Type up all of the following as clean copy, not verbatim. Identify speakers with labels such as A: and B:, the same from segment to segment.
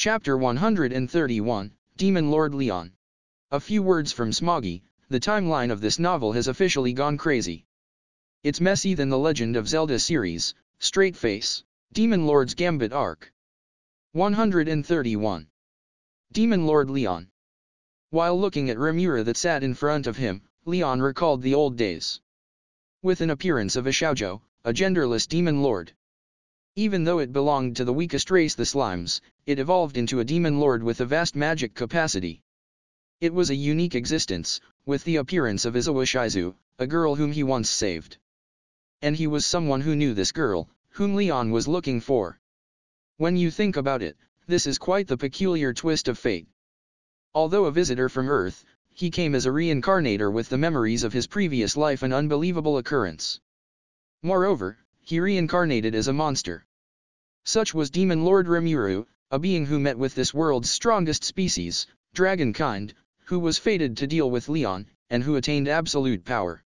A: Chapter 131, Demon Lord Leon. A few words from Smoggy. The timeline of this novel has officially gone crazy. It's messy than the Legend of Zelda series. Straight face. Demon Lord's Gambit Arc. 131. Demon Lord Leon. While looking at Remura that sat in front of him, Leon recalled the old days. With an appearance of a shoujo, a genderless demon lord. Even though it belonged to the weakest race, the Slimes, it evolved into a demon lord with a vast magic capacity. It was a unique existence, with the appearance of Izawa Shizu, a girl whom he once saved. And he was someone who knew this girl, whom Leon was looking for. When you think about it, this is quite the peculiar twist of fate. Although a visitor from Earth, he came as a reincarnator with the memories of his previous life, an unbelievable occurrence. Moreover, he reincarnated as a monster. Such was Demon Lord Remuru, a being who met with this world's strongest species, dragonkind, who was fated to deal with Leon, and who attained absolute power.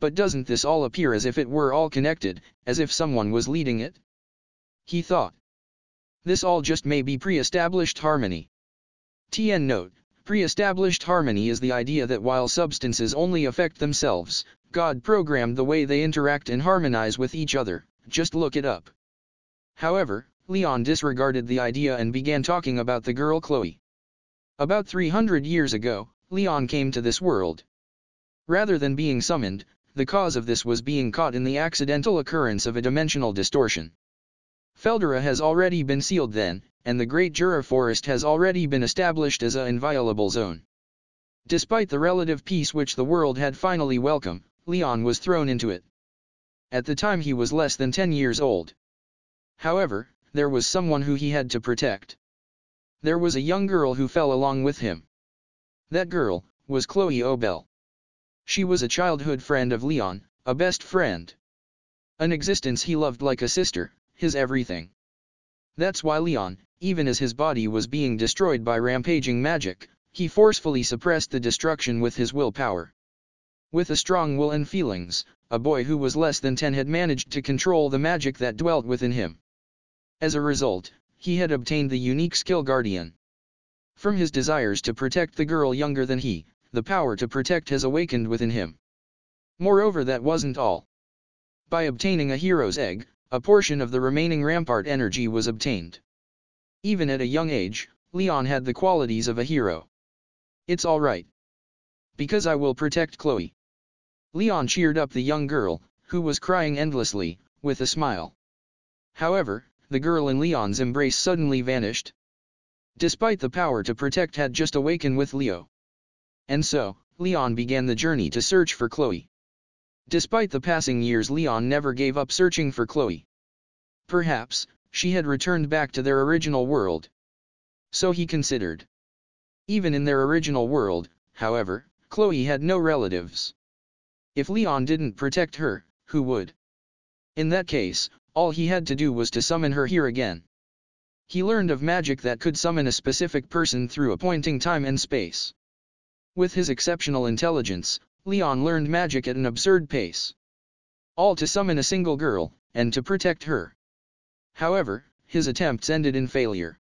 A: But doesn't this all appear as if it were all connected, as if someone was leading it? He thought. This all just may be pre-established harmony. TN note, pre-established harmony is the idea that while substances only affect themselves, God programmed the way they interact and harmonize with each other. Just look it up. However, Leon disregarded the idea and began talking about the girl Chloe. About 300 years ago, Leon came to this world. Rather than being summoned, the cause of this was being caught in the accidental occurrence of a dimensional distortion. Feldera has already been sealed then, and the Great Jura Forest has already been established as an inviolable zone. Despite the relative peace which the world had finally welcomed, Leon was thrown into it. At the time he was less than 10 years old. However, there was someone who he had to protect. There was a young girl who fell along with him. That girl was Chloe Obel. She was a childhood friend of Leon, a best friend. An existence he loved like a sister, his everything. That's why Leon, even as his body was being destroyed by rampaging magic, he forcefully suppressed the destruction with his willpower. With a strong will and feelings, a boy who was less than 10 had managed to control the magic that dwelt within him. As a result, he had obtained the unique skill Guardian. From his desires to protect the girl younger than he, the power to protect has awakened within him. Moreover, that wasn't all. By obtaining a hero's egg, a portion of the remaining rampart energy was obtained. Even at a young age, Leon had the qualities of a hero. It's alright. Because I will protect Chloe. Leon cheered up the young girl, who was crying endlessly, with a smile. However, the girl in Leon's embrace suddenly vanished. Despite the power to protect had just awakened with Leo. And so, Leon began the journey to search for Chloe. Despite the passing years, Leon never gave up searching for Chloe. Perhaps, she had returned back to their original world. So he considered. Even in their original world, however, Chloe had no relatives. If Leon didn't protect her, who would? In that case, all he had to do was to summon her here again. He learned of magic that could summon a specific person through appointing time and space. With his exceptional intelligence, Leon learned magic at an absurd pace. All to summon a single girl, and to protect her. However, his attempts ended in failure.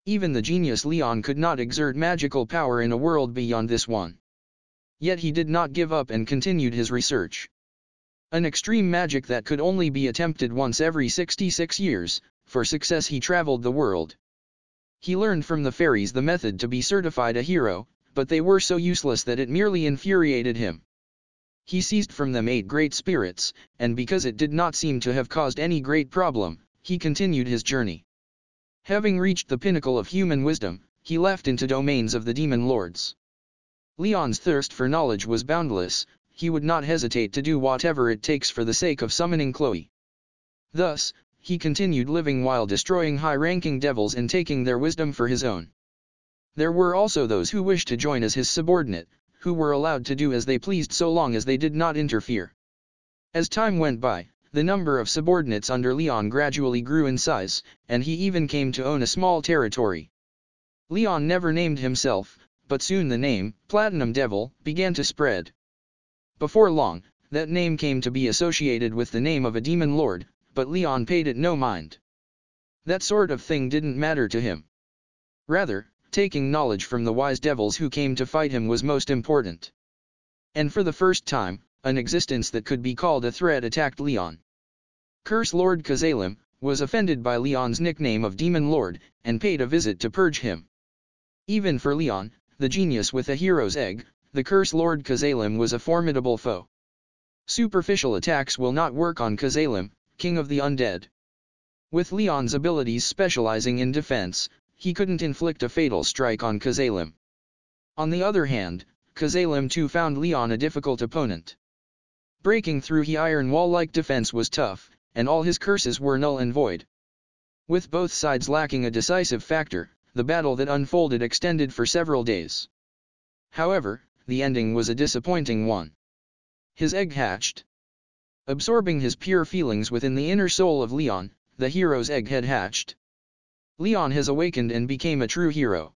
A: Even the genius Leon could not exert magical power in a world beyond this one. Yet he did not give up and continued his research. An extreme magic that could only be attempted once every 66 years, for success he traveled the world. He learned from the fairies the method to be certified a hero, but they were so useless that it merely infuriated him. He seized from them 8 great spirits, and because it did not seem to have caused any great problem, he continued his journey. Having reached the pinnacle of human wisdom, he left into domains of the demon lords. Leon's thirst for knowledge was boundless. He would not hesitate to do whatever it takes for the sake of summoning Chloe. Thus, he continued living while destroying high-ranking devils and taking their wisdom for his own. There were also those who wished to join as his subordinate, who were allowed to do as they pleased so long as they did not interfere. As time went by, the number of subordinates under Leon gradually grew in size, and he even came to own a small territory. Leon never named himself, but soon the name, Platinum Devil, began to spread. Before long, that name came to be associated with the name of a demon lord, but Leon paid it no mind. That sort of thing didn't matter to him. Rather, taking knowledge from the wise devils who came to fight him was most important. And for the first time, an existence that could be called a threat attacked Leon. Curse Lord Kazalem was offended by Leon's nickname of Demon Lord, and paid a visit to purge him. Even for Leon, the genius with a hero's egg, the Curse Lord Kazalem was a formidable foe. Superficial attacks will not work on Kazalem, king of the undead. With Leon's abilities specializing in defense, he couldn't inflict a fatal strike on Kazalem. On the other hand, Kazalem too found Leon a difficult opponent. Breaking through his iron wall-like defense was tough, and all his curses were null and void. With both sides lacking a decisive factor, the battle that unfolded extended for several days. However, the ending was a disappointing one. His egg hatched. Absorbing his pure feelings within the inner soul of Leon, the hero's egg had hatched. Leon has awakened and became a true hero.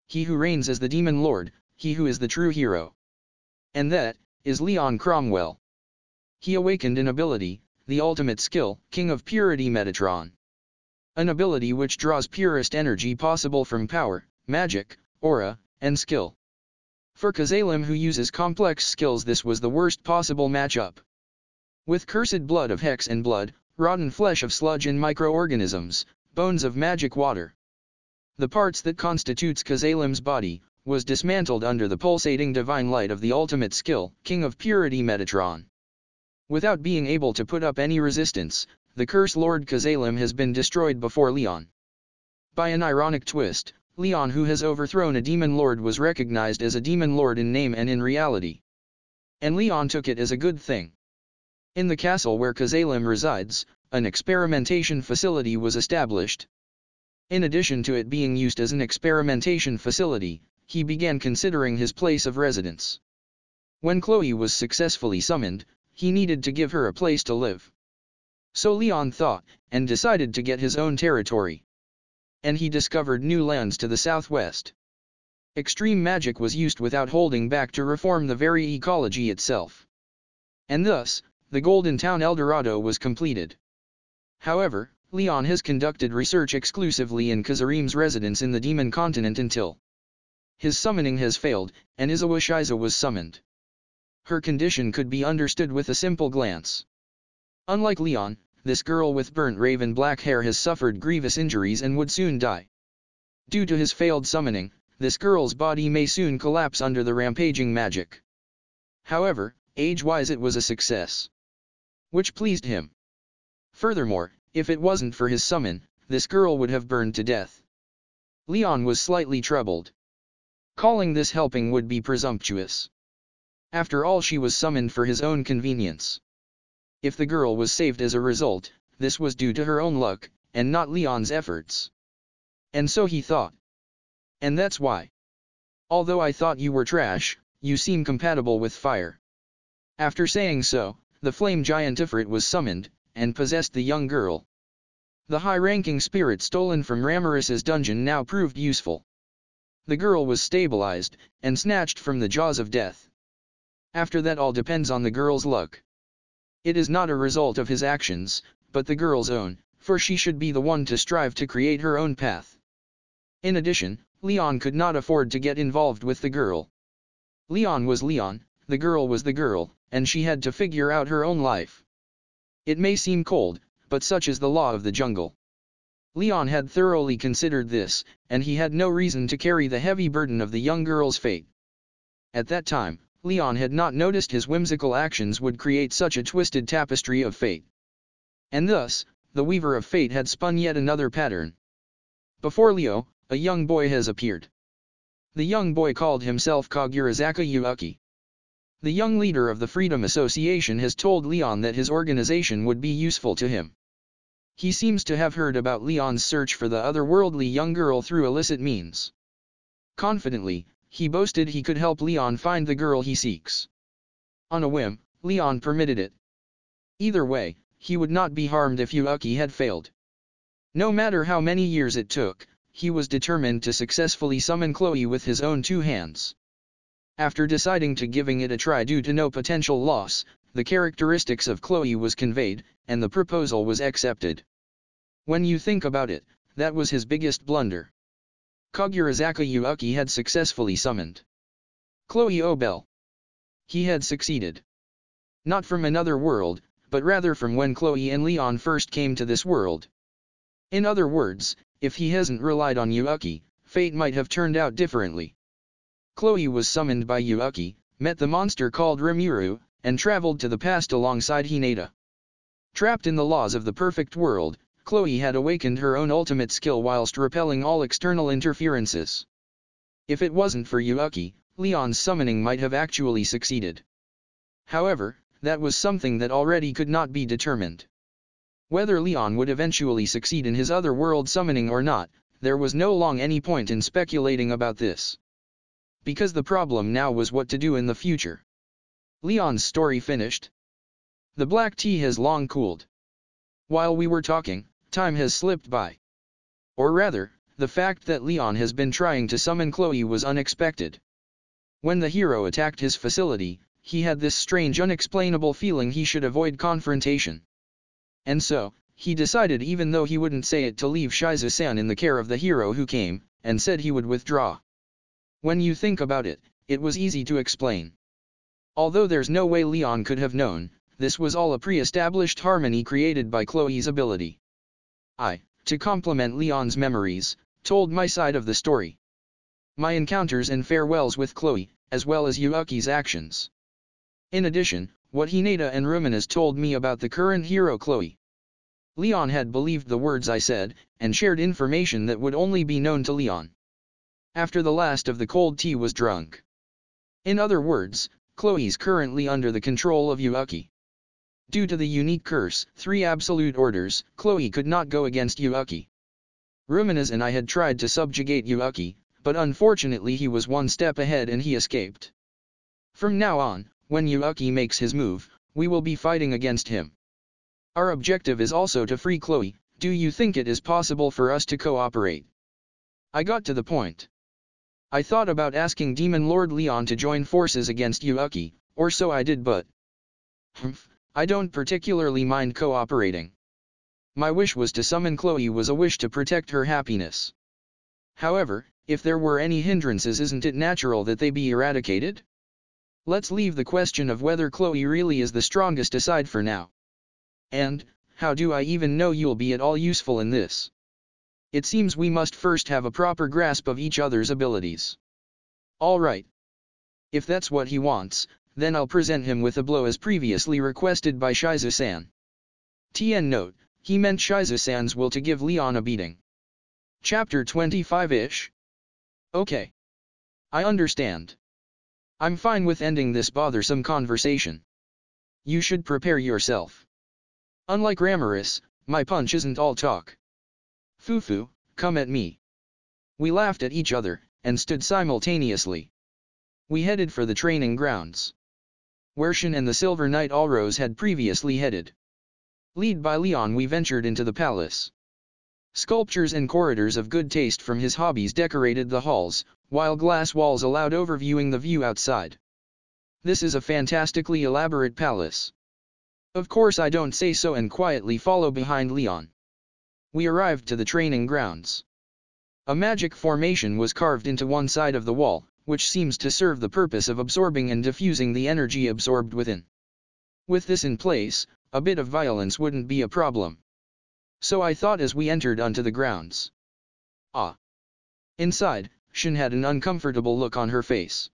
A: He who reigns as the Demon Lord, he who is the true hero. And that is Leon Cromwell. He awakened an ability, the ultimate skill, King of Purity Metatron. An ability which draws purest energy possible from power, magic, aura, and skill. For Kazalem who uses complex skills, this was the worst possible matchup. With cursed blood of hex and blood, rotten flesh of sludge and microorganisms, bones of magic water. The parts that constitutes Kazalem's body, was dismantled under the pulsating divine light of the ultimate skill, King of Purity Metatron. Without being able to put up any resistance, the Curse Lord Kazalem has been destroyed before Leon. By an ironic twist, Leon who has overthrown a Demon Lord was recognized as a Demon Lord in name and in reality. And Leon took it as a good thing. In the castle where Kazalem resides, an experimentation facility was established. In addition to it being used as an experimentation facility, he began considering his place of residence. When Chloe was successfully summoned, he needed to give her a place to live. So Leon thought, and decided to get his own territory. And he discovered new lands to the southwest. Extreme magic was used without holding back to reform the very ecology itself. And thus, the Golden Town Eldorado was completed. However, Leon has conducted research exclusively in Kazarim's residence in the Demon Continent until his summoning has failed, and Izawa Shiza was summoned. Her condition could be understood with a simple glance. Unlike Leon, this girl with burnt raven black hair has suffered grievous injuries and would soon die. Due to his failed summoning, this girl's body may soon collapse under the rampaging magic. However, age-wise it was a success, which pleased him. Furthermore, if it wasn't for his summon, this girl would have burned to death. Leon was slightly troubled. Calling this helping would be presumptuous. After all, she was summoned for his own convenience. If the girl was saved as a result, this was due to her own luck, and not Leon's efforts. And so he thought. And that's why. Although I thought you were trash, you seem compatible with fire. After saying so, the flame giant Ifrit was summoned, and possessed the young girl. The high-ranking spirit stolen from Ramaris's dungeon now proved useful. The girl was stabilized, and snatched from the jaws of death. After that, all depends on the girl's luck. It is not a result of his actions, but the girl's own, for she should be the one to strive to create her own path. In addition, Leon could not afford to get involved with the girl. Leon was Leon, the girl was the girl, and she had to figure out her own life. It may seem cold, but such is the law of the jungle. Leon had thoroughly considered this, and he had no reason to carry the heavy burden of the young girl's fate. At that time, Leon had not noticed his whimsical actions would create such a twisted tapestry of fate. And thus, the weaver of fate had spun yet another pattern. Before Leo, a young boy has appeared. The young boy called himself Kagurazaka Yuuki. The young leader of the Freedom Association has told Leon that his organization would be useful to him. He seems to have heard about Leon's search for the otherworldly young girl through illicit means. Confidently, he boasted he could help Leon find the girl he seeks. On a whim, Leon permitted it. Either way, he would not be harmed if Yuuki had failed. No matter how many years it took, he was determined to successfully summon Chloe with his own two hands. After deciding to giving it a try due to no potential loss, the characteristics of Chloe was conveyed, and the proposal was accepted. When you think about it, that was his biggest blunder. Kagurazaka Yuuki had successfully summoned Chloe Obel. He had succeeded. Not from another world, but rather from when Chloe and Leon first came to this world. In other words, if he hasn't relied on Yuuki, fate might have turned out differently. Chloe was summoned by Yuuki, met the monster called Rimuru, and traveled to the past alongside Hinata. Trapped in the laws of the perfect world, Chloe had awakened her own ultimate skill whilst repelling all external interferences. If it wasn't for Yuuki, Leon's summoning might have actually succeeded. However, that was something that already could not be determined. Whether Leon would eventually succeed in his other world summoning or not, there was no longer any point in speculating about this. Because the problem now was what to do in the future. Leon's story finished. The black tea has long cooled. While we were talking, time has slipped by. Or rather, the fact that Leon has been trying to summon Chloe was unexpected. When the hero attacked his facility, he had this strange unexplainable feeling he should avoid confrontation. And so, he decided even though he wouldn't say it to leave Shizu-san in the care of the hero who came, and said he would withdraw. When you think about it, it was easy to explain. Although there's no way Leon could have known, this was all a pre-established harmony created by Chloe's ability. I, to complement Leon's memories, told my side of the story. My encounters and farewells with Chloe, as well as Yuuki's actions. In addition, what Hinata and Ruminas told me about the current hero Chloe. Leon had believed the words I said, and shared information that would only be known to Leon. After the last of the cold tea was drunk. In other words, Chloe's currently under the control of Yuuki. Due to the unique curse, 3 absolute orders, Chloe could not go against Yuuki. Ruminas and I had tried to subjugate Yuuki, but unfortunately he was one step ahead and he escaped. From now on, when Yuuki makes his move, we will be fighting against him. Our objective is also to free Chloe. Do you think it is possible for us to cooperate? I got to the point. I thought about asking Demon Lord Leon to join forces against Yuuki, or so I did, but I don't particularly mind cooperating. My wish was to summon Chloe was a wish to protect her happiness. However, if there were any hindrances, isn't it natural that they be eradicated? Let's leave the question of whether Chloe really is the strongest aside for now. And, how do I even know you'll be at all useful in this? It seems we must first have a proper grasp of each other's abilities. Alright. If that's what he wants, then I'll present him with a blow as previously requested by Shizu-san. TN note, he meant Shizu-san's will to give Leon a beating. Chapter 25-ish? Okay. I understand. I'm fine with ending this bothersome conversation. You should prepare yourself. Unlike Ramirez, my punch isn't all talk. Fufu, come at me. We laughed at each other, and stood simultaneously. We headed for the training grounds, where Shin and the Silver Knight Alrose had previously headed. Led by Leon, we ventured into the palace. Sculptures and corridors of good taste from his hobbies decorated the halls, while glass walls allowed overviewing the view outside. This is a fantastically elaborate palace. Of course I don't say so and quietly follow behind Leon. We arrived to the training grounds. A magic formation was carved into one side of the wall, which seems to serve the purpose of absorbing and diffusing the energy absorbed within. With this in place, a bit of violence wouldn't be a problem. So I thought as we entered onto the grounds. Ah. Inside, Shin had an uncomfortable look on her face.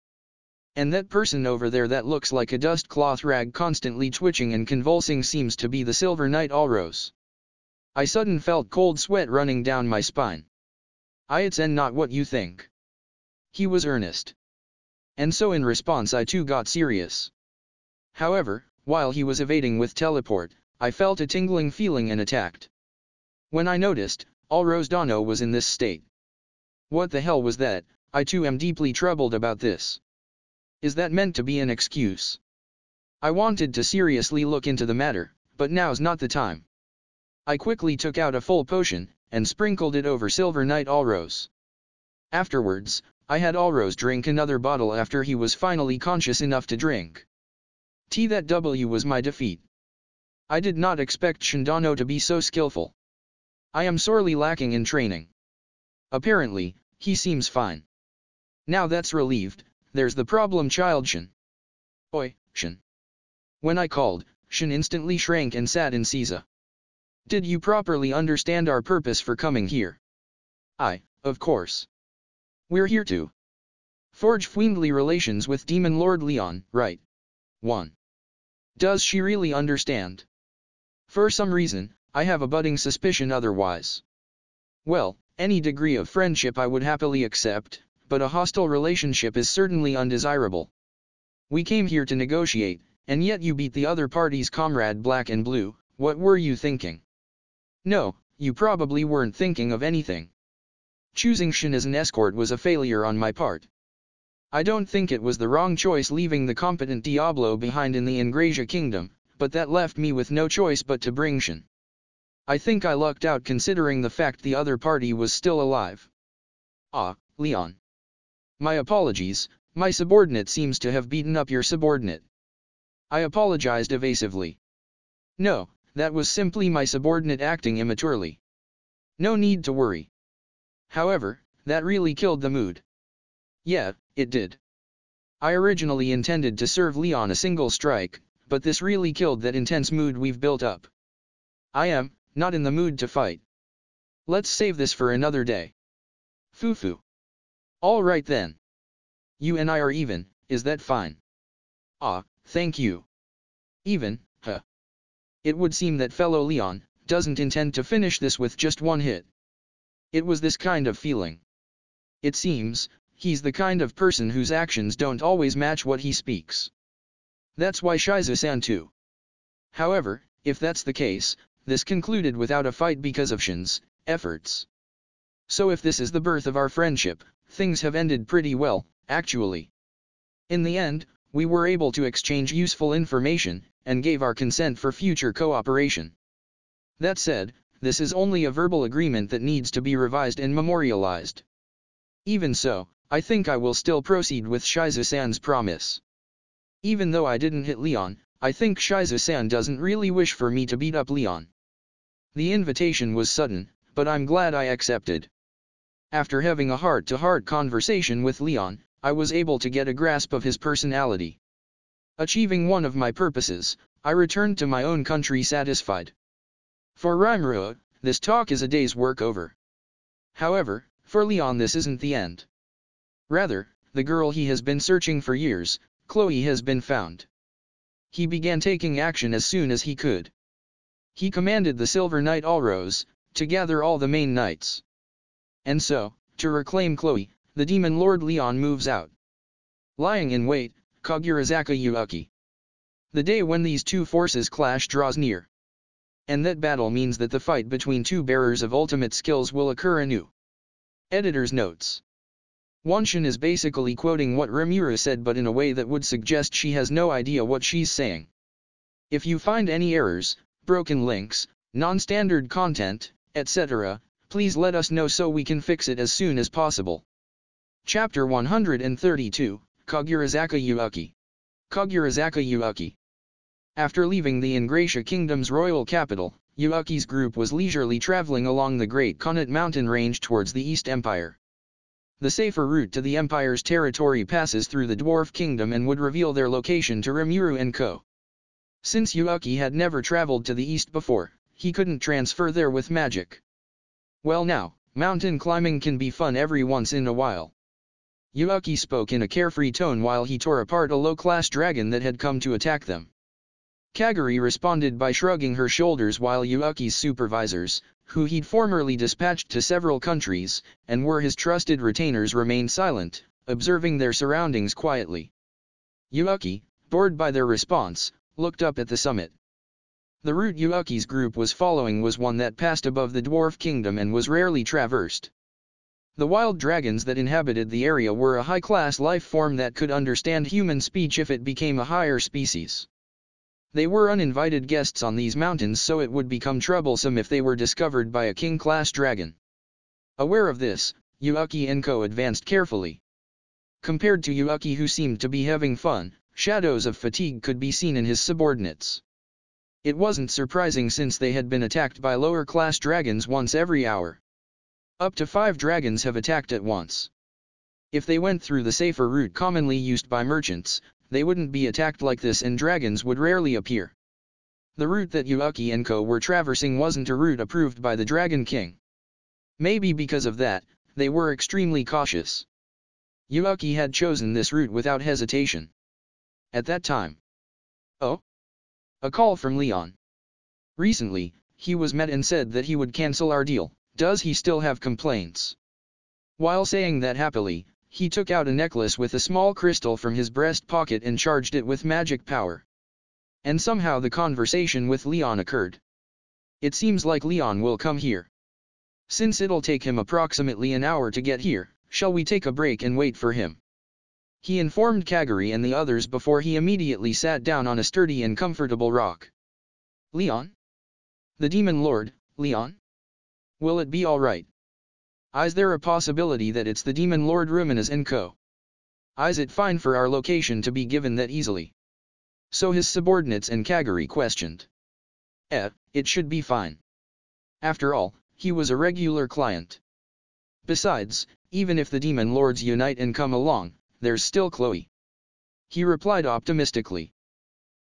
A: And that person over there that looks like a dust cloth rag constantly twitching and convulsing seems to be the Silver Knight Alrose. I sudden felt cold sweat running down my spine. It's not what you think. He was earnest. And so in response I too got serious. However, while he was evading with teleport, I felt a tingling feeling and attacked. When I noticed, Alrose Dano was in this state. What the hell was that? I too am deeply troubled about this. Is that meant to be an excuse? I wanted to seriously look into the matter, but now's not the time. I quickly took out a full potion, and sprinkled it over Silver Knight Alrose. Afterwards, I had Alrose drink another bottle after he was finally conscious enough to drink. That W was my defeat. I did not expect Shindano to be so skillful. I am sorely lacking in training. Apparently, he seems fine. Now that's relieved, there's the problem child Shin. Oi, Shin. When I called, Shin instantly shrank and sat in Caesar. Did you properly understand our purpose for coming here? Of course. We're here to forge friendly relations with Demon Lord Leon, right? 1. Does she really understand? For some reason, I have a budding suspicion otherwise. Well, any degree of friendship I would happily accept, but a hostile relationship is certainly undesirable. We came here to negotiate, and yet you beat the other party's comrade Black and Blue. What were you thinking? No, you probably weren't thinking of anything. Choosing Shin as an escort was a failure on my part. I don't think it was the wrong choice leaving the competent Diablo behind in the Ingrasia kingdom, but that left me with no choice but to bring Shin. I think I lucked out considering the fact the other party was still alive. Leon. My apologies, my subordinate seems to have beaten up your subordinate. I apologized evasively. No, that was simply my subordinate acting immaturely. No need to worry. However, that really killed the mood. Yeah, it did. I originally intended to serve Leon a single strike, but this really killed that intense mood we've built up. I am not in the mood to fight. Let's save this for another day. Foo-foo. All right then. You and I are even, is that fine? Thank you. Even, huh? It would seem that fellow Leon doesn't intend to finish this with just one hit. It was this kind of feeling. It seems, he's the kind of person whose actions don't always match what he speaks. That's why Shizu-san too. However, if that's the case, this concluded without a fight because of Shin's efforts. So if this is the birth of our friendship, things have ended pretty well, actually. In the end, we were able to exchange useful information, and gave our consent for future cooperation. That said, this is only a verbal agreement that needs to be revised and memorialized. Even so, I think I will still proceed with Shizu-san's promise. Even though I didn't hit Leon, I think Shizu-san doesn't really wish for me to beat up Leon. The invitation was sudden, but I'm glad I accepted. After having a heart-to-heart conversation with Leon, I was able to get a grasp of his personality. Achieving one of my purposes, I returned to my own country satisfied. For Rimuru, this talk is a day's work over. However, for Leon this isn't the end. Rather, the girl he has been searching for years, Chloe, has been found. He began taking action as soon as he could. He commanded the Silver Knight Alrose to gather all the main knights. And so, to reclaim Chloe, the Demon Lord Leon moves out. Lying in wait, Kagurazaka Yuuki. The day when these two forces clash draws near. And that battle means that the fight between two bearers of ultimate skills will occur anew. Editor's notes. Wanshin is basically quoting what Rimuru said but in a way that would suggest she has no idea what she's saying. If you find any errors, broken links, non-standard content, etc., please let us know so we can fix it as soon as possible. Chapter 132, Kagurazaka Yuuki. Kagurazaka Yuuki. After leaving the Ingrasia Kingdom's royal capital, Yuuki's group was leisurely traveling along the Great Connaught mountain range towards the East Empire. The safer route to the Empire's territory passes through the Dwarf Kingdom and would reveal their location to Rimuru and Co. Since Yuuki had never traveled to the east before, he couldn't transfer there with magic. Well now, mountain climbing can be fun every once in a while. Yuuki spoke in a carefree tone while he tore apart a low-class dragon that had come to attack them. Kaguri responded by shrugging her shoulders while Yuuki's supervisors, who he'd formerly dispatched to several countries, and were his trusted retainers, remained silent, observing their surroundings quietly. Yuuki, bored by their response, looked up at the summit. The route Yuuki's group was following was one that passed above the Dwarf Kingdom and was rarely traversed. The wild dragons that inhabited the area were a high-class life form that could understand human speech if it became a higher species. They were uninvited guests on these mountains, so it would become troublesome if they were discovered by a king-class dragon. Aware of this, Yuuki and Co. advanced carefully. Compared to Yuuki, who seemed to be having fun, shadows of fatigue could be seen in his subordinates. It wasn't surprising since they had been attacked by lower-class dragons once every hour. Up to 5 dragons have attacked at once. If they went through the safer route commonly used by merchants, they wouldn't be attacked like this and dragons would rarely appear. The route that Yuuki and co were traversing wasn't a route approved by the Dragon King. Maybe because of that, they were extremely cautious. Yuuki had chosen this route without hesitation. At that time. Oh? A call from Leon. Recently, he was met and said that he would cancel our deal. Does he still have complaints? While saying that happily, he took out a necklace with a small crystal from his breast pocket and charged it with magic power. And somehow the conversation with Leon occurred. It seems like Leon will come here. Since it'll take him approximately an hour to get here, shall we take a break and wait for him? He informed Kaguri and the others before he immediately sat down on a sturdy and comfortable rock. Leon? The Demon Lord, Leon? Will it be alright? Is there a possibility that it's the Demon Lord Ruminas and co? Is it fine for our location to be given that easily? So his subordinates and Kaguri questioned. It should be fine. After all, he was a regular client. Besides, even if the Demon Lords unite and come along, there's still Chloe. He replied optimistically.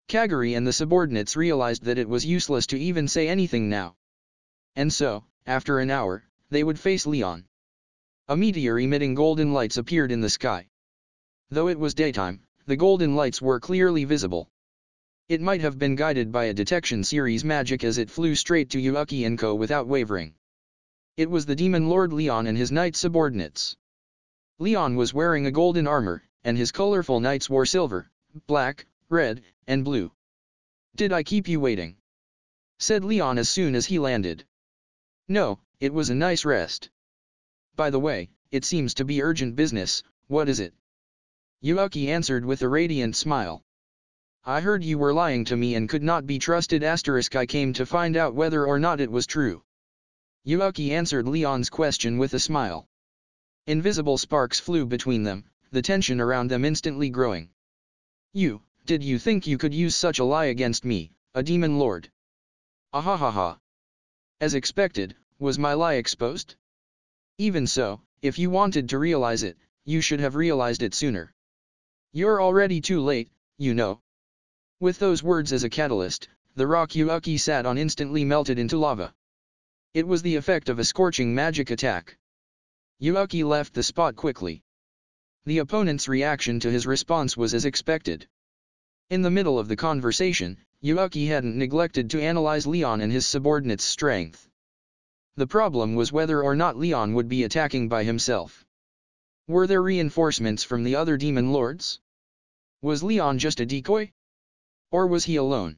A: Kaguri and the subordinates realized that it was useless to even say anything now. And so, after an hour, they would face Leon. A meteor emitting golden lights appeared in the sky. Though it was daytime, the golden lights were clearly visible. It might have been guided by a detection series magic as it flew straight to Yuuki and co without wavering. It was the Demon Lord Leon and his knight subordinates. Leon was wearing a golden armor, and his colorful knights wore silver, black, red, and blue. Did I keep you waiting? Said Leon as soon as he landed. No, it was a nice rest. By the way, it seems to be urgent business. What is it? Yuuki answered with a radiant smile. I heard you were lying to me and could not be trusted. I came to find out whether or not it was true. Yuuki answered Leon's question with a smile. Invisible sparks flew between them, the tension around them instantly growing. Did you think you could use such a lie against me, a demon lord? Ahahaha. As expected, was my lie exposed? Even so, if you wanted to realize it, you should have realized it sooner. You're already too late, you know. With those words as a catalyst, the rock Yuuki sat on instantly melted into lava. It was the effect of a scorching magic attack. Yuuki left the spot quickly. The opponent's reaction to his response was as expected. In the middle of the conversation, Yuuki hadn't neglected to analyze Leon and his subordinates' strength. The problem was whether or not Leon would be attacking by himself. Were there reinforcements from the other demon lords? Was Leon just a decoy? Or was he alone?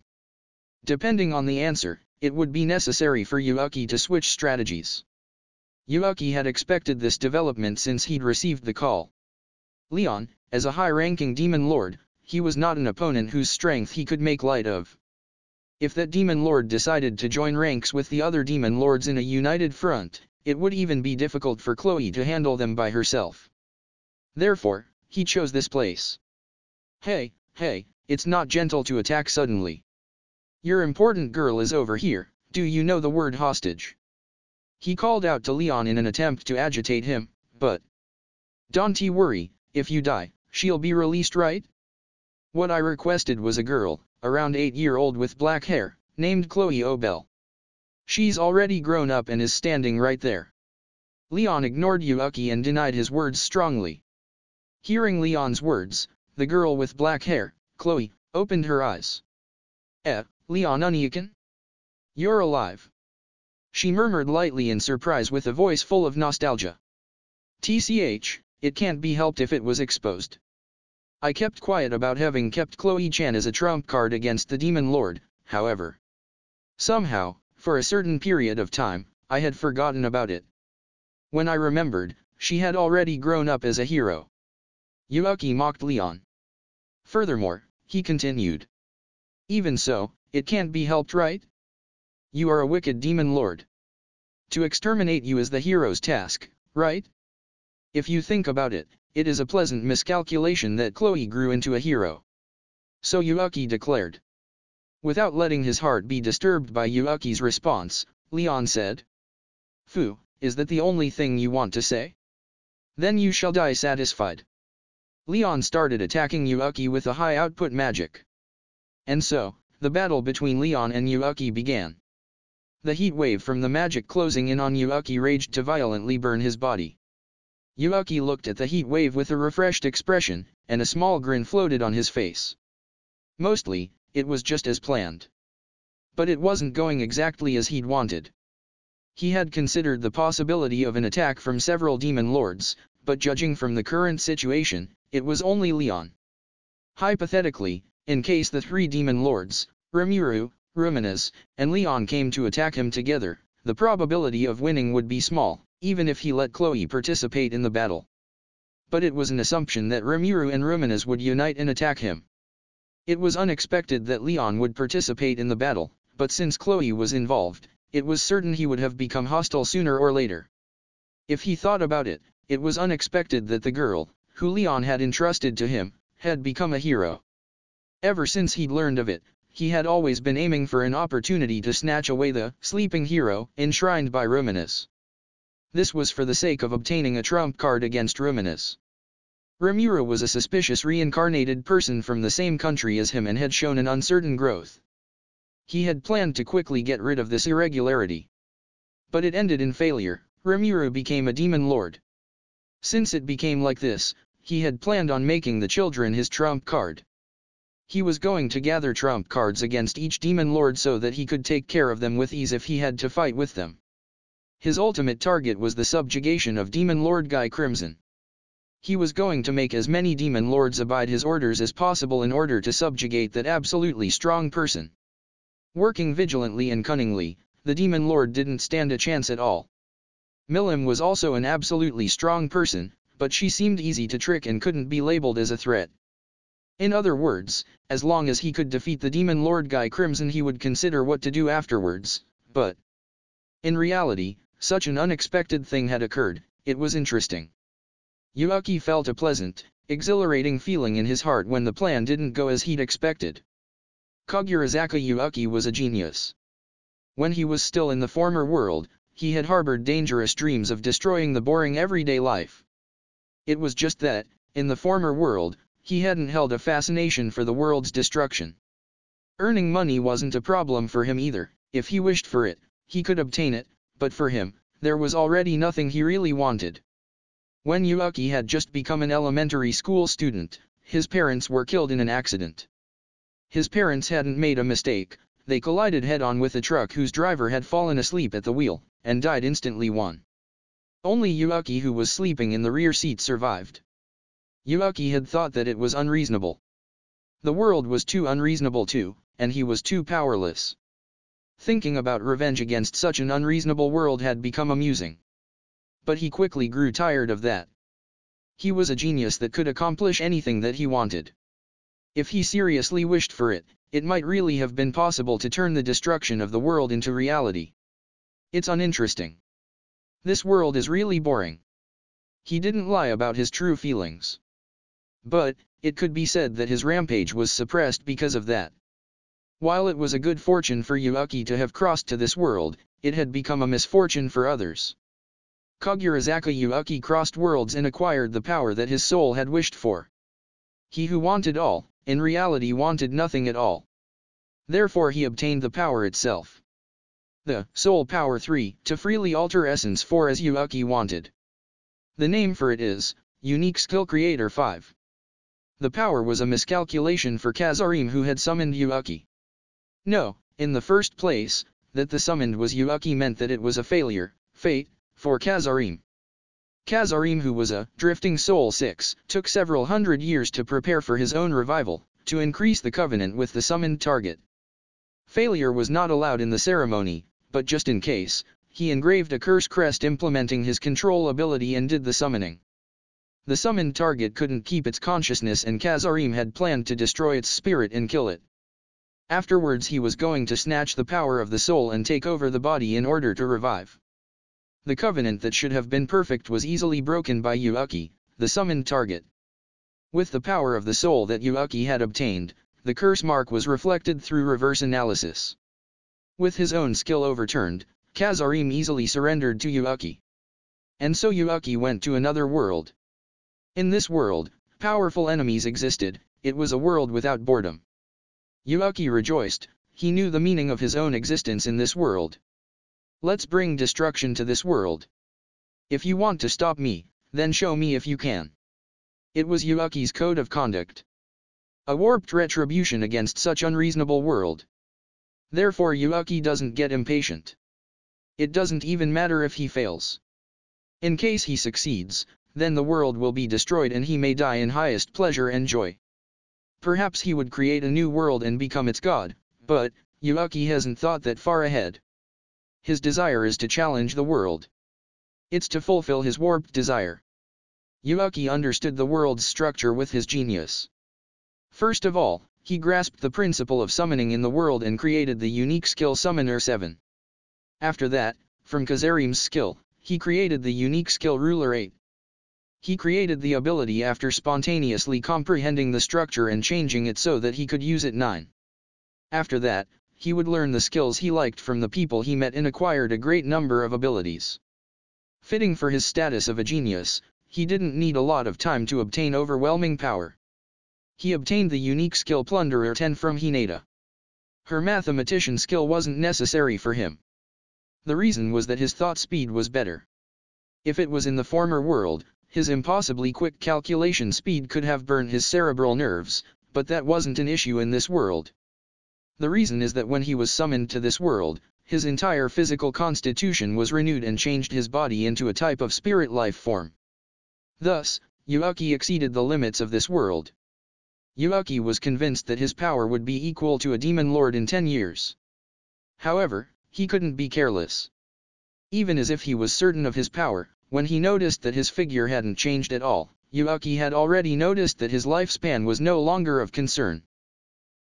A: Depending on the answer, it would be necessary for Yuuki to switch strategies. Yuuki had expected this development since he'd received the call. Leon, as a high-ranking demon lord, he was not an opponent whose strength he could make light of. If that demon lord decided to join ranks with the other demon lords in a united front, it would even be difficult for Chloe to handle them by herself. Therefore, he chose this place. Hey, it's not gentle to attack suddenly. Your important girl is over here, do you know the word hostage? He called out to Leon in an attempt to agitate him, but... Don't worry, if you die, she'll be released, right? What I requested was a girl, around 8-year-old with black hair, named Chloe Obel. She's already grown up and is standing right there. Leon ignored Yuuki and denied his words strongly. Hearing Leon's words, the girl with black hair, Chloe, opened her eyes. Leon Uniakin? You're alive. She murmured lightly in surprise with a voice full of nostalgia. TCH, it can't be helped if it was exposed. I kept quiet about having kept Chloe-chan as a trump card against the Demon Lord, however. Somehow, for a certain period of time, I had forgotten about it. When I remembered, she had already grown up as a hero. Yuuki mocked Leon. Furthermore, he continued. Even so, it can't be helped, right? You are a wicked demon lord. To exterminate you is the hero's task, right? If you think about it, it is a pleasant miscalculation that Chloe grew into a hero. So Yuuki declared. Without letting his heart be disturbed by Yuuki's response, Leon said. Phew, is that the only thing you want to say? Then you shall die satisfied. Leon started attacking Yuuki with a high output magic. And so, the battle between Leon and Yuuki began. The heat wave from the magic closing in on Yuuki raged to violently burn his body. Yuuki looked at the heat wave with a refreshed expression, and a small grin floated on his face. Mostly, it was just as planned. But it wasn't going exactly as he'd wanted. He had considered the possibility of an attack from several demon lords, but judging from the current situation, it was only Leon. Hypothetically, in case the three demon lords, Rimuru, Ruminus, and Leon came to attack him together, the probability of winning would be small, even if he let Chloe participate in the battle. But it was an assumption that Rimuru and Ruminus would unite and attack him. It was unexpected that Leon would participate in the battle, but since Chloe was involved, it was certain he would have become hostile sooner or later. If he thought about it, it was unexpected that the girl, who Leon had entrusted to him, had become a hero. Ever since he'd learned of it, he had always been aiming for an opportunity to snatch away the sleeping hero enshrined by Ruminus. This was for the sake of obtaining a trump card against Ruminus. Rimuru was a suspicious reincarnated person from the same country as him and had shown an uncertain growth. He had planned to quickly get rid of this irregularity. But it ended in failure. Rimuru became a demon lord. Since it became like this, he had planned on making the children his trump card. He was going to gather trump cards against each demon lord so that he could take care of them with ease if he had to fight with them. His ultimate target was the subjugation of Demon Lord Guy Crimson. He was going to make as many demon lords abide his orders as possible in order to subjugate that absolutely strong person. Working vigilantly and cunningly, the demon lord didn't stand a chance at all. Milim was also an absolutely strong person, but she seemed easy to trick and couldn't be labeled as a threat. In other words, as long as he could defeat the demon lord Guy Crimson he would consider what to do afterwards, but in reality, such an unexpected thing had occurred. It was interesting. Yuuki felt a pleasant, exhilarating feeling in his heart when the plan didn't go as he'd expected. Kagurazaka Yuuki was a genius. When he was still in the former world, he had harbored dangerous dreams of destroying the boring everyday life. It was just that, in the former world, he hadn't held a fascination for the world's destruction. Earning money wasn't a problem for him either. If he wished for it, he could obtain it, but for him, there was already nothing he really wanted. When Yuuki had just become an elementary school student, his parents were killed in an accident. His parents hadn't made a mistake. They collided head-on with a truck whose driver had fallen asleep at the wheel, and died instantly. Only Yuuki, who was sleeping in the rear seat, survived. Yuuki had thought that it was unreasonable. The world was too unreasonable too, and he was too powerless. Thinking about revenge against such an unreasonable world had become amusing. But he quickly grew tired of that. He was a genius that could accomplish anything that he wanted. If he seriously wished for it, it might really have been possible to turn the destruction of the world into reality. It's uninteresting. This world is really boring. He didn't lie about his true feelings. But, it could be said that his rampage was suppressed because of that. While it was a good fortune for Yuuki to have crossed to this world, it had become a misfortune for others. Kagurazaka Yuuki crossed worlds and acquired the power that his soul had wished for. He who wanted all, in reality wanted nothing at all. Therefore he obtained the power itself. The Soul Power 3, to freely alter Essence 4 as Yuuki wanted. The name for it is, Unique Skill Creator 5. The power was a miscalculation for Kazarim, who had summoned Yuuki. No, in the first place, that the summoned was Yuuki meant that it was a failure, fate, for Kazarim. Kazarim, who was a drifting soul 6, took several hundred years to prepare for his own revival, to increase the covenant with the summoned target. Failure was not allowed in the ceremony, but just in case, he engraved a curse crest implementing his control ability and did the summoning. The summoned target couldn't keep its consciousness and Kazarim had planned to destroy its spirit and kill it. Afterwards he was going to snatch the power of the soul and take over the body in order to revive. The covenant that should have been perfect was easily broken by Yuuki, the summoned target. With the power of the soul that Yuuki had obtained, the curse mark was reflected through reverse analysis. With his own skill overturned, Kazarim easily surrendered to Yuuki. And so Yuuki went to another world. In this world, powerful enemies existed, it was a world without boredom. Yuuki rejoiced, he knew the meaning of his own existence in this world. Let's bring destruction to this world. If you want to stop me, then show me if you can. It was Yuuki's code of conduct. A warped retribution against such unreasonable world. Therefore Yuuki doesn't get impatient. It doesn't even matter if he fails. In case he succeeds, then the world will be destroyed and he may die in highest pleasure and joy. Perhaps he would create a new world and become its god, but Yuuki hasn't thought that far ahead. His desire is to challenge the world. It's to fulfill his warped desire. Yuuki understood the world's structure with his genius. First of all, he grasped the principle of summoning in the world and created the unique skill Summoner 7. After that, from Kazarim's skill, he created the unique skill Ruler 8. He created the ability after spontaneously comprehending the structure and changing it so that he could use it 9. After that, he would learn the skills he liked from the people he met and acquired a great number of abilities. Fitting for his status of a genius, he didn't need a lot of time to obtain overwhelming power. He obtained the unique skill Plunderer 10 from Hinata. Her mathematician skill wasn't necessary for him. The reason was that his thought speed was better. If it was in the former world, his impossibly quick calculation speed could have burned his cerebral nerves, but that wasn't an issue in this world. The reason is that when he was summoned to this world, his entire physical constitution was renewed and changed his body into a type of spirit life form. Thus, Yuuki exceeded the limits of this world. Yuuki was convinced that his power would be equal to a demon lord in 10 years. However, he couldn't be careless. Even as if he was certain of his power, when he noticed that his figure hadn't changed at all, Yuuki had already noticed that his lifespan was no longer of concern.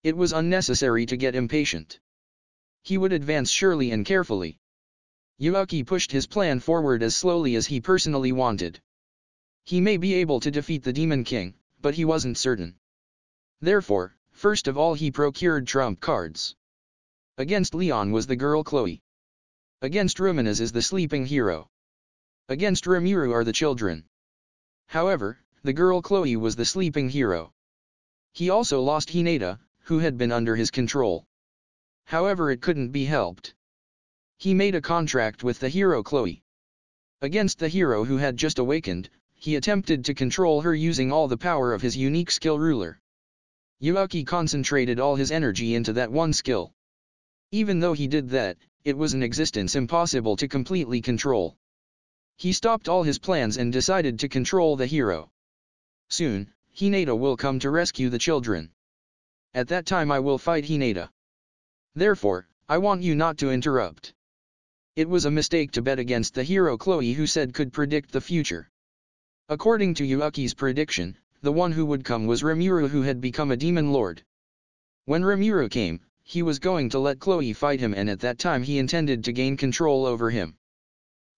A: It was unnecessary to get impatient. He would advance surely and carefully. Yuuki pushed his plan forward as slowly as he personally wanted. He may be able to defeat the Demon King, but he wasn't certain. Therefore, first of all he procured trump cards. Against Leon was the girl Chloe. Against Ruminaz is the sleeping hero. Against Rimuru are the children. However, the girl Chloe was the sleeping hero. He also lost Hinata, who had been under his control. However, it couldn't be helped. He made a contract with the hero Chloe. Against the hero who had just awakened, he attempted to control her using all the power of his unique skill Ruler. Yuuki concentrated all his energy into that one skill. Even though he did that, it was an existence impossible to completely control. He stopped all his plans and decided to control the hero. Soon, Hinata will come to rescue the children. At that time I will fight Hinata. Therefore, I want you not to interrupt. It was a mistake to bet against the hero Chloe who said could predict the future. According to Yuuki's prediction, the one who would come was Rimuru, who had become a demon lord. When Rimuru came, he was going to let Chloe fight him, and at that time he intended to gain control over him.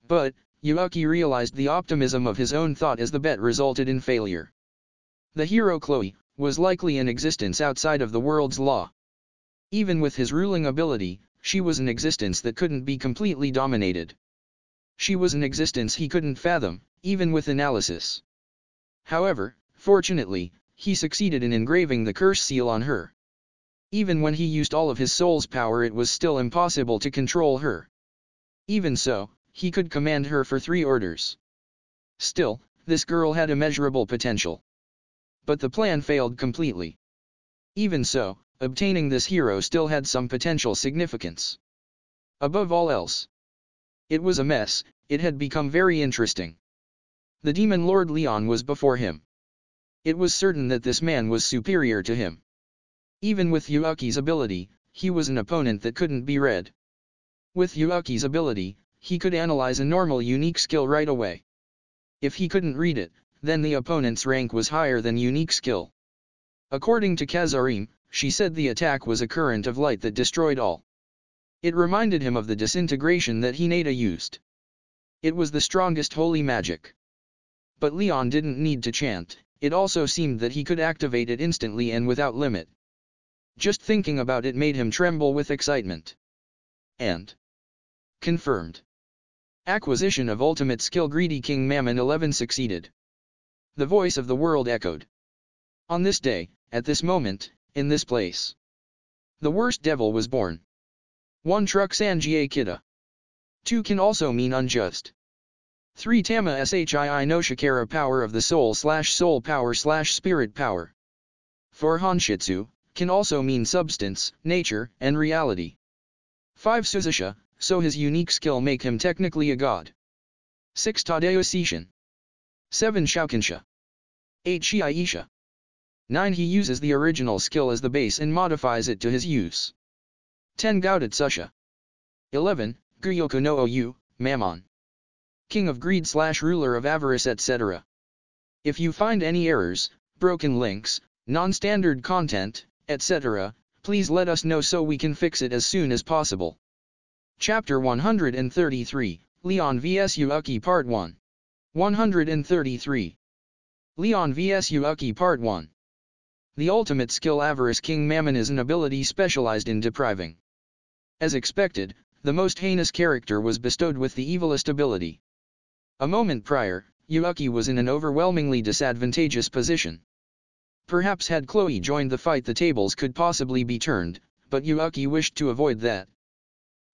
A: But, Yuuki realized the optimism of his own thought as the bet resulted in failure. The hero Chloe was likely an existence outside of the world's law. Even with his ruling ability, she was an existence that couldn't be completely dominated. She was an existence he couldn't fathom, even with analysis. However, fortunately, he succeeded in engraving the curse seal on her. Even when he used all of his soul's power, it was still impossible to control her. Even so, he could command her for 3 orders. Still, this girl had immeasurable potential. But the plan failed completely. Even so, obtaining this hero still had some potential significance. Above all else, it was a mess. It had become very interesting. The demon lord Leon was before him. It was certain that this man was superior to him. Even with Yuuki's ability, he was an opponent that couldn't be read. With Yuuki's ability, he could analyze a normal unique skill right away. If he couldn't read it, then the opponent's rank was higher than unique skill. According to Kazarim, she said the attack was a current of light that destroyed all. It reminded him of the disintegration that Hinata used. It was the strongest holy magic. But Leon didn't need to chant, it also seemed that he could activate it instantly and without limit. Just thinking about it made him tremble with excitement. And confirmed. Acquisition of ultimate skill. Greedy King Mammon 11 succeeded. The voice of the world echoed. On this day, at this moment, in this place, the worst devil was born. 1 Truck Sanjie Kita. 2 can also mean unjust. 3 Tama Shii no Shikara power of the soul power spirit power. 4 Hanshitsu can also mean substance, nature, and reality. 5 Suzusha, so his unique skill make him technically a god. 6 Tadeo Seishin. 7 Shaukansha. 8 Shiaisha. 9 He uses the original skill as the base and modifies it to his use. 10 Gaudetsusha. 11 Guryoku no Ou, Mammon. King of greed / ruler of avarice etc. If you find any errors, broken links, non-standard content, etc., please let us know so we can fix it as soon as possible. Chapter 133, Leon vs Yuuki Part 1. 133. Leon vs Yuuki Part 1. The ultimate skill Avarice King Mammon is an ability specialized in depriving. As expected, the most heinous character was bestowed with the evilest ability. A moment prior, Yuuki was in an overwhelmingly disadvantageous position. Perhaps had Chloe joined the fight the tables could possibly be turned, but Yuuki wished to avoid that.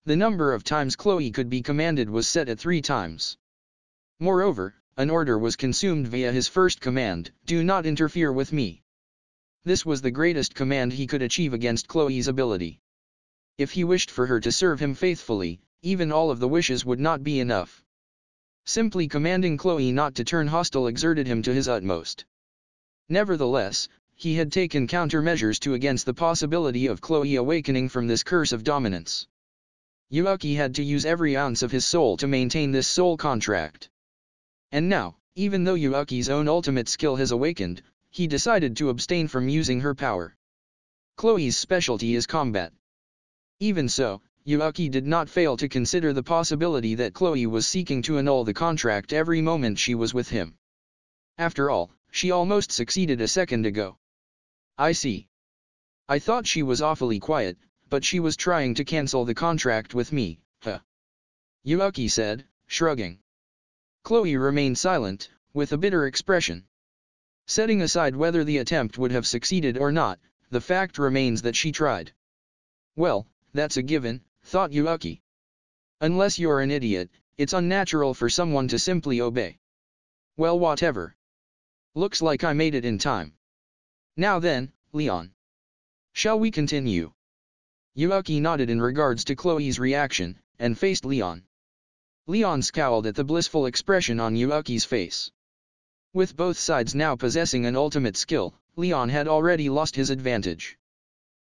A: The number of times Chloe could be commanded was set at 3 times. Moreover, an order was consumed via his first command, "Do not interfere with me." This was the greatest command he could achieve against Chloe's ability. If he wished for her to serve him faithfully, even all of the wishes would not be enough. Simply commanding Chloe not to turn hostile exerted him to his utmost. Nevertheless, he had taken countermeasures to against the possibility of Chloe awakening from this curse of dominance. Yuuki had to use every ounce of his soul to maintain this soul contract. And now, even though Yuuki's own ultimate skill has awakened, he decided to abstain from using her power. Chloe's specialty is combat. Even so, Yuuki did not fail to consider the possibility that Chloe was seeking to annul the contract every moment she was with him. After all, she almost succeeded a second ago. I see. I thought she was awfully quiet, but she was trying to cancel the contract with me, huh? Yuuki said, shrugging. Chloe remained silent, with a bitter expression. Setting aside whether the attempt would have succeeded or not, the fact remains that she tried. Well, that's a given, thought Yuuki. Unless you're an idiot, it's unnatural for someone to simply obey. Well, whatever. Looks like I made it in time. Now then, Leon. Shall we continue? Yuuki nodded in regards to Chloe's reaction, and faced Leon. Leon scowled at the blissful expression on Yuuki's face. With both sides now possessing an ultimate skill, Leon had already lost his advantage.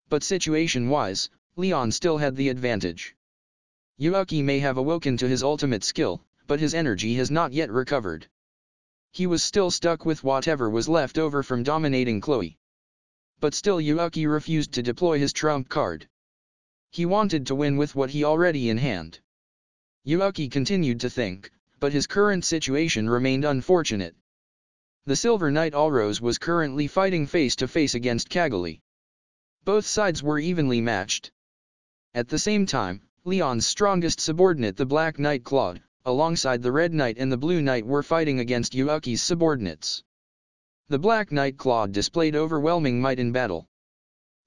A: But situation-wise, Leon still had the advantage. Yuuki may have awoken to his ultimate skill, but his energy has not yet recovered. He was still stuck with whatever was left over from dominating Chloe. But still Yuuki refused to deploy his trump card. He wanted to win with what he already in hand. Yuuki continued to think, but his current situation remained unfortunate. The Silver Knight Alrose was currently fighting face-to-face against Kaguli. Both sides were evenly matched. At the same time, Leon's strongest subordinate the Black Knight Claude, alongside the Red Knight and the Blue Knight were fighting against Yuuki's subordinates. The Black Knight Claude displayed overwhelming might in battle.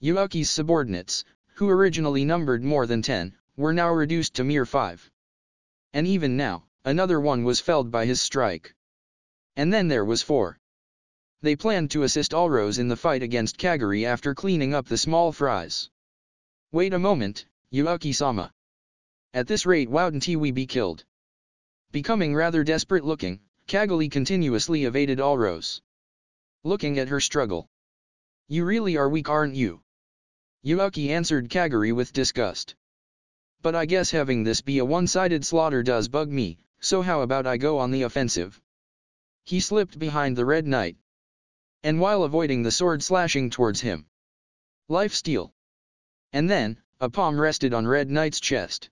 A: Yuuki's subordinates, who originally numbered more than 10, were now reduced to mere 5. And even now, another one was felled by his strike. And then there was 4. They planned to assist Alrose in the fight against Kaguri after cleaning up the small fries. Wait a moment, Yuuki-sama. At this rate wouldn't we be killed? Becoming rather desperate looking, Kaguli continuously evaded Alrose. Looking at her struggle. You really are weak, aren't you? Yuuki answered Kaguri with disgust. But I guess having this be a one-sided slaughter does bug me, so how about I go on the offensive? He slipped behind the Red Knight. And while avoiding the sword slashing towards him. Life steal. And then, a palm rested on Red Knight's chest.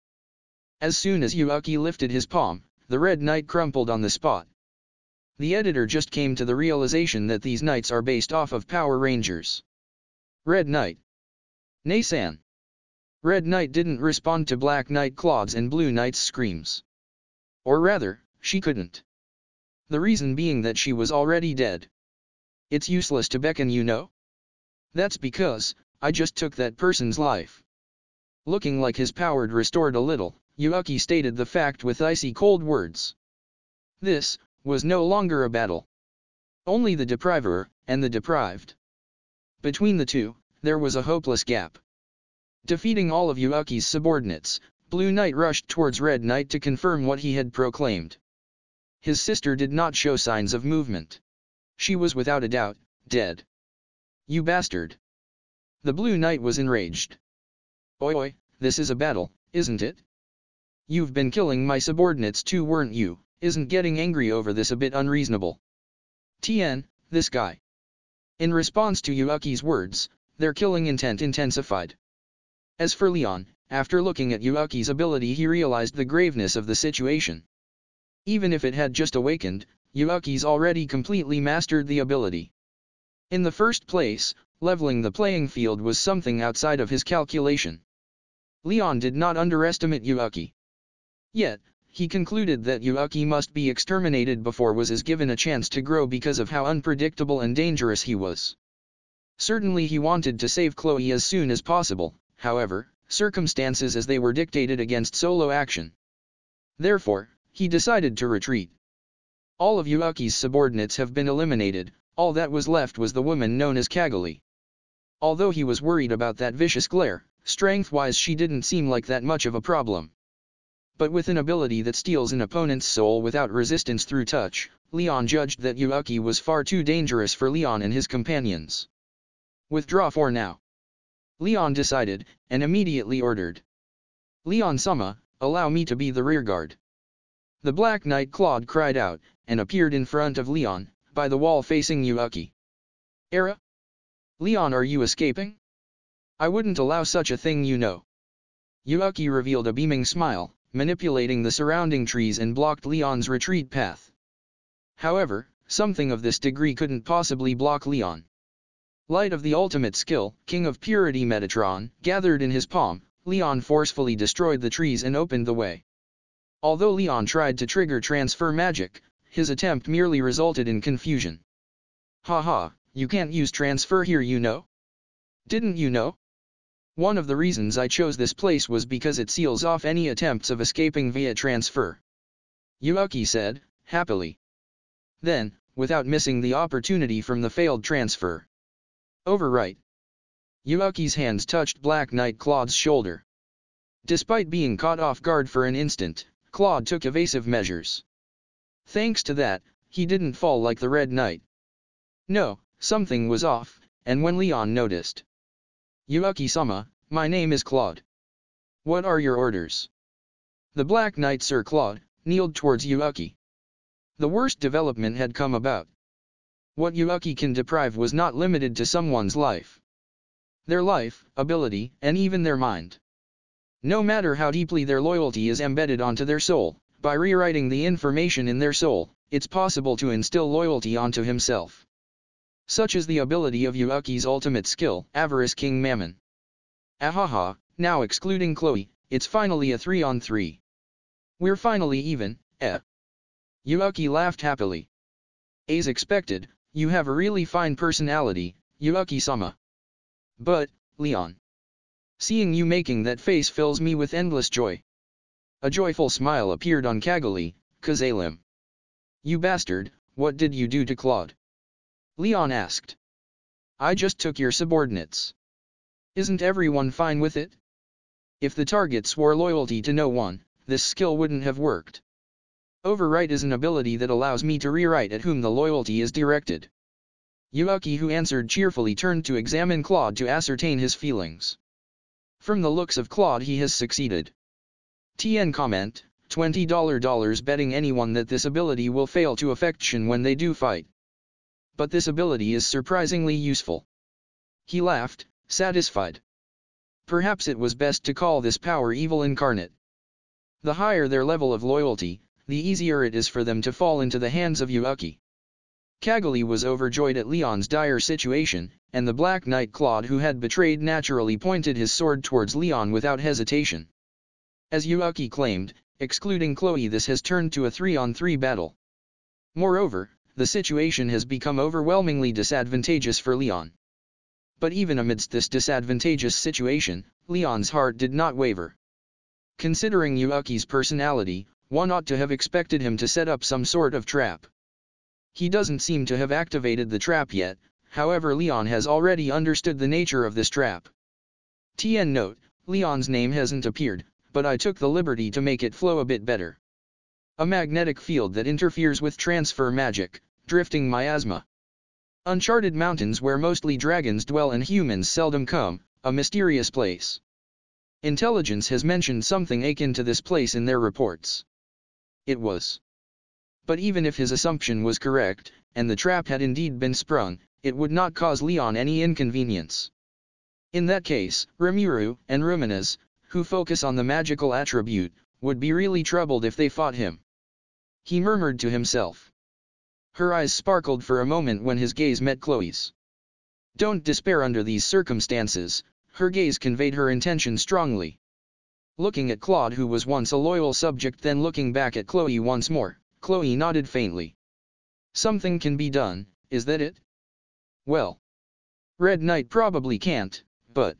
A: As soon as Yuuki lifted his palm, the Red Knight crumpled on the spot. The editor just came to the realization that these knights are based off of Power Rangers. Red Knight. Nay-san. Red Knight didn't respond to Black Knight Claude's and Blue Knight's screams. Or rather, she couldn't. The reason being that she was already dead. It's useless to beckon, you know? That's because, I just took that person's life. Looking like his power restored a little, Yuuki stated the fact with icy cold words. This was no longer a battle. Only the depriver and the deprived. Between the two, there was a hopeless gap. Defeating all of Yuuki's subordinates, Blue Knight rushed towards Red Knight to confirm what he had proclaimed. His sister did not show signs of movement. She was without a doubt dead. You bastard! The Blue Knight was enraged. Oi, this is a battle, isn't it? You've been killing my subordinates too, weren't you? Isn't getting angry over this a bit unreasonable? This guy. In response to Yuuki's words, their killing intent intensified. As for Leon, after looking at Yuuki's ability, he realized the graveness of the situation. Even if it had just awakened, Yuuki's already completely mastered the ability. In the first place, leveling the playing field was something outside of his calculation. Leon did not underestimate Yuuki. Yet, he concluded that Yuuki must be exterminated before was given a chance to grow because of how unpredictable and dangerous he was. Certainly he wanted to save Chloe as soon as possible, however, circumstances as they were dictated against solo action. Therefore, he decided to retreat. All of Yuuki's subordinates have been eliminated, all that was left was the woman known as Kaguli. Although he was worried about that vicious glare, strength-wise she didn't seem like that much of a problem. But with an ability that steals an opponent's soul without resistance through touch, Leon judged that Yuuki was far too dangerous for Leon and his companions. Withdraw for now. Leon decided, and immediately ordered. Leon-sama, allow me to be the rearguard. The Black Knight Claude cried out, and appeared in front of Leon, by the wall facing Yuuki. Era? Leon, are you escaping? I wouldn't allow such a thing, you know. Yuuki revealed a beaming smile, manipulating the surrounding trees and blocked Leon's retreat path. However, something of this degree couldn't possibly block Leon. Light of the ultimate skill, King of Purity Metatron, gathered in his palm, Leon forcefully destroyed the trees and opened the way. Although Leon tried to trigger transfer magic, his attempt merely resulted in confusion. Haha, you can't use transfer here, you know? Didn't you know? One of the reasons I chose this place was because it seals off any attempts of escaping via transfer. Yuuki said, happily. Then, without missing the opportunity from the failed transfer. Overwrite. Yuuki's hands touched Black Knight Claude's shoulder. Despite being caught off guard for an instant, Claude took evasive measures. Thanks to that, he didn't fall like the Red Knight. No, something was off, and when Leon noticed. Yuuki-sama, my name is Claude. What are your orders? The Black Knight Sir Claude kneeled towards Yuuki. The worst development had come about. What Yuuki can deprive was not limited to someone's life. Their life, ability, and even their mind. No matter how deeply their loyalty is embedded onto their soul, by rewriting the information in their soul, it's possible to instill loyalty onto himself. Such is the ability of Yuuki's ultimate skill, Avarice King Mammon. Ahaha, now excluding Chloe, it's finally a 3-on-3. We're finally even, eh? Yuuki laughed happily. As expected, you have a really fine personality, Yuuki-sama. But, Leon. Seeing you making that face fills me with endless joy. A joyful smile appeared on Kaguli, Kazalim. You bastard, what did you do to Claude? Leon asked. I just took your subordinates. Isn't everyone fine with it? If the target swore loyalty to no one, this skill wouldn't have worked. Overwrite is an ability that allows me to rewrite at whom the loyalty is directed. Yuuki, who answered cheerfully, turned to examine Claude to ascertain his feelings. From the looks of Claude, he has succeeded. TN comment, $20 betting anyone that this ability will fail to affection when they do fight. But this ability is surprisingly useful. He laughed, satisfied. Perhaps it was best to call this power evil incarnate. The higher their level of loyalty, the easier it is for them to fall into the hands of Yuuki. Kaguli was overjoyed at Leon's dire situation, and the Black Knight Claude, who had betrayed, naturally pointed his sword towards Leon without hesitation. As Yuuki claimed, Excluding Chloe, this has turned to a 3-on-3 battle. Moreover, the situation has become overwhelmingly disadvantageous for Leon. But even amidst this disadvantageous situation, Leon's heart did not waver. Considering Yuuki's personality, one ought to have expected him to set up some sort of trap. He doesn't seem to have activated the trap yet, however Leon has already understood the nature of this trap. TN note, Leon's name hasn't appeared, but I took the liberty to make it flow a bit better. A magnetic field that interferes with transfer magic, drifting miasma. Uncharted mountains where mostly dragons dwell and humans seldom come, a mysterious place. Intelligence has mentioned something akin to this place in their reports. It was. But even if his assumption was correct, and the trap had indeed been sprung, it would not cause Leon any inconvenience. In that case, Rimuru and Ruminez, who focus on the magical attribute, would be really troubled if they fought him. He murmured to himself. Her eyes sparkled for a moment when his gaze met Chloe's. Don't despair under these circumstances, her gaze conveyed her intention strongly. Looking at Claude, who was once a loyal subject, then looking back at Chloe once more, Chloe nodded faintly. Something can be done, is that it? Well, Red Knight probably can't, but...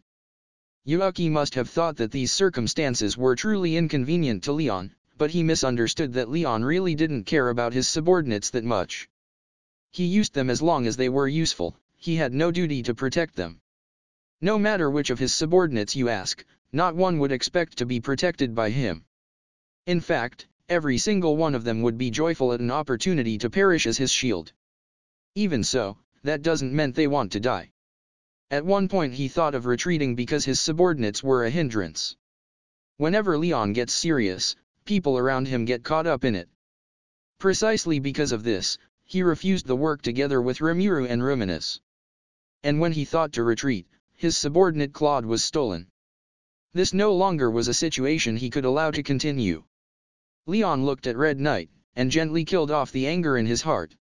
A: Yuuki must have thought that these circumstances were truly inconvenient to Leon, but he misunderstood that Leon really didn't care about his subordinates that much. He used them as long as they were useful, he had no duty to protect them. No matter which of his subordinates you ask, not one would expect to be protected by him. In fact, every single one of them would be joyful at an opportunity to perish as his shield. Even so, that doesn't mean they want to die. At one point he thought of retreating because his subordinates were a hindrance. Whenever Leon gets serious, people around him get caught up in it. Precisely because of this, he refused the work together with Rimuru and Ruminez. And when he thought to retreat, his subordinate Claude was stolen. This no longer was a situation he could allow to continue. Leon looked at Red Knight, and gently killed off the anger in his heart.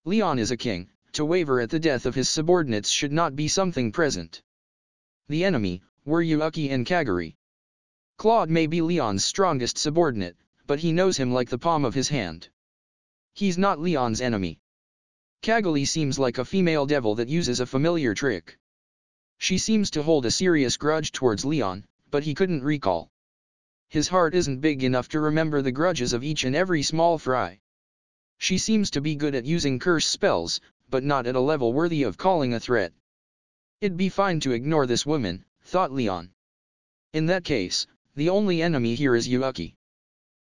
A: Leon is a king, to waver at the death of his subordinates should not be something present. The enemy were Yuuki and Kaguri. Claude may be Leon's strongest subordinate, but he knows him like the palm of his hand. He's not Leon's enemy. Kaguri seems like a female devil that uses a familiar trick. She seems to hold a serious grudge towards Leon, but he couldn't recall. His heart isn't big enough to remember the grudges of each and every small fry. She seems to be good at using curse spells, but not at a level worthy of calling a threat. It'd be fine to ignore this woman, thought Leon. In that case, the only enemy here is Yuuki.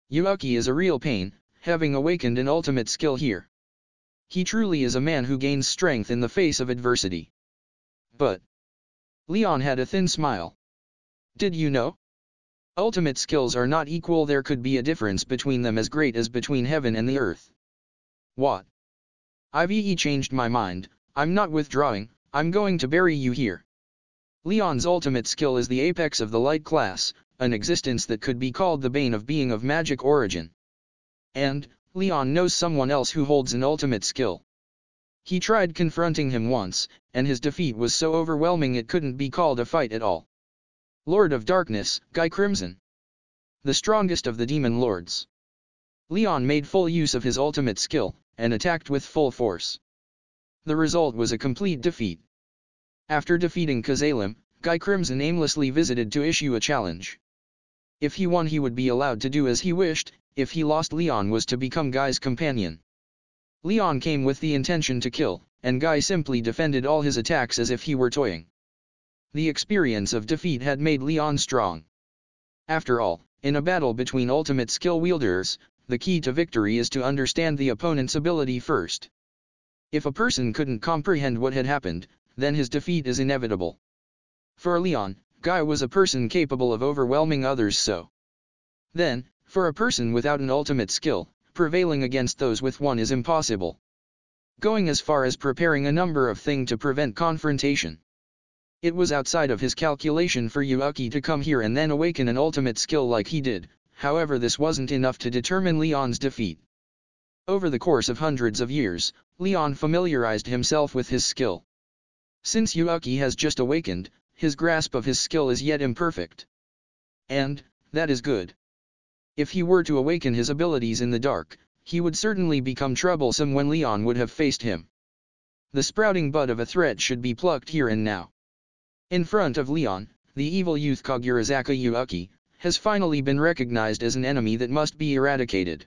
A: Yuuki is a real pain, having awakened an ultimate skill here. He truly is a man who gains strength in the face of adversity. But... Leon had a thin smile. Did you know? Ultimate skills are not equal, there could be a difference between them as great as between heaven and the earth. What? I've changed my mind, I'm not withdrawing, I'm going to bury you here. Leon's ultimate skill is the apex of the light class, an existence that could be called the bane of being of magic origin. And, Leon knows someone else who holds an ultimate skill. He tried confronting him once, and his defeat was so overwhelming it couldn't be called a fight at all. Lord of Darkness, Guy Crimson. The strongest of the demon lords. Leon made full use of his ultimate skill, and attacked with full force. The result was a complete defeat. After defeating Kazalim, Guy Crimson aimlessly visited to issue a challenge. If he won he would be allowed to do as he wished, if he lost Leon was to become Guy's companion. Leon came with the intention to kill, and Guy simply defended all his attacks as if he were toying. The experience of defeat had made Leon strong. After all, in a battle between ultimate skill wielders, the key to victory is to understand the opponent's ability first. If a person couldn't comprehend what had happened, then his defeat is inevitable. For Leon, Guy was a person capable of overwhelming others so. Then, for a person without an ultimate skill, prevailing against those with one is impossible. Going as far as preparing a number of things to prevent confrontation. It was outside of his calculation for Yuuki to come here and then awaken an ultimate skill like he did, however this wasn't enough to determine Leon's defeat. Over the course of hundreds of years, Leon familiarized himself with his skill. Since Yuuki has just awakened, his grasp of his skill is yet imperfect. And, that is good. If he were to awaken his abilities in the dark, he would certainly become troublesome when Leon would have faced him. The sprouting bud of a threat should be plucked here and now. In front of Leon, the evil youth Kagurazaka Yuuki has finally been recognized as an enemy that must be eradicated.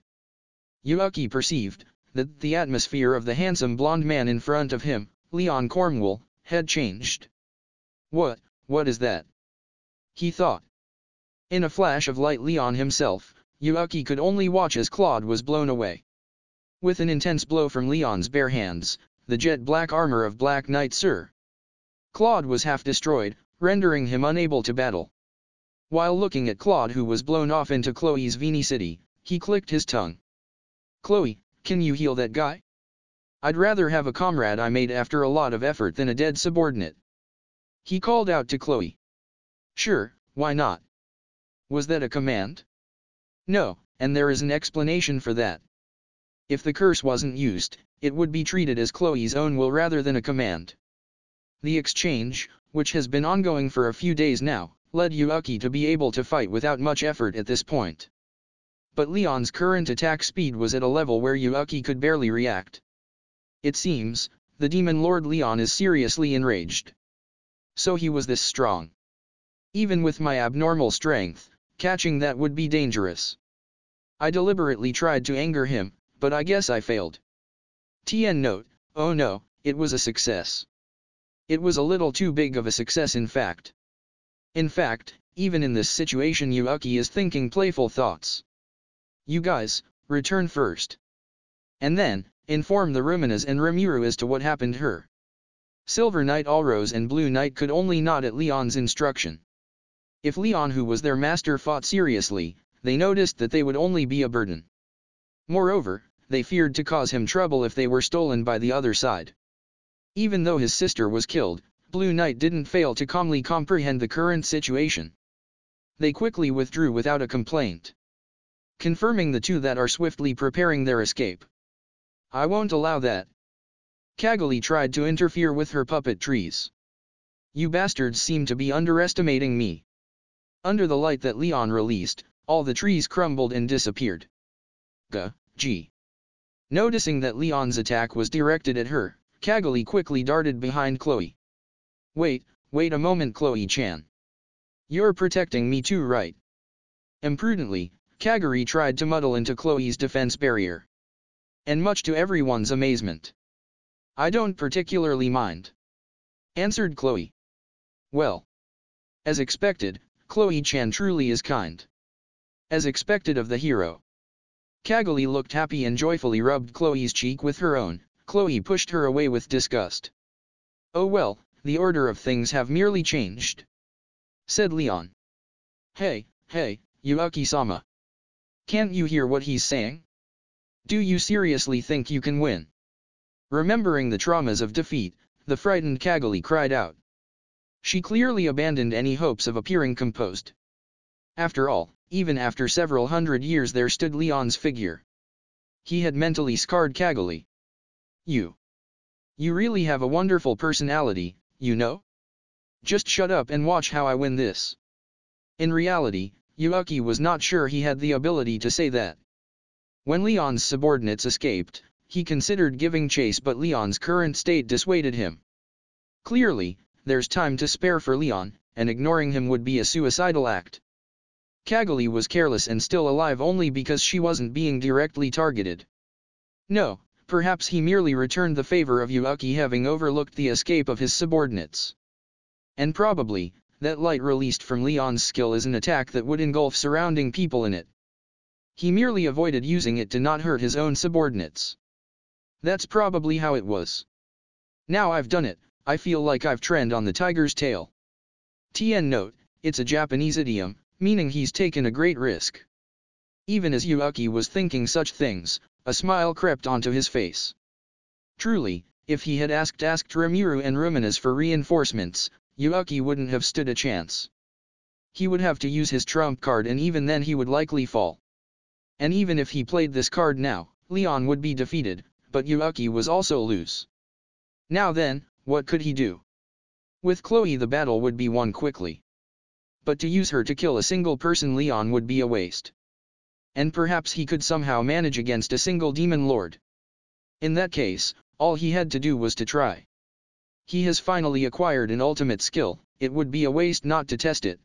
A: Yuuki perceived that the atmosphere of the handsome blonde man in front of him, Leon Cornwall, had changed. What is that? He thought. In a flash of light, Leon himself, Yuuki, could only watch as Claude was blown away. With an intense blow from Leon's bare hands, the jet black armor of Black Knight Sir Claude was half destroyed, rendering him unable to battle. While looking at Claude, who was blown off into Chloe's Veni City, he clicked his tongue. "Chloe, can you heal that guy? I'd rather have a comrade I made after a lot of effort than a dead subordinate." He called out to Chloe. "Sure, why not? Was that a command?" "No, and there is an explanation for that. If the curse wasn't used, it would be treated as Chloe's own will rather than a command." The exchange, which has been ongoing for a few days now, led Yuuki to be able to fight without much effort at this point. But Leon's current attack speed was at a level where Yuuki could barely react. It seems, the Demon Lord Leon is seriously enraged. So he was this strong. Even with my abnormal strength, catching that would be dangerous. I deliberately tried to anger him, but I guess I failed. TN note, oh no, it was a success. It was a little too big of a success in fact. In fact, even in this situation Yuuki is thinking playful thoughts. You guys, return first. And then, inform the Ruminas and Rimuru as to what happened to her. Silver Knight Allrose and Blue Knight could only nod at Leon's instruction. If Leon, who was their master, fought seriously, they noticed that they would only be a burden. Moreover, they feared to cause him trouble if they were stolen by the other side. Even though his sister was killed, Blue Knight didn't fail to calmly comprehend the current situation. They quickly withdrew without a complaint, confirming the two that are swiftly preparing their escape. I won't allow that. Cagali tried to interfere with her puppet trees. You bastards seem to be underestimating me. Under the light that Leon released, all the trees crumbled and disappeared. Gee. Noticing that Leon's attack was directed at her, Cagali quickly darted behind Chloe. Wait a moment, Chloe-chan. You're protecting me too, right? Imprudently, Kagari tried to muddle into Chloe's defense barrier. And much to everyone's amazement, I don't particularly mind, answered Chloe. Well, as expected, Chloe-chan truly is kind. As expected of the hero. Cagali looked happy and joyfully rubbed Chloe's cheek with her own. Chloe pushed her away with disgust. Oh well, the order of things have merely changed, said Leon. Hey, Yuuki-sama. Can't you hear what he's saying? Do you seriously think you can win? Remembering the traumas of defeat, the frightened Cagali cried out. She clearly abandoned any hopes of appearing composed. After all, even after several hundred years there stood Leon's figure. He had mentally scarred Cagali. You really have a wonderful personality, you know? Just shut up and watch how I win this. In reality, Yuuki was not sure he had the ability to say that. When Leon's subordinates escaped, he considered giving chase, but Leon's current state dissuaded him. Clearly, there's time to spare for Leon, and ignoring him would be a suicidal act. Cagali was careless and still alive only because she wasn't being directly targeted. No, perhaps he merely returned the favor of Yuuki having overlooked the escape of his subordinates. And probably, that light released from Leon's skill is an attack that would engulf surrounding people in it. He merely avoided using it to not hurt his own subordinates. That's probably how it was. Now I've done it, I feel like I've tread on the tiger's tail. TN note, it's a Japanese idiom, meaning he's taken a great risk. Even as Yuuki was thinking such things, a smile crept onto his face. Truly, if he had asked Rimuru and Ruminas for reinforcements, Yuuki wouldn't have stood a chance. He would have to use his trump card, and even then he would likely fall. And even if he played this card now, Leon would be defeated, but Yuuki was also lose. Now then, what could he do? With Chloe the battle would be won quickly. But to use her to kill a single person Leon would be a waste. and perhaps he could somehow manage against a single demon lord. In that case, all he had to do was to try. He has finally acquired an ultimate skill, it would be a waste not to test it.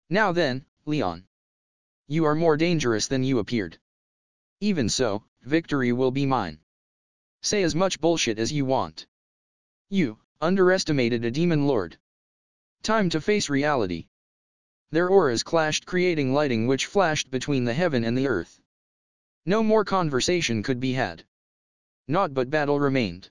A: Now then, Leon. You are more dangerous than you appeared. Even so, victory will be mine. Say as much bullshit as you want. You underestimated a demon lord. Time to face reality. Their auras clashed, creating lighting which flashed between the heaven and the earth. No more conversation could be had. Naught but battle remained.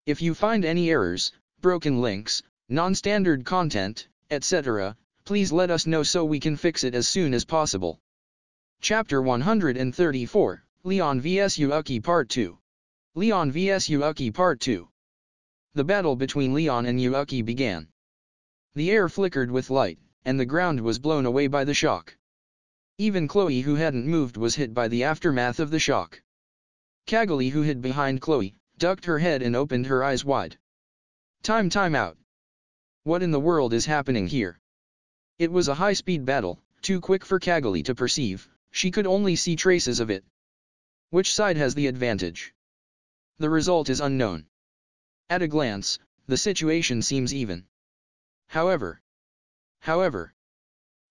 A: If you find any errors, broken links, non-standard content, etc., please let us know so we can fix it as soon as possible. Chapter 134, Leon vs Yuuki Part 2. Leon vs Yuuki Part 2. The battle between Leon and Yuuki began. The air flickered with light, and the ground was blown away by the shock. Even Chloe, who hadn't moved, was hit by the aftermath of the shock. Kaguli, who hid behind Chloe, ducked her head and opened her eyes wide. Time out. What in the world is happening here? It was a high-speed battle, too quick for Kaguli to perceive, she could only see traces of it. Which side has the advantage? The result is unknown. At a glance, the situation seems even. However,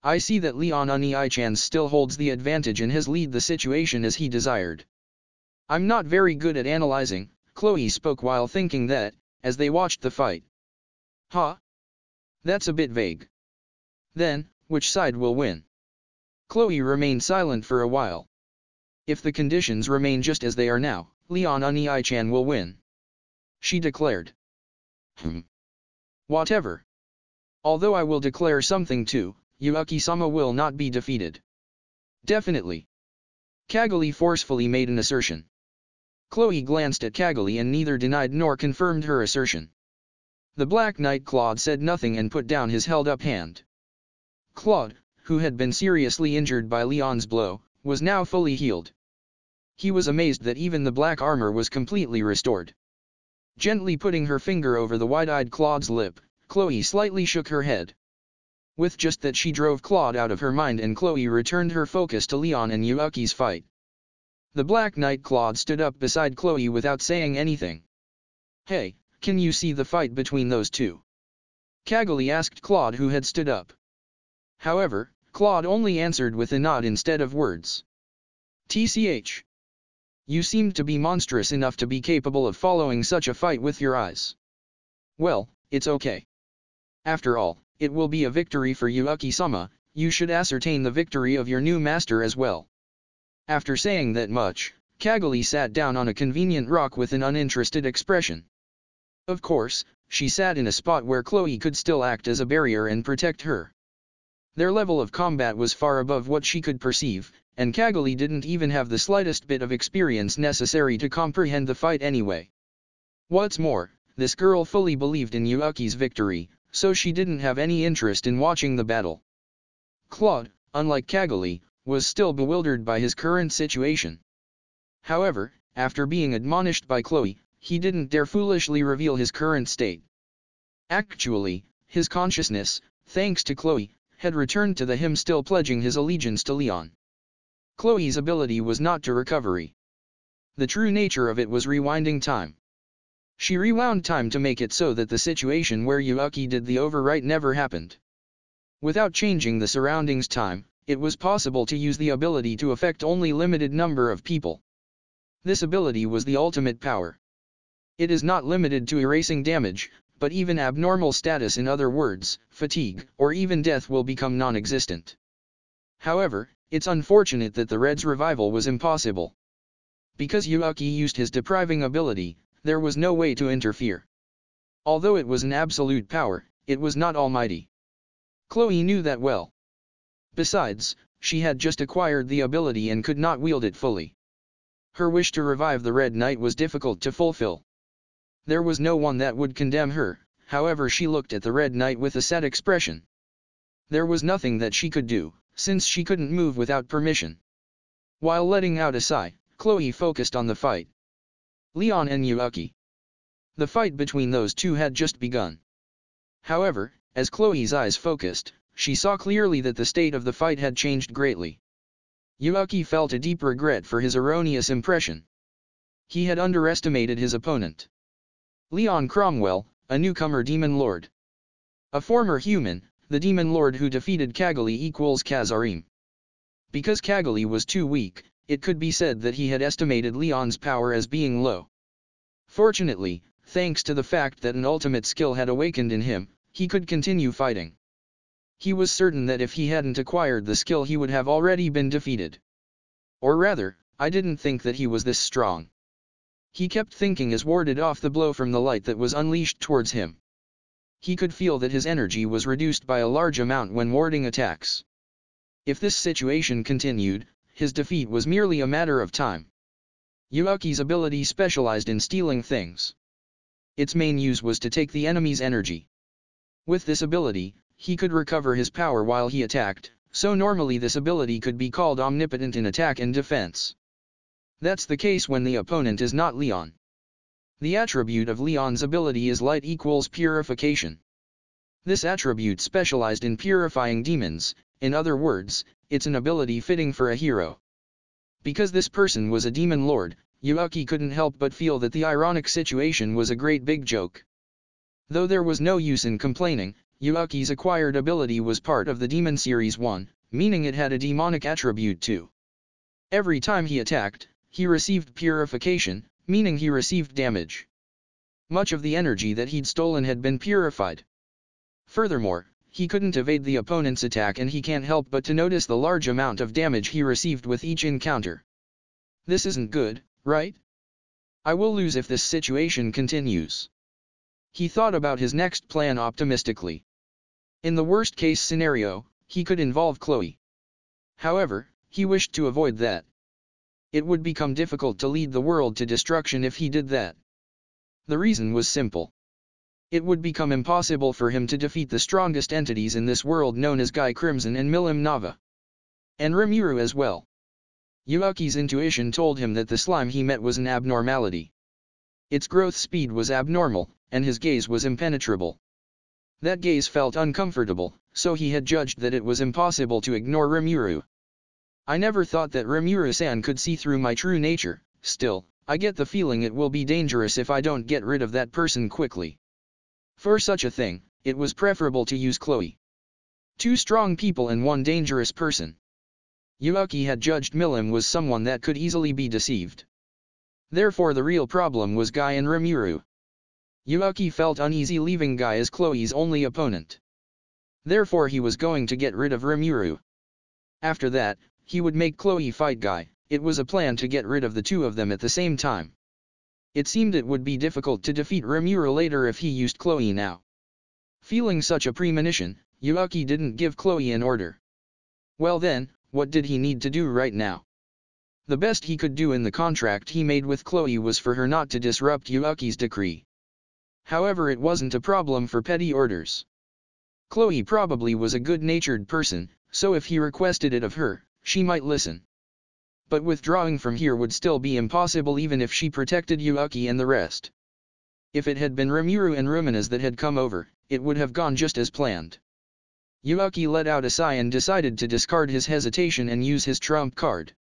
A: I see that Leon Oni-chan still holds the advantage and has led the situation as he desired. I'm not very good at analyzing, Chloe spoke while thinking that, as they watched the fight. Huh? That's a bit vague. Then, which side will win? Chloe remained silent for a while. If the conditions remain just as they are now, Leon Oni-chan will win. She declared. Whatever. Although I will declare something too, Yuuki-sama will not be defeated. Definitely. Kaguli forcefully made an assertion. Chloe glanced at Kaguli and neither denied nor confirmed her assertion. The Black Knight Claude said nothing and put down his held-up hand. Claude, who had been seriously injured by Leon's blow, was now fully healed. He was amazed that even the black armor was completely restored. Gently putting her finger over the wide-eyed Claude's lip, Chloe slightly shook her head. With just that she drove Claude out of her mind and Chloe returned her focus to Leon and Yuuki's fight. The Black Knight Claude stood up beside Chloe without saying anything. Hey, can you see the fight between those two? Kaguli asked Claude, who had stood up. However, Claude only answered with a nod instead of words. TCH. You seemed to be monstrous enough to be capable of following such a fight with your eyes. Well, it's okay. After all, it will be a victory for Yuuki-sama, you should ascertain the victory of your new master as well. After saying that much, Kaguli sat down on a convenient rock with an uninterested expression. Of course, she sat in a spot where Chloe could still act as a barrier and protect her. Their level of combat was far above what she could perceive, and Kaguli didn't even have the slightest bit of experience necessary to comprehend the fight anyway. What's more, this girl fully believed in Yuuki's victory, so she didn't have any interest in watching the battle. Claude, unlike Kaguli, was still bewildered by his current situation. However, after being admonished by Chloe, he didn't dare foolishly reveal his current state. Actually, his consciousness, thanks to Chloe, had returned to him, still pledging his allegiance to Leon. Chloe's ability was not to recovery. The true nature of it was rewinding time. She rewound time to make it so that the situation where Yuuki did the overwrite never happened. Without changing the surroundings time, it was possible to use the ability to affect only limited number of people. This ability was the ultimate power. It is not limited to erasing damage, but even abnormal status, in other words, fatigue, or even death will become non-existent. However, it's unfortunate that the Red's revival was impossible. Because Yuuki used his depriving ability, there was no way to interfere. Although it was an absolute power, it was not almighty. Chloe knew that well. Besides, she had just acquired the ability and could not wield it fully. Her wish to revive the Red Knight was difficult to fulfill. There was no one that would condemn her, however she looked at the Red Knight with a sad expression. There was nothing that she could do, since she couldn't move without permission. While letting out a sigh, Chloe focused on the fight. Leon and Yuuki. The fight between those two had just begun. However, as Chloe's eyes focused, she saw clearly that the state of the fight had changed greatly. Yuaki felt a deep regret for his erroneous impression. He had underestimated his opponent. Leon Cromwell, a newcomer demon lord. A former human, the demon lord who defeated Cagali equals Kazarim. Because Cagali was too weak, it could be said that he had estimated Leon's power as being low. Fortunately, thanks to the fact that an ultimate skill had awakened in him, he could continue fighting. He was certain that if he hadn't acquired the skill he would have already been defeated. Or rather, I didn't think that he was this strong. He kept thinking as warded off the blow from the light that was unleashed towards him. He could feel that his energy was reduced by a large amount when warding attacks. If this situation continued, his defeat was merely a matter of time. Yuaki's ability specialized in stealing things. Its main use was to take the enemy's energy. With this ability, he could recover his power while he attacked, so normally this ability could be called omnipotent in attack and defense. That's the case when the opponent is not Leon. The attribute of Leon's ability is light equals purification. This attribute specialized in purifying demons, in other words, it's an ability fitting for a hero. Because this person was a demon lord, Yuaki couldn't help but feel that the ironic situation was a great big joke. Though there was no use in complaining, Yuaki's acquired ability was part of the Demon Series 1, meaning it had a demonic attribute too. Every time he attacked, he received purification, meaning he received damage. Much of the energy that he'd stolen had been purified. Furthermore, he couldn't evade the opponent's attack and he can't help but to notice the large amount of damage he received with each encounter. This isn't good, right? I will lose if this situation continues. He thought about his next plan optimistically. In the worst-case scenario, he could involve Chloe. However, he wished to avoid that. It would become difficult to lead the world to destruction if he did that. The reason was simple. It would become impossible for him to defeat the strongest entities in this world known as Guy Crimson and Milim Nava. And Rimuru as well. Yuaki's intuition told him that the slime he met was an abnormality. Its growth speed was abnormal, and his gaze was impenetrable. That gaze felt uncomfortable, so he had judged that it was impossible to ignore Rimuru. I never thought that Rimuru-san could see through my true nature, still, I get the feeling it will be dangerous if I don't get rid of that person quickly. For such a thing, it was preferable to use Chloe. 2 strong people and 1 dangerous person. Yuaki had judged Milim was someone that could easily be deceived. Therefore the real problem was Guy and Rimuru. Yuaki felt uneasy leaving Guy as Chloe's only opponent. Therefore he was going to get rid of Rimuru. After that, he would make Chloe fight Guy. It was a plan to get rid of the 2 of them at the same time. It seemed it would be difficult to defeat Rimuru later if he used Chloe now. Feeling such a premonition, Yuaki didn't give Chloe an order. Well then, what did he need to do right now? The best he could do in the contract he made with Chloe was for her not to disrupt Yuaki's decree. However, it wasn't a problem for petty orders. Chloe probably was a good-natured person, so if he requested it of her, she might listen. But withdrawing from here would still be impossible even if she protected Yuaki and the rest. If it had been Rimuru and Ruminas that had come over, it would have gone just as planned. Yuaki let out a sigh and decided to discard his hesitation and use his trump card.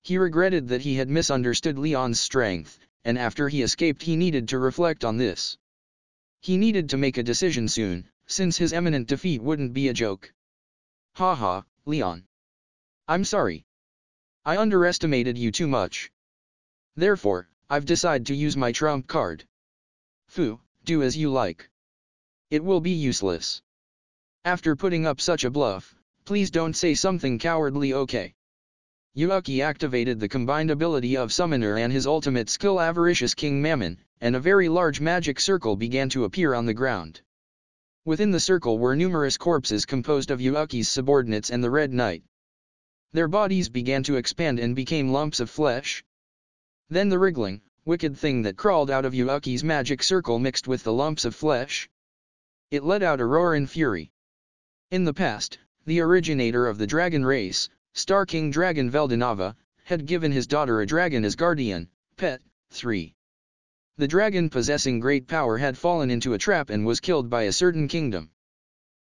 A: He regretted that he had misunderstood Leon's strength, and after he escaped he needed to reflect on this. He needed to make a decision soon, since his imminent defeat wouldn't be a joke. Haha, Leon. I'm sorry. I underestimated you too much. Therefore, I've decided to use my trump card. Phew, do as you like. It will be useless. After putting up such a bluff, please don't say something cowardly, okay? Yuaki activated the combined ability of Summoner and his ultimate skill Avaricious King Mammon, and a very large magic circle began to appear on the ground. Within the circle were numerous corpses composed of Yuaki's subordinates and the Red Knight. Their bodies began to expand and became lumps of flesh. Then the wriggling, wicked thing that crawled out of Yuaki's magic circle mixed with the lumps of flesh. It let out a roar in fury. In the past, the originator of the dragon race, Star King Dragon Veldanava, had given his daughter a dragon as guardian, pet. 3. The dragon possessing great power had fallen into a trap and was killed by a certain kingdom.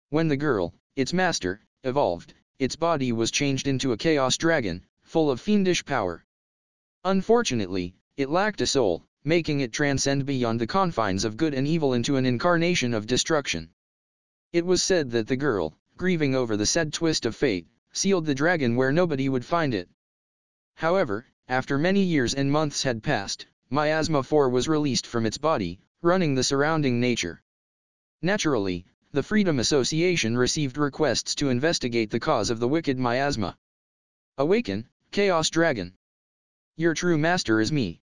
A: When the girl, its master, evolved, its body was changed into a chaos dragon, full of fiendish power. Unfortunately, it lacked a soul, making it transcend beyond the confines of good and evil into an incarnation of destruction. It was said that the girl, grieving over the said twist of fate, sealed the dragon where nobody would find it. However, after many years and months had passed, Miasma 4 was released from its body, running the surrounding nature. Naturally, the Freedom Association received requests to investigate the cause of the wicked miasma. Awaken, Chaos Dragon. Your true master is me.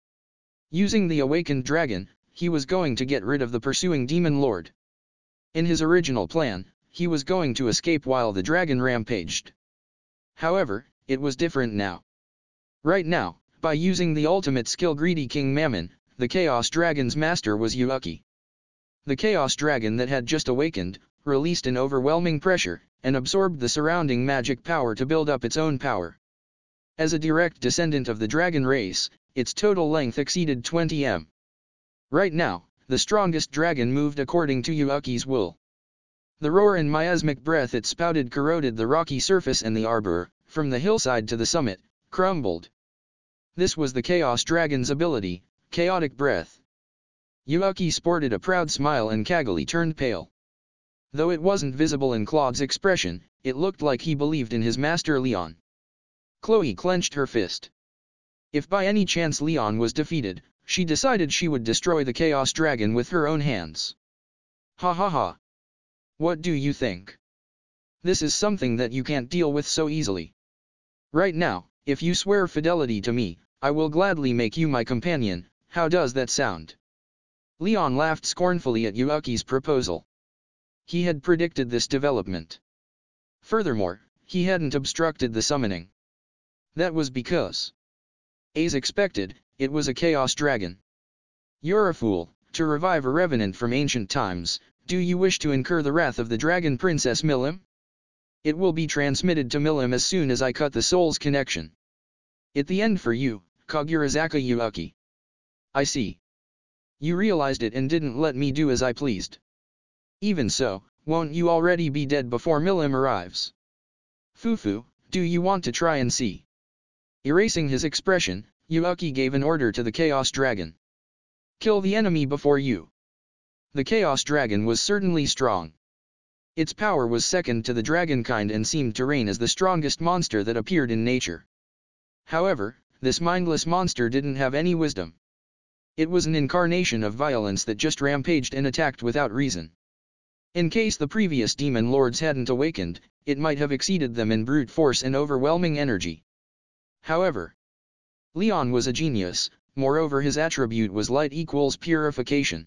A: Using the awakened dragon, he was going to get rid of the pursuing demon lord. In his original plan, he was going to escape while the dragon rampaged. However, it was different now. Right now, by using the ultimate skill Greedy King Mammon, the Chaos Dragon's master was Yuuki. The Chaos Dragon that had just awakened, released an overwhelming pressure, and absorbed the surrounding magic power to build up its own power. As a direct descendant of the dragon race, its total length exceeded 20 m. Right now, the strongest dragon moved according to Yuuki's will. The roar and miasmic breath it spouted corroded the rocky surface, and the arbor, from the hillside to the summit, crumbled. This was the Chaos Dragon's ability, Chaotic Breath. Yuuki sported a proud smile and Cagali turned pale. Though it wasn't visible in Claude's expression, it looked like he believed in his master Leon. Chloe clenched her fist. If by any chance Leon was defeated, she decided she would destroy the Chaos Dragon with her own hands. Ha ha ha. What do you think? This is something that you can't deal with so easily. Right now, if you swear fidelity to me, I will gladly make you my companion. How does that sound? Leon laughed scornfully at Yuuki's proposal. He had predicted this development. Furthermore, he hadn't obstructed the summoning. That was because, as expected, it was a Chaos Dragon. You're a fool. To revive a revenant from ancient times, do you wish to incur the wrath of the Dragon Princess Milim? It will be transmitted to Milim as soon as I cut the soul's connection. At the end for you, Kagurazaka Yuuki. I see. You realized it and didn't let me do as I pleased. Even so, won't you already be dead before Milim arrives? Fufu, do you want to try and see? Erasing his expression, Yuuki gave an order to the Chaos Dragon. Kill the enemy before you. The Chaos Dragon was certainly strong. Its power was second to the dragonkind and seemed to reign as the strongest monster that appeared in nature. However, this mindless monster didn't have any wisdom. It was an incarnation of violence that just rampaged and attacked without reason. In case the previous demon lords hadn't awakened, it might have exceeded them in brute force and overwhelming energy. However, Leon was a genius, moreover his attribute was light equals purification.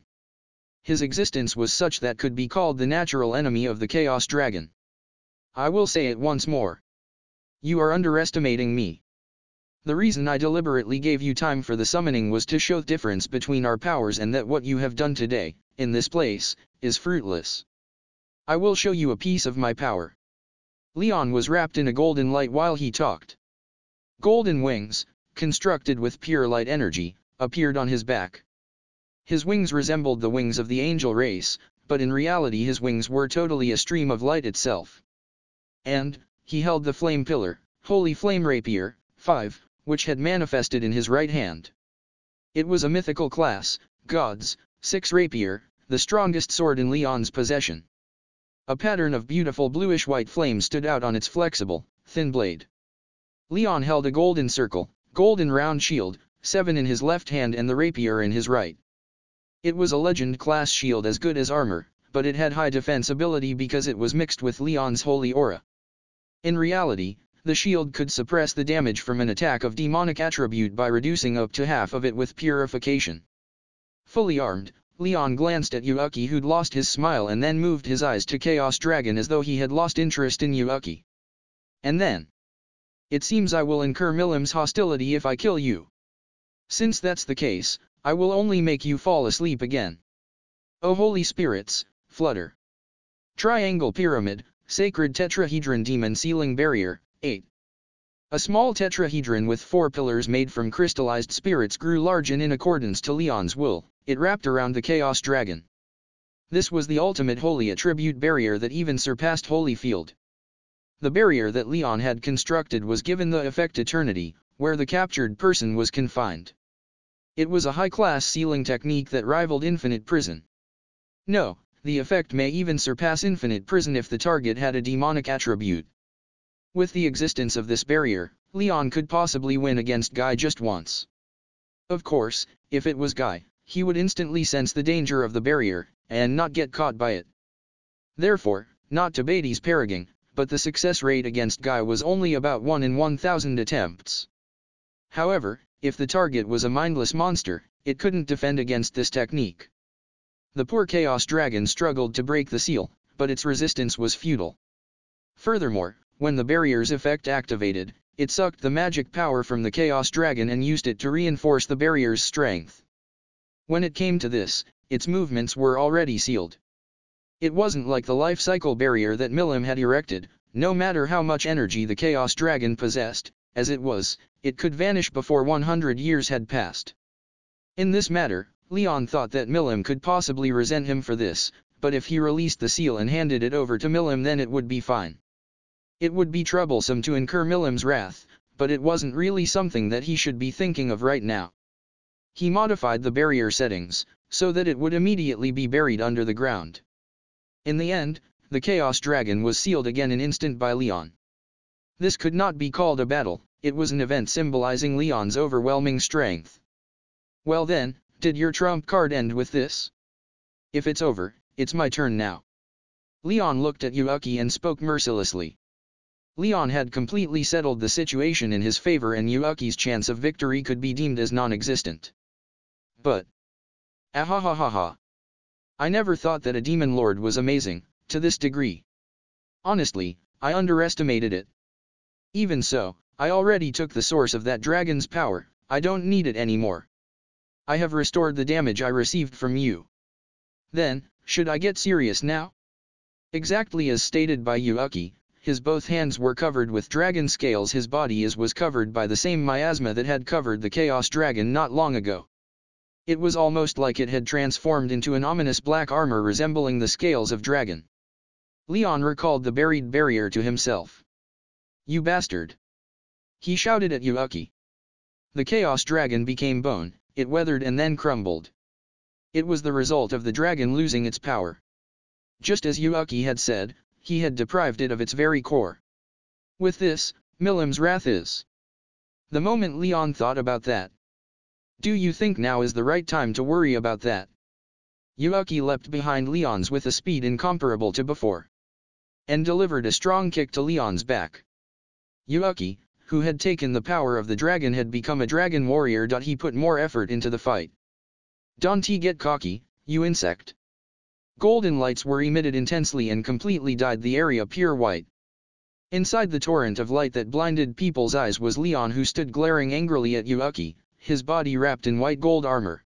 A: His existence was such that could be called the natural enemy of the Chaos Dragon. I will say it once more. You are underestimating me. The reason I deliberately gave you time for the summoning was to show the difference between our powers, and that what you have done today, in this place, is fruitless. I will show you a piece of my power. Leon was wrapped in a golden light while he talked. Golden wings, constructed with pure light energy, appeared on his back. His wings resembled the wings of the angel race, but in reality his wings were totally a stream of light itself. And, he held the flame pillar, Holy Flame Rapier, 5, which had manifested in his right hand. It was a mythical class, God's, 6 rapier, the strongest sword in Leon's possession. A pattern of beautiful bluish-white flame stood out on its flexible, thin blade. Leon held a golden circle, golden round shield, 7 in his left hand and the rapier in his right. It was a legend-class shield as good as armor, but it had high defense ability because it was mixed with Leon's holy aura. In reality, the shield could suppress the damage from an attack of demonic attribute by reducing up to half of it with purification. Fully armed, Leon glanced at Yuuki, who'd lost his smile, and then moved his eyes to Chaos Dragon as though he had lost interest in Yuuki. And then, it seems I will incur Milim's hostility if I kill you. Since that's the case, I will only make you fall asleep again. O holy spirits, flutter. Triangle Pyramid, Sacred Tetrahedron Demon Sealing Barrier, 8. A small tetrahedron with 4 pillars made from crystallized spirits grew large, and in accordance to Leon's will, it wrapped around the Chaos Dragon. This was the ultimate holy attribute barrier that even surpassed Holy Field. The barrier that Leon had constructed was given the effect Eternity, where the captured person was confined. It was a high-class sealing technique that rivaled Infinite Prison. No, the effect may even surpass Infinite Prison if the target had a demonic attribute. With the existence of this barrier, Leon could possibly win against Guy just once. Of course, if it was Guy, he would instantly sense the danger of the barrier, and not get caught by it. Therefore, not to Beatty's paragon, but the success rate against Guy was only about 1 in 1,000 attempts. However, if the target was a mindless monster, it couldn't defend against this technique. The poor Chaos Dragon struggled to break the seal, but its resistance was futile. Furthermore, when the barrier's effect activated, it sucked the magic power from the Chaos Dragon and used it to reinforce the barrier's strength. When it came to this, its movements were already sealed. It wasn't like the life cycle barrier that Milim had erected. No matter how much energy the Chaos Dragon possessed, as it was, it could vanish before 100 years had passed. In this matter, Leon thought that Milim could possibly resent him for this, but if he released the seal and handed it over to Milim, then it would be fine. It would be troublesome to incur Milim's wrath, but it wasn't really something that he should be thinking of right now. He modified the barrier settings, so that it would immediately be buried under the ground. In the end, the Chaos Dragon was sealed again an instant by Leon. This could not be called a battle, it was an event symbolizing Leon's overwhelming strength. Well then, did your trump card end with this? If it's over, it's my turn now. Leon looked at Yuuki and spoke mercilessly. Leon had completely settled the situation in his favor and Yuuki's chance of victory could be deemed as non-existent. But... ahahaha. I never thought that a demon lord was amazing, to this degree. Honestly, I underestimated it. Even so, I already took the source of that dragon's power, I don't need it anymore. I have restored the damage I received from you. Then, should I get serious now? Exactly as stated by Yuuki, his both hands were covered with dragon scales, his body was covered by the same miasma that had covered the Chaos Dragon not long ago. It was almost like it had transformed into an ominous black armor resembling the scales of dragon. Leon recalled the buried barrier to himself. You bastard! He shouted at Yuuki. The Chaos Dragon became bone, it weathered and then crumbled. It was the result of the dragon losing its power. Just as Yuuki had said, he had deprived it of its very core. With this, Milim's wrath is. The moment Leon thought about that. Do you think now is the right time to worry about that? Yuuki leapt behind Leon's with a speed incomparable to before. And delivered a strong kick to Leon's back. Yuuki, who had taken the power of the dragon, had become a dragon warrior. He put more effort into the fight. Don't get cocky, you insect. Golden lights were emitted intensely and completely dyed the area pure white. Inside the torrent of light that blinded people's eyes was Leon, who stood glaring angrily at Yuuki, his body wrapped in white gold armor.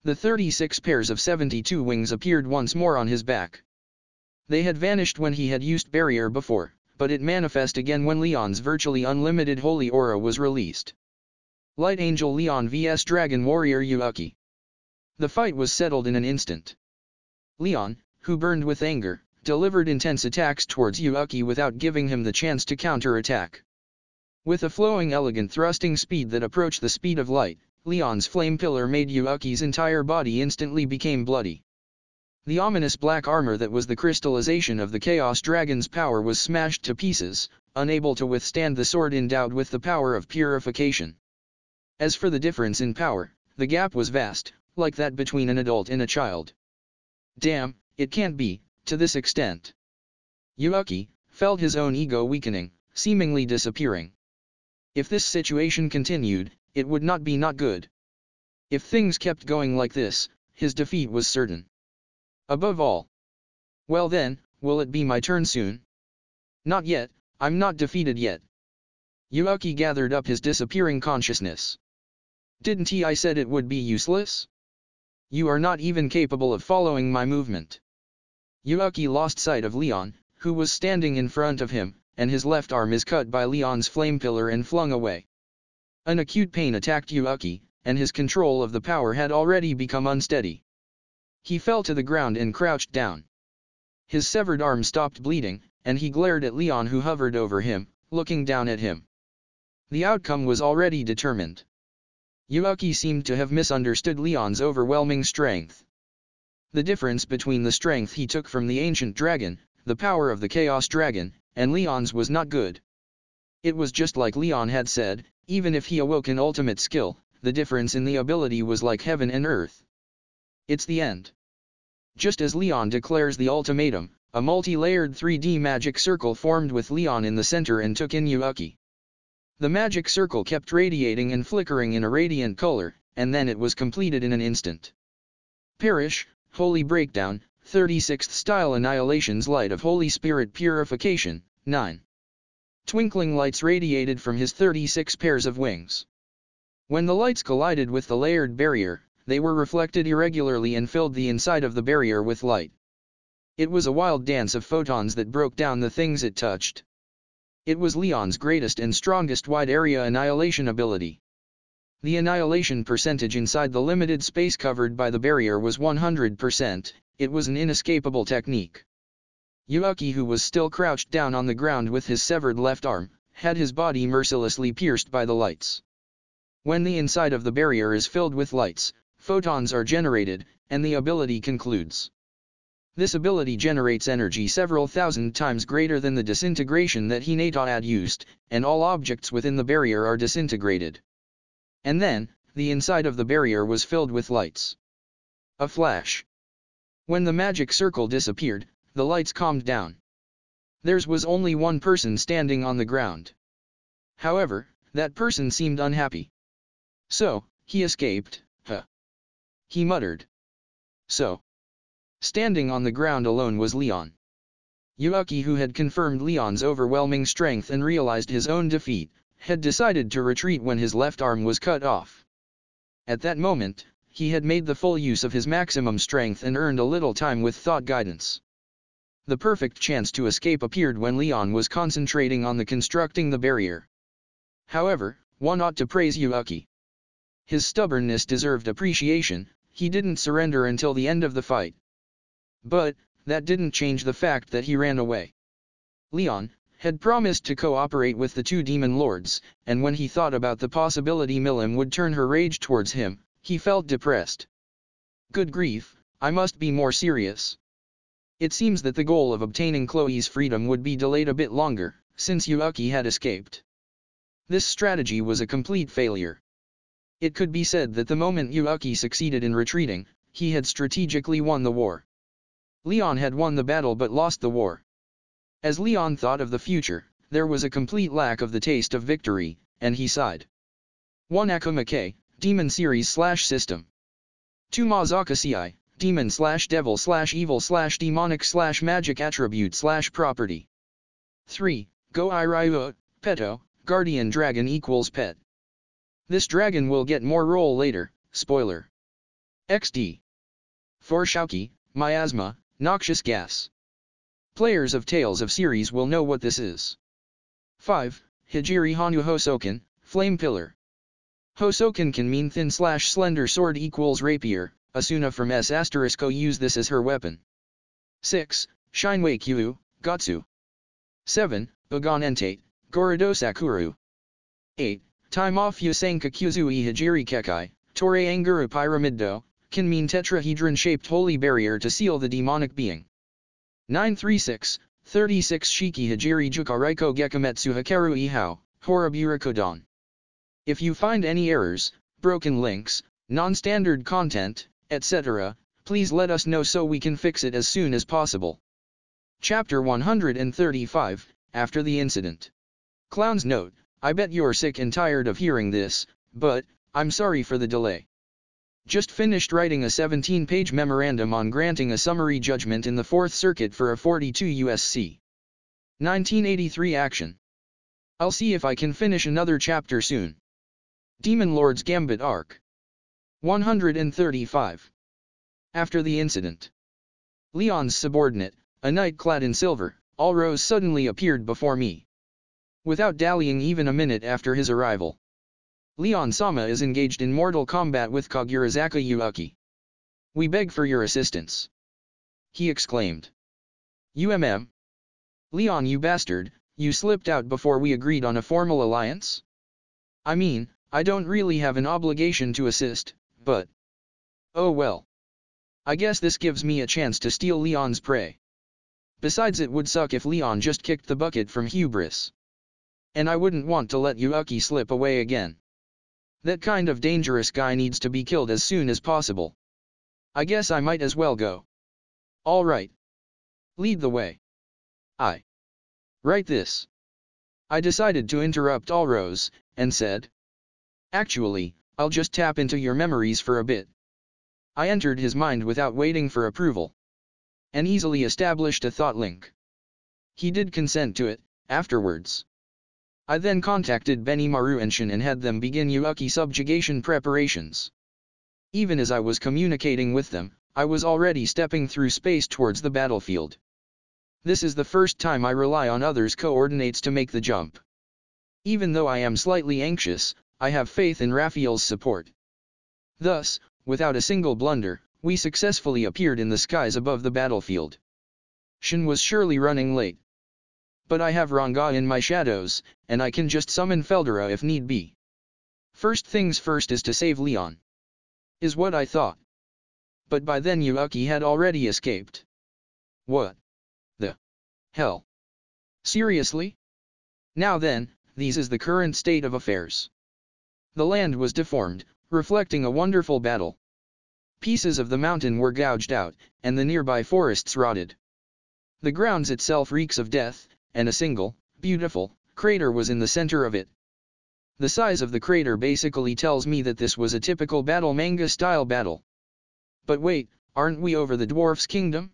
A: The 36 pairs of 72 wings appeared once more on his back. They had vanished when he had used barrier before, but it manifested again when Leon's virtually unlimited holy aura was released. Light Angel Leon vs Dragon Warrior Yuuki. The fight was settled in an instant. Leon, who burned with anger, delivered intense attacks towards Yuuki without giving him the chance to counter-attack. With a flowing elegant thrusting speed that approached the speed of light, Leon's flame pillar made Yuuki's entire body instantly became bloody. The ominous black armor that was the crystallization of the Chaos Dragon's power was smashed to pieces, unable to withstand the sword endowed with the power of purification. As for the difference in power, the gap was vast, like that between an adult and a child. Damn, it can't be, to this extent. Yuuki felt his own ego weakening, seemingly disappearing. If this situation continued, it would not be not good. If things kept going like this, his defeat was certain. Above all. Well then, will it be my turn soon? Not yet, I'm not defeated yet. Yuuki gathered up his disappearing consciousness. Didn't I said it would be useless? You are not even capable of following my movement. Yuuki lost sight of Leon, who was standing in front of him, and his left arm is cut by Leon's flame pillar and flung away. An acute pain attacked Yuuki, and his control of the power had already become unsteady. He fell to the ground and crouched down. His severed arm stopped bleeding, and he glared at Leon, who hovered over him, looking down at him. The outcome was already determined. Yuuki seemed to have misunderstood Leon's overwhelming strength. The difference between the strength he took from the ancient dragon, the power of the Chaos Dragon, and Leon's was not good. It was just like Leon had said, even if he awoke an ultimate skill, the difference in the ability was like heaven and earth. It's the end. Just as Leon declares the ultimatum, a multi-layered 3D magic circle formed with Leon in the center and took in Yuuki. The magic circle kept radiating and flickering in a radiant color, and then it was completed in an instant. Perish, Holy Breakdown, 36th Style Annihilation's Light of Holy Spirit Purification, 9. Twinkling lights radiated from his 36 pairs of wings. When the lights collided with the layered barrier, they were reflected irregularly and filled the inside of the barrier with light. It was a wild dance of photons that broke down the things it touched. It was Leon's greatest and strongest wide-area annihilation ability. The annihilation percentage inside the limited space covered by the barrier was 100%, it was an inescapable technique. Yuuki, who was still crouched down on the ground with his severed left arm, had his body mercilessly pierced by the lights. When the inside of the barrier is filled with lights, photons are generated, and the ability concludes. This ability generates energy several thousand times greater than the disintegration that Hinata had used, and all objects within the barrier are disintegrated. And then, the inside of the barrier was filled with lights. A flash. When the magic circle disappeared, the lights calmed down. There was only one person standing on the ground. However, that person seemed unhappy. So, he escaped, huh? He muttered. So. Standing on the ground alone was Leon. Yuuki, who had confirmed Leon's overwhelming strength and realized his own defeat, had decided to retreat when his left arm was cut off. At that moment, he had made the full use of his maximum strength and earned a little time with thought guidance. The perfect chance to escape appeared when Leon was concentrating on constructing the barrier. However, one ought to praise Yuuki. His stubbornness deserved appreciation. He didn't surrender until the end of the fight. But, that didn't change the fact that he ran away. Leon had promised to cooperate with the two demon lords, and when he thought about the possibility Milim would turn her rage towards him, he felt depressed. Good grief, I must be more serious. It seems that the goal of obtaining Chloe's freedom would be delayed a bit longer, since Yuuki had escaped. This strategy was a complete failure. It could be said that the moment Yuuki succeeded in retreating, he had strategically won the war. Leon had won the battle but lost the war. As Leon thought of the future, there was a complete lack of the taste of victory, and he sighed. 1 Akumake, Demon Series/System. 2 Mazaka Ci, Demon/Devil/Evil/Demonic/Magic Attribute/Property. 3. Go Iraiu, Peto, Guardian Dragon equals Pet. This dragon will get more role later, spoiler. XD. 4 Shauki, Miasma, Noxious Gas. Players of Tales of series will know what this is. 5. Hijiri Hanu Hosoken, Flame Pillar. Hosoken can mean thin/slender sword equals rapier. Asuna from S**o use this as her weapon. 6. Shinwei Kyu, Gatsu. 7. Ugon Entate, Gorodo Sakuru. 8. Time off Yusenka Kyuzui Hijiri Kekai, Torei Anguru Pyramido, can mean tetrahedron-shaped holy barrier to seal the demonic being. 936, 36 Shiki Hijiri Jukaraiko Gekametsu Hikaru Ihao, Horaburakodon. If you find any errors, broken links, non-standard content, etc., please let us know so we can fix it as soon as possible. Chapter 135, After the Incident. Clown's note, I bet you're sick and tired of hearing this, but, I'm sorry for the delay. Just finished writing a 17-page memorandum on granting a summary judgment in the Fourth Circuit for a 42 USC 1983 action. I'll see if I can finish another chapter soon. Demon Lord's Gambit Arc. 135. After the incident. Leon's subordinate, a knight clad in silver, Allrose suddenly appeared before me. Without dallying even a minute after his arrival. Leon-sama is engaged in mortal combat with Kagurazaka Yuuki. We beg for your assistance. He exclaimed. Leon, you bastard, you slipped out before we agreed on a formal alliance? I mean, I don't really have an obligation to assist, but... oh well. I guess this gives me a chance to steal Leon's prey. Besides, it would suck if Leon just kicked the bucket from hubris. And I wouldn't want to let Yuuki slip away again. That kind of dangerous guy needs to be killed as soon as possible. I guess I might as well go. All right. Lead the way. Right this. I decided to interrupt Allrose, and said. Actually, I'll just tap into your memories for a bit. I entered his mind without waiting for approval. And easily established a thought link. He did consent to it, afterwards. I then contacted Benimaru and Shin and had them begin Yuuki subjugation preparations. Even as I was communicating with them, I was already stepping through space towards the battlefield. This is the first time I rely on others' coordinates to make the jump. Even though I am slightly anxious, I have faith in Raphael's support. Thus, without a single blunder, we successfully appeared in the skies above the battlefield. Shin was surely running late. But I have Ranga in my shadows, and I can just summon Feldera if need be. First things first is to save Leon. Is what I thought. But by then Yuuki had already escaped. What the hell? Seriously? Now then, this is the current state of affairs. The land was deformed, reflecting a wonderful battle. Pieces of the mountain were gouged out, and the nearby forests rotted. The grounds itself reeks of death, and a single, beautiful, crater was in the center of it. The size of the crater basically tells me that this was a typical battle manga-style battle. But wait, aren't we over the dwarf's kingdom?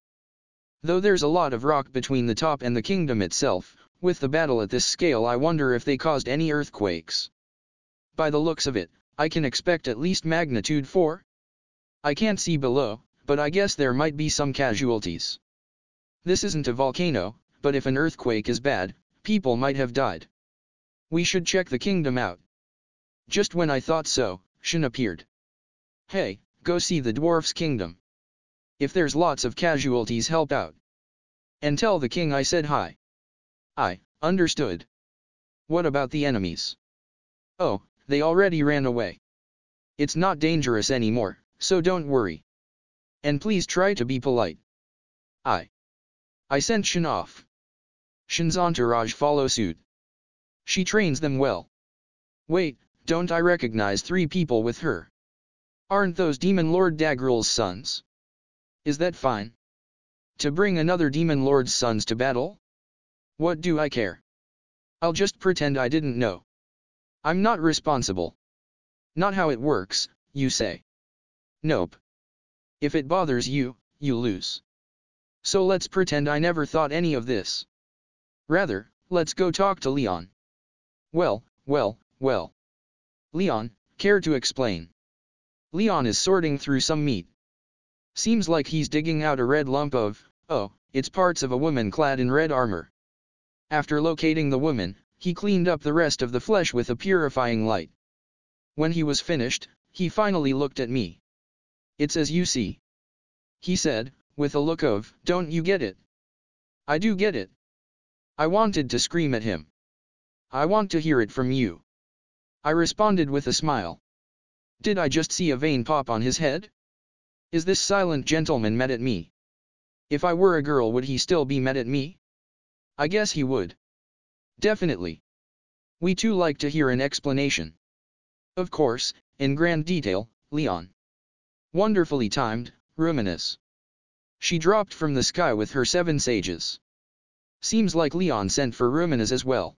A: Though there's a lot of rock between the top and the kingdom itself, with the battle at this scale I wonder if they caused any earthquakes. By the looks of it, I can expect at least magnitude 4. I can't see below, but I guess there might be some casualties. This isn't a volcano, but if an earthquake is bad, people might have died. We should check the kingdom out. Just when I thought so, Shin appeared. Hey, go see the dwarf's kingdom. If there's lots of casualties, help out. And tell the king I said hi. Understood. What about the enemies? Oh, they already ran away. It's not dangerous anymore, so don't worry. And please try to be polite. I sent Shin off. Shin's entourage follow suit. She trains them well. Wait, don't I recognize 3 people with her? Aren't those Demon Lord Dagrul's sons? Is that fine? To bring another Demon Lord's sons to battle? What do I care? I'll just pretend I didn't know. I'm not responsible. Not how it works, you say. Nope. If it bothers you, you lose. So let's pretend I never thought any of this. Rather, let's go talk to Leon. Well. Leon, care to explain? Leon is sorting through some meat. Seems like he's digging out a red lump of, it's parts of a woman clad in red armor. After locating the woman, he cleaned up the rest of the flesh with a purifying light. When he was finished, he finally looked at me. It's as you see. He said, with a look of, don't you get it? I do get it. I wanted to scream at him. I want to hear it from you. I responded with a smile. Did I just see a vein pop on his head? Is this silent gentleman mad at me? If I were a girl, would he still be mad at me? I guess he would. Definitely. We too like to hear an explanation. Of course, in grand detail, Leon. Wonderfully timed, Ruminous. She dropped from the sky with her 7 sages. Seems like Leon sent for Ruminous as well.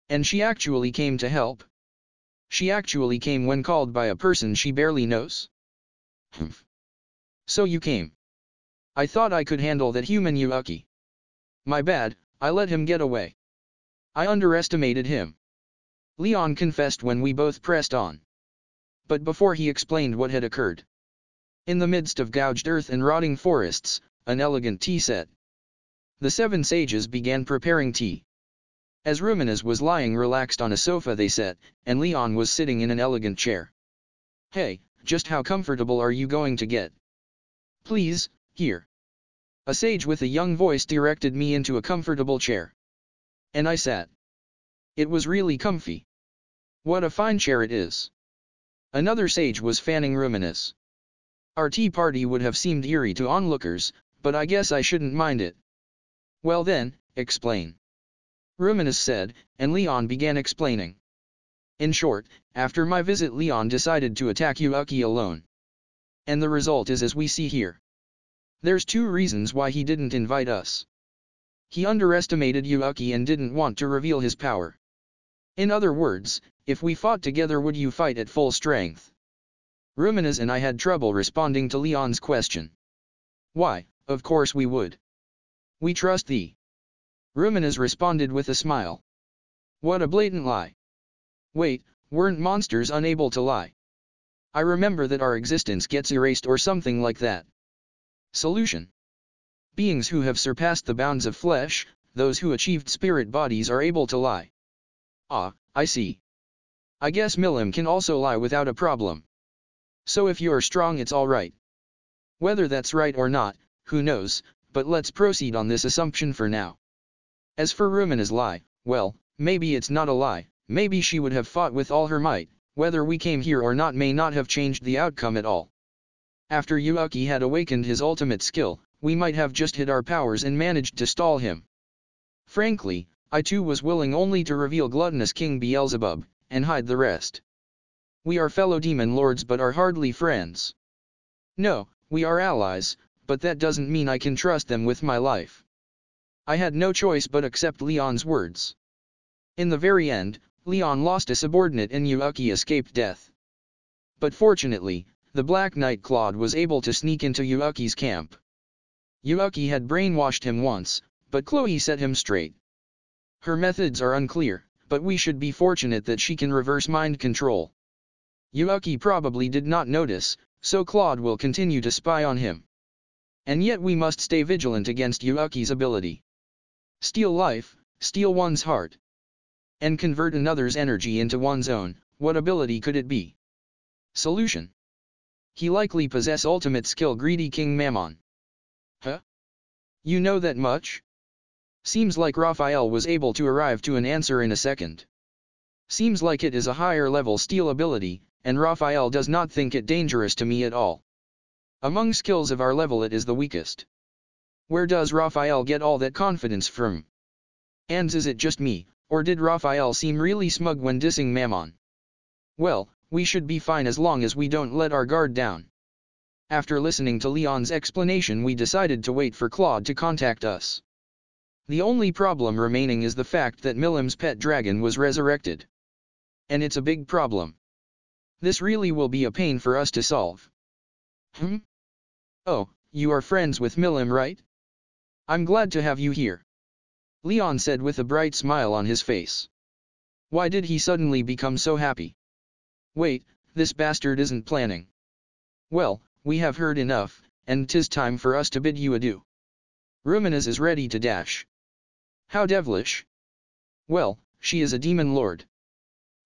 A: And she actually came to help. She actually came when called by a person she barely knows. Humph. So you came. I thought I could handle that human Yuuki. My bad, I let him get away. I underestimated him. Leon confessed when we both pressed on. But before he explained what had occurred. In the midst of gouged earth and rotting forests, an elegant tea set. The 7 sages began preparing tea. As Ruminous was lying relaxed on a sofa they sat, and Leon was sitting in an elegant chair. Hey, just how comfortable are you going to get? Please, here. A sage with a young voice directed me into a comfortable chair. And I sat. It was really comfy. What a fine chair it is. Another sage was fanning Ruminus. Our tea party would have seemed eerie to onlookers, but I guess I shouldn't mind it. Well then, explain. Ruminus said, and Leon began explaining. In short, after my visit Leon decided to attack Yuuki alone. And the result is as we see here. There's two reasons why he didn't invite us. He underestimated Yuuki and didn't want to reveal his power. In other words, if we fought together would you fight at full strength? Ruminus and I had trouble responding to Leon's question. Why, of course we would. We trust thee. Ruminus responded with a smile. What a blatant lie. Wait, weren't monsters unable to lie? I remember that our existence gets erased or something like that. Solution. Beings who have surpassed the bounds of flesh, those who achieved spirit bodies are able to lie. Ah, I see. I guess Milim can also lie without a problem. So if you're strong it's alright. Whether that's right or not, who knows, but let's proceed on this assumption for now. As for Rumina's lie, well, maybe it's not a lie, maybe she would have fought with all her might, whether we came here or not may not have changed the outcome at all. After Yuuki had awakened his ultimate skill, we might have just hid our powers and managed to stall him. Frankly, I too was willing only to reveal gluttonous King Beelzebub, and hide the rest. We are fellow demon lords but are hardly friends. No, we are allies, but that doesn't mean I can trust them with my life. I had no choice but accept Leon's words. In the very end, Leon lost a subordinate and Yuuki escaped death. But fortunately, the Black Knight Claude was able to sneak into Yuuki's camp. Yuuki had brainwashed him once, but Chloe set him straight. Her methods are unclear, but we should be fortunate that she can reverse mind control. Yuuki probably did not notice, so Claude will continue to spy on him. And yet we must stay vigilant against Yuuki's ability. Steal life, steal one's heart. And convert another's energy into one's own, what ability could it be? Solution. He likely possess ultimate skill greedy King Mammon. Huh? You know that much? Seems like Raphael was able to arrive to an answer in a second. Seems like it is a higher level steal ability, and Raphael does not think it dangerous to me at all. Among skills of our level it is the weakest. Where does Raphael get all that confidence from? And is it just me, or did Raphael seem really smug when dissing Mammon? Well, we should be fine as long as we don't let our guard down. After listening to Leon's explanation we decided to wait for Claude to contact us. The only problem remaining is the fact that Milim's pet dragon was resurrected. And it's a big problem. This really will be a pain for us to solve. Oh, you are friends with Milim, right? I'm glad to have you here. Leon said with a bright smile on his face. Why did he suddenly become so happy? Wait, this bastard isn't planning. Well, we have heard enough, and 'tis time for us to bid you adieu. Ruminus is ready to dash. How devilish. Well, she is a demon lord.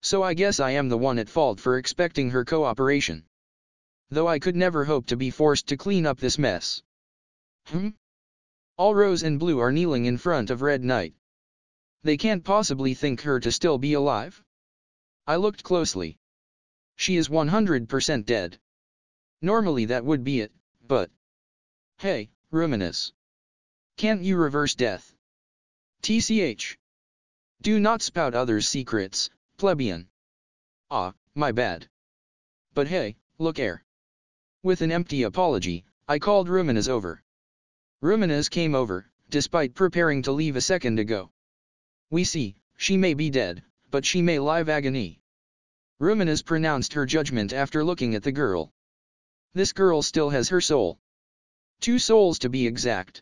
A: So I guess I am the one at fault for expecting her cooperation. Though I could never hope to be forced to clean up this mess. All Rose and Blue are kneeling in front of Red Knight. They can't possibly think her to still be alive. I looked closely. She is 100% dead. Normally that would be it, but... Hey, Ruminus. Can't you reverse death? TCH. Do not spout others' secrets, plebeian. Ah, my bad. But hey, look here. With an empty apology, I called Ruminus over. Ruminus came over, despite preparing to leave a second ago. We see, she may be dead, but she may live agony. Ruminus pronounced her judgment after looking at the girl. This girl still has her soul. 2 souls to be exact.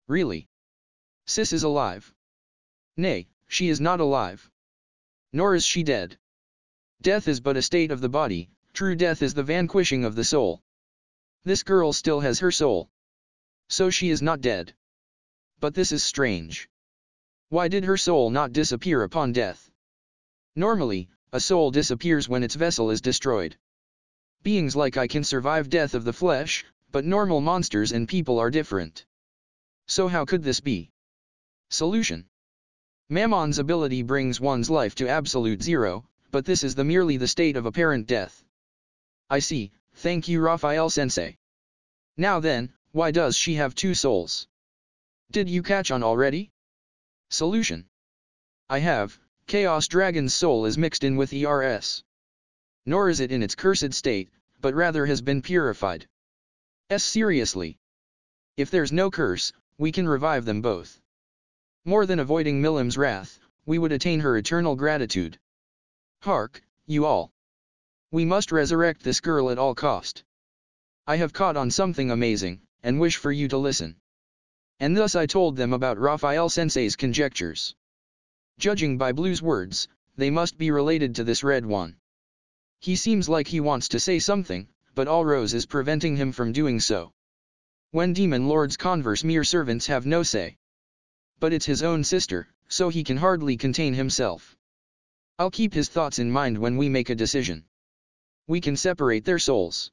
A: Really? Sis is alive. Nay, she is not alive. Nor is she dead. Death is but a state of the body, true death is the vanquishing of the soul. This girl still has her soul. So she is not dead. But this is strange. Why did her soul not disappear upon death? Normally, a soul disappears when its vessel is destroyed. Beings like I can survive death of the flesh, but normal monsters and people are different. So how could this be? Solution. Mammon's ability brings one's life to absolute zero, but this is merely the state of apparent death. I see, thank you Raphael-sensei. Now then, why does she have two souls? Did you catch on already? Solution. I have, Chaos Dragon's soul is mixed in with ERS. Nor is it in its cursed state, but rather has been purified. Seriously. If there's no curse, we can revive them both. More than avoiding Milim's wrath, we would attain her eternal gratitude. Hark, you all. We must resurrect this girl at all cost. I have caught on something amazing, and wish for you to listen. And thus I told them about Raphael-sensei's conjectures. Judging by Blue's words, they must be related to this red one. He seems like he wants to say something, but Allrose is preventing him from doing so. When demon lords converse, mere servants have no say. But it's his own sister, so he can hardly contain himself. I'll keep his thoughts in mind when we make a decision. We can separate their souls.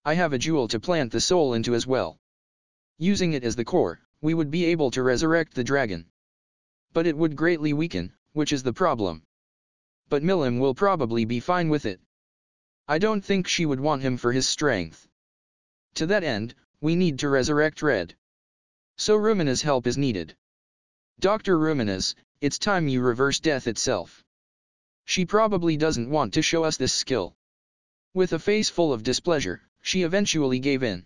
A: I have a jewel to plant the soul into as well. Using it as the core, we would be able to resurrect the dragon. But it would greatly weaken, which is the problem. But Milim will probably be fine with it. I don't think she would want him for his strength. To that end, we need to resurrect Red. So Rumina's help is needed. Dr. Rumina's, it's time you reverse death itself. She probably doesn't want to show us this skill. With a face full of displeasure, she eventually gave in.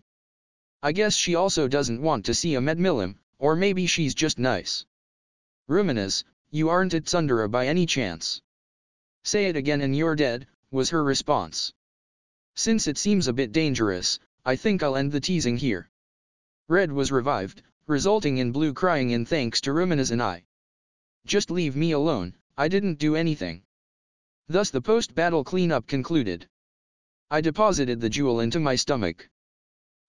A: I guess she also doesn't want to see Ahmed Milim, or maybe she's just nice. Rumina's, you aren't at Tsundere by any chance. Say it again and you're dead, was her response. Since it seems a bit dangerous, I think I'll end the teasing here. Red was revived, resulting in Blue crying in thanks to Rumina's and I. Just leave me alone, I didn't do anything. Thus the post-battle cleanup concluded. I deposited the jewel into my stomach.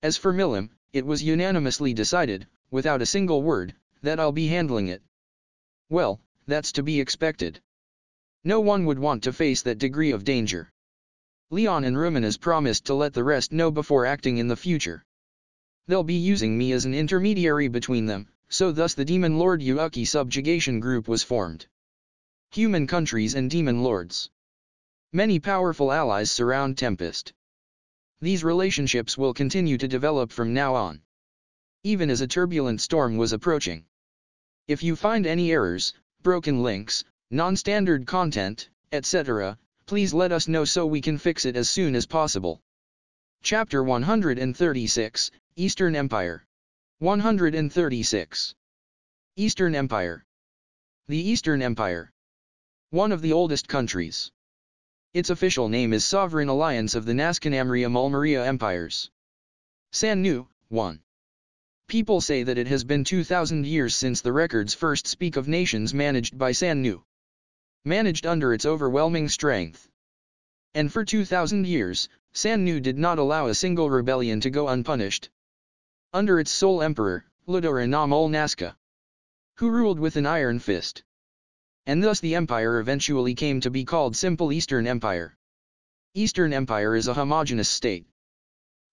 A: As for Milim, it was unanimously decided, without a single word, that I'll be handling it. Well, that's to be expected. No one would want to face that degree of danger. Leon and Rumina's promised to let the rest know before acting in the future. They'll be using me as an intermediary between them, so thus the Demon Lord Yuuki subjugation group was formed. Human countries and demon lords. Many powerful allies surround Tempest. These relationships will continue to develop from now on. Even as a turbulent storm was approaching. If you find any errors, broken links, non-standard content, etc., please let us know so we can fix it as soon as possible. Chapter 136, Eastern Empire. 136. Eastern Empire. The Eastern Empire. One of the oldest countries. Its official name is Sovereign Alliance of the Naskanamria-Mulmaria Empires. San-Nu, 1. People say that it has been 2,000 years since the records first speak of nations managed by San-Nu. Managed under its overwhelming strength. And for 2,000 years, San-Nu did not allow a single rebellion to go unpunished. Under its sole emperor, Ludora Nam-ul Nazca, who ruled with an iron fist. And thus the empire eventually came to be called Simple Eastern Empire. Eastern Empire is a homogeneous state.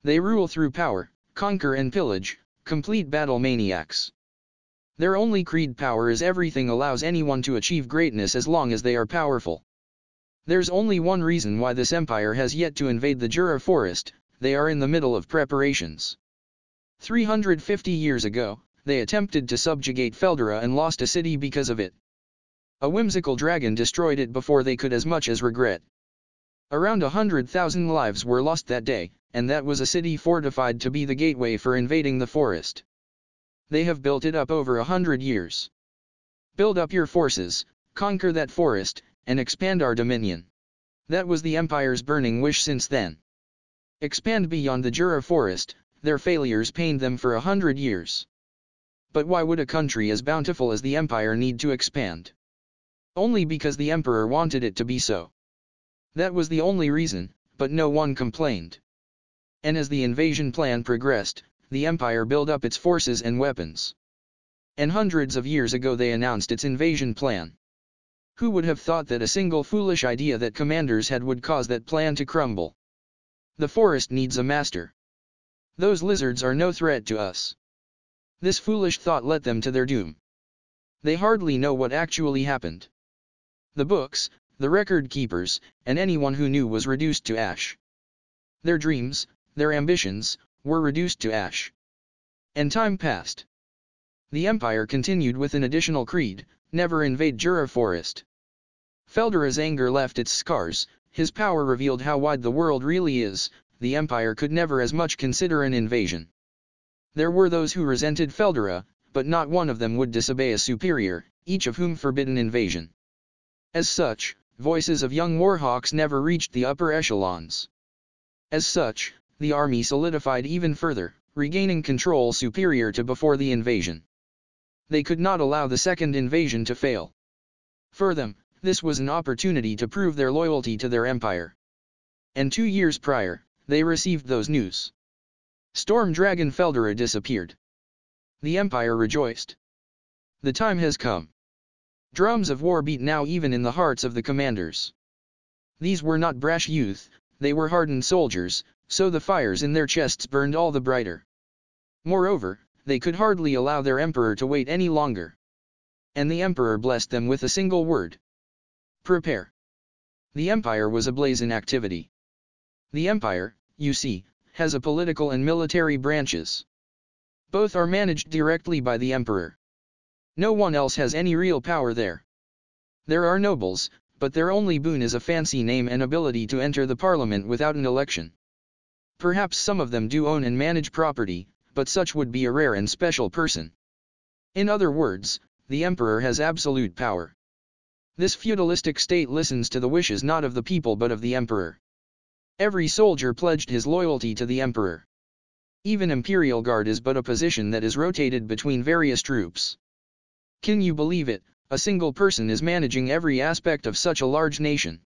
A: They rule through power, conquer and pillage, complete battle maniacs. Their only creed power is everything allows anyone to achieve greatness as long as they are powerful. There's only one reason why this empire has yet to invade the Jura forest, they are in the middle of preparations. 350 years ago, they attempted to subjugate Feldera and lost a city because of it. A whimsical dragon destroyed it before they could as much as regret. Around 100,000 lives were lost that day, and that was a city fortified to be the gateway for invading the forest. They have built it up over 100 years. Build up your forces, conquer that forest, and expand our dominion. That was the Empire's burning wish since then. Expand beyond the Jura forest, their failures pained them for 100 years. But why would a country as bountiful as the Empire need to expand? Only because the Emperor wanted it to be so. That was the only reason, but no one complained. And as the invasion plan progressed, the Empire built up its forces and weapons. And hundreds of years ago they announced its invasion plan. Who would have thought that a single foolish idea that commanders had would cause that plan to crumble? The forest needs a master. Those lizards are no threat to us. This foolish thought led them to their doom. They hardly know what actually happened. The books, the record keepers, and anyone who knew was reduced to ash. Their dreams, their ambitions, were reduced to ash. And time passed. The Empire continued with an additional creed: never invade Jura Forest. Feldera's anger left its scars, his power revealed how wide the world really is. The Empire could never as much consider an invasion. There were those who resented Feldera, but not one of them would disobey a superior, each of whom forbid an invasion. As such, voices of young warhawks never reached the upper echelons. As such, the army solidified even further, regaining control superior to before the invasion. They could not allow the second invasion to fail. For them, this was an opportunity to prove their loyalty to their empire. And 2 years prior, they received those news. Storm Dragon Feldera disappeared. The empire rejoiced. The time has come. Drums of war beat now even in the hearts of the commanders. These were not brash youth, they were hardened soldiers, so the fires in their chests burned all the brighter. Moreover, they could hardly allow their emperor to wait any longer. And the emperor blessed them with a single word: prepare. The empire was ablaze in activity. The empire, you see, has a political and military branches. Both are managed directly by the emperor. No one else has any real power there. There are nobles, but their only boon is a fancy name and ability to enter the parliament without an election. Perhaps some of them do own and manage property, but such would be a rare and special person. In other words, the emperor has absolute power. This feudalistic state listens to the wishes not of the people but of the emperor. Every soldier pledged his loyalty to the emperor. Even imperial guard is but a position that is rotated between various troops. Can you believe it? A single person is managing every aspect of such a large nation.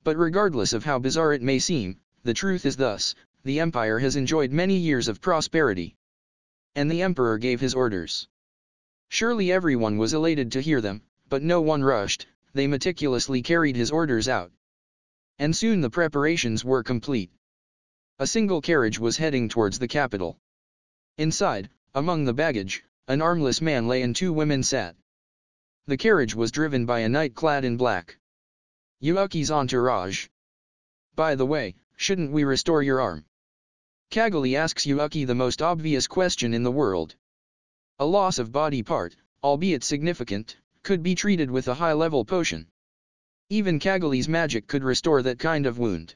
A: But regardless of how bizarre it may seem, the truth is thus: the empire has enjoyed many years of prosperity. And the emperor gave his orders. Surely everyone was elated to hear them, but no one rushed. They meticulously carried his orders out. And soon the preparations were complete. A single carriage was heading towards the capital. Inside, among the baggage, an armless man lay and 2 women sat. The carriage was driven by a knight clad in black. Yuuki's entourage. By the way, shouldn't we restore your arm? Kaguli asks Yuuki the most obvious question in the world. A loss of body part, albeit significant, could be treated with a high-level potion. Even Kaguli's magic could restore that kind of wound.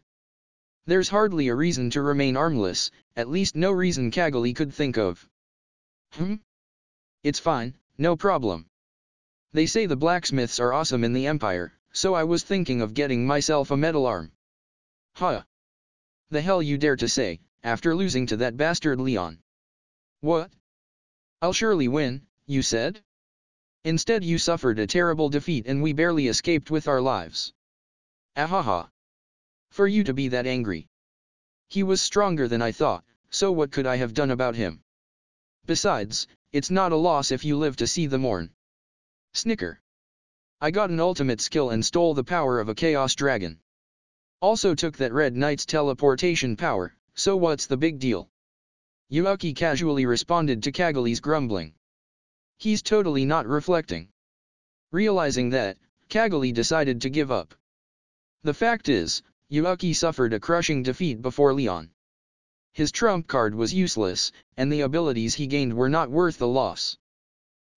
A: There's hardly a reason to remain armless, at least no reason Kaguli could think of. It's fine, no problem. They say the blacksmiths are awesome in the empire, so I was thinking of getting myself a metal arm. Huh? The hell you dare to say, after losing to that bastard Leon? What? I'll surely win, you said? Instead you suffered a terrible defeat and we barely escaped with our lives. Ahaha. For you to be that angry. He was stronger than I thought, so what could I have done about him? Besides, it's not a loss if you live to see the morn. Snicker. I got an ultimate skill and stole the power of a chaos dragon. Also took that red knight's teleportation power, so what's the big deal? Yuuki casually responded to Kaguli's grumbling. He's totally not reflecting. Realizing that, Kaguli decided to give up. The fact is, Yuuki suffered a crushing defeat before Leon. His trump card was useless, and the abilities he gained were not worth the loss.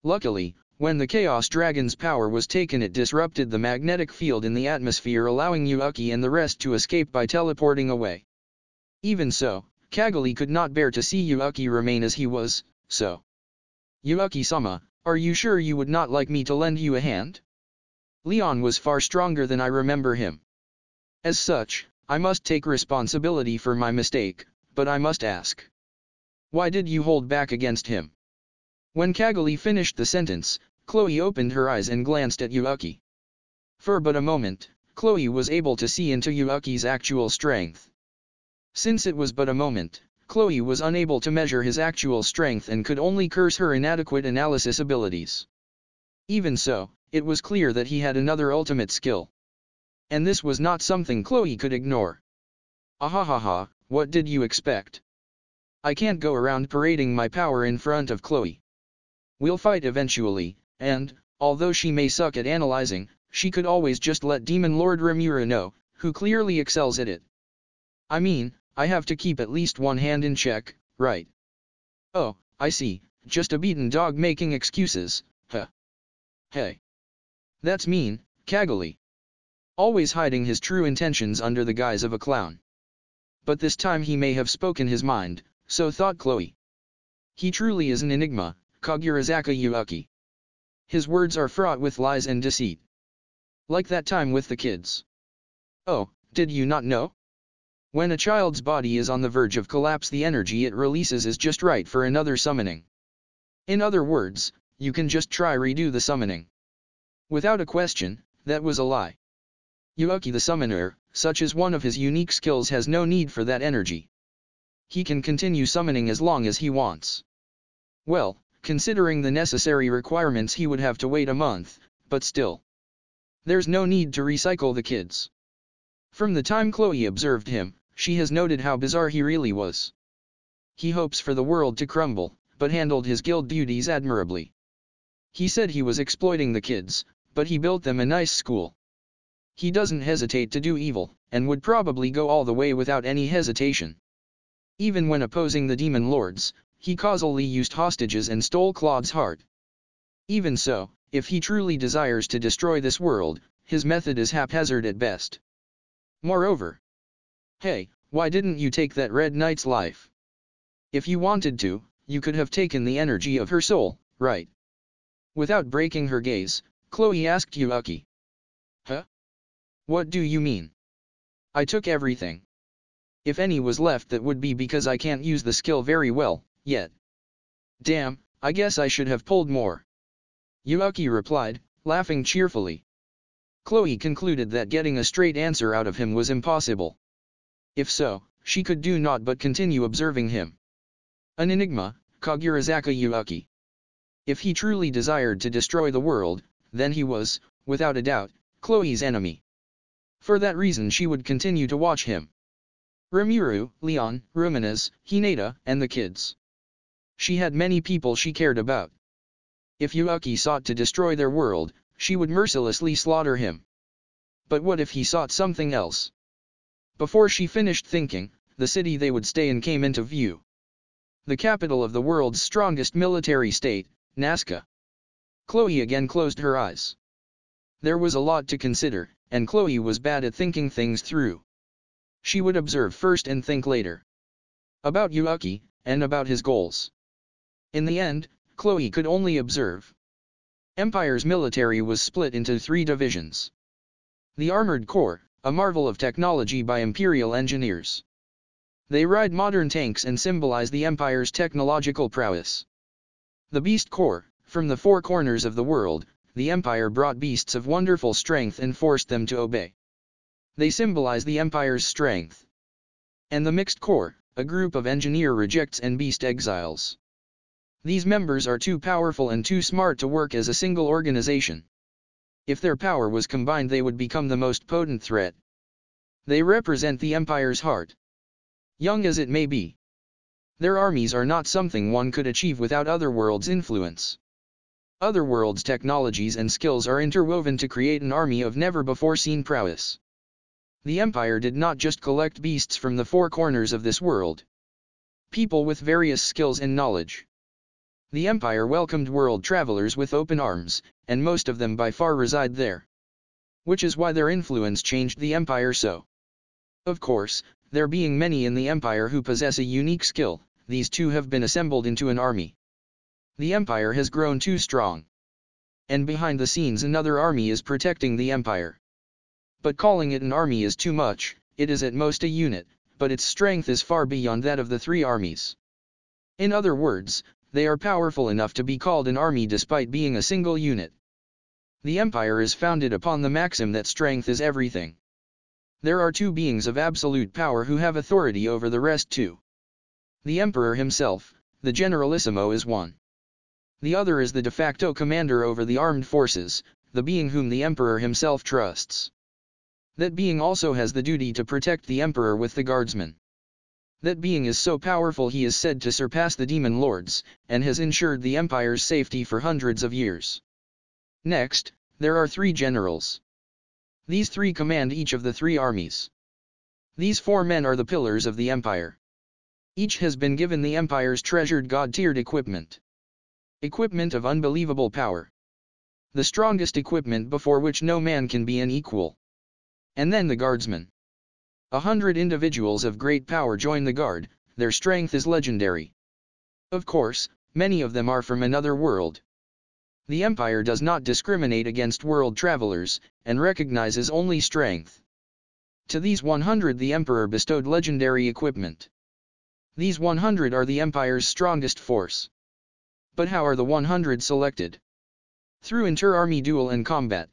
A: Luckily, when the Chaos Dragon's power was taken, it disrupted the magnetic field in the atmosphere, allowing Yuuki and the rest to escape by teleporting away. Even so, Kaguli could not bear to see Yuuki remain as he was, so. Yuuki-sama, are you sure you would not like me to lend you a hand? Leon was far stronger than I remember him. As such, I must take responsibility for my mistake, but I must ask. Why did you hold back against him? When Kaguli finished the sentence, Chloe opened her eyes and glanced at Yuuki. For but a moment, Chloe was able to see into Yuuki's actual strength. Since it was but a moment, Chloe was unable to measure his actual strength and could only curse her inadequate analysis abilities. Even so, it was clear that he had another ultimate skill. And this was not something Chloe could ignore. Ahahaha, what did you expect? I can't go around parading my power in front of Chloe. We'll fight eventually, and, although she may suck at analyzing, she could always just let Demon Lord Rimura know, who clearly excels at it. I mean, I have to keep at least one hand in check, right? Oh, I see, just a beaten dog making excuses, huh? Hey. That's mean, Cagali. Always hiding his true intentions under the guise of a clown. But this time he may have spoken his mind, so thought Chloe. He truly is an enigma, Kagurazaka Yuuki. His words are fraught with lies and deceit. Like that time with the kids. Oh, did you not know? When a child's body is on the verge of collapse, the energy it releases is just right for another summoning. In other words, you can just try redo the summoning. Without a question, that was a lie. Yuuki the summoner, such as one of his unique skills, has no need for that energy. He can continue summoning as long as he wants. Well, considering the necessary requirements, he would have to wait a month, but still. There's no need to recycle the kids. From the time Chloe observed him, she has noted how bizarre he really was. He hopes for the world to crumble, but handled his guild duties admirably. He said he was exploiting the kids, but he built them a nice school. He doesn't hesitate to do evil, and would probably go all the way without any hesitation. Even when opposing the demon lords, he causally used hostages and stole Claude's heart. Even so, if he truly desires to destroy this world, his method is haphazard at best. Moreover, hey, why didn't you take that Red Knight's life? If you wanted to, you could have taken the energy of her soul, right? Without breaking her gaze, Chloe asked Yuuki. Huh? What do you mean? I took everything. If any was left, that would be because I can't use the skill very well, yet. Damn, I guess I should have pulled more. Yuuki replied, laughing cheerfully. Chloe concluded that getting a straight answer out of him was impossible. If so, she could do naught but continue observing him. An enigma, Kagurazaka Yuuki. If he truly desired to destroy the world, then he was, without a doubt, Chloe's enemy. For that reason she would continue to watch him. Rimuru, Leon, Ruminez, Hinata, and the kids. She had many people she cared about. If Yuuki sought to destroy their world, she would mercilessly slaughter him. But what if he sought something else? Before she finished thinking, the city they would stay in came into view. The capital of the world's strongest military state, Nazca. Chloe again closed her eyes. There was a lot to consider, and Chloe was bad at thinking things through. She would observe first and think later. About Yuuki, and about his goals. In the end, Chloe could only observe. Empire's military was split into 3 divisions. The Armored Corps, a marvel of technology by Imperial engineers. They ride modern tanks and symbolize the Empire's technological prowess. The Beast Corps, from the 4 corners of the world, the Empire brought beasts of wonderful strength and forced them to obey. They symbolize the Empire's strength. And the Mixed Corps, a group of engineer rejects and beast exiles. These members are too powerful and too smart to work as a single organization. If their power was combined, they would become the most potent threat. They represent the Empire's heart. Young as it may be, their armies are not something one could achieve without Otherworld's influence. Otherworld's technologies and skills are interwoven to create an army of never-before-seen prowess. The Empire did not just collect beasts from the 4 corners of this world. People with various skills and knowledge. The Empire welcomed world travelers with open arms, and most of them by far reside there. Which is why their influence changed the Empire so. Of course, there being many in the Empire who possess a unique skill, these two have been assembled into an army. The Empire has grown too strong. And behind the scenes another army is protecting the Empire. But calling it an army is too much, it is at most a unit, but its strength is far beyond that of the 3 armies. In other words, they are powerful enough to be called an army despite being a single unit. The Empire is founded upon the maxim that strength is everything. There are 2 beings of absolute power who have authority over the rest too. The Emperor himself, the Generalissimo, is one. The other is the de facto commander over the armed forces, the being whom the Emperor himself trusts. That being also has the duty to protect the Emperor with the guardsmen. That being is so powerful he is said to surpass the demon lords, and has ensured the empire's safety for hundreds of years. Next, there are 3 generals. These 3 command each of the 3 armies. These 4 men are the pillars of the empire. Each has been given the empire's treasured god-tiered equipment. Equipment of unbelievable power. The strongest equipment before which no man can be an equal. And then the guardsmen. 100 individuals of great power join the guard, their strength is legendary. Of course, many of them are from another world. The empire does not discriminate against world travelers, and recognizes only strength. To these 100 the emperor bestowed legendary equipment. These 100 are the empire's strongest force. But how are the 100 selected? Through inter-army duel and combat.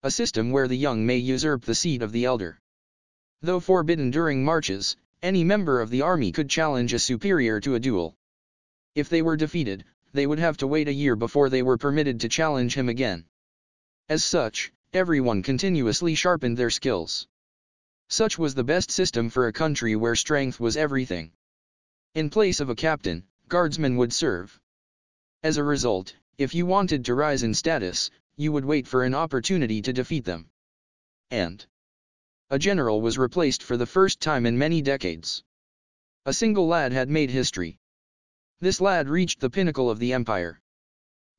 A: A system where the young may usurp the seat of the elder. Though forbidden during marches, any member of the army could challenge a superior to a duel. If they were defeated, they would have to wait a year before they were permitted to challenge him again. As such, everyone continuously sharpened their skills. Such was the best system for a country where strength was everything. In place of a captain, guardsmen would serve. As a result, if you wanted to rise in status, you would wait for an opportunity to defeat them. And a general was replaced for the first time in many decades. A single lad had made history. This lad reached the pinnacle of the empire.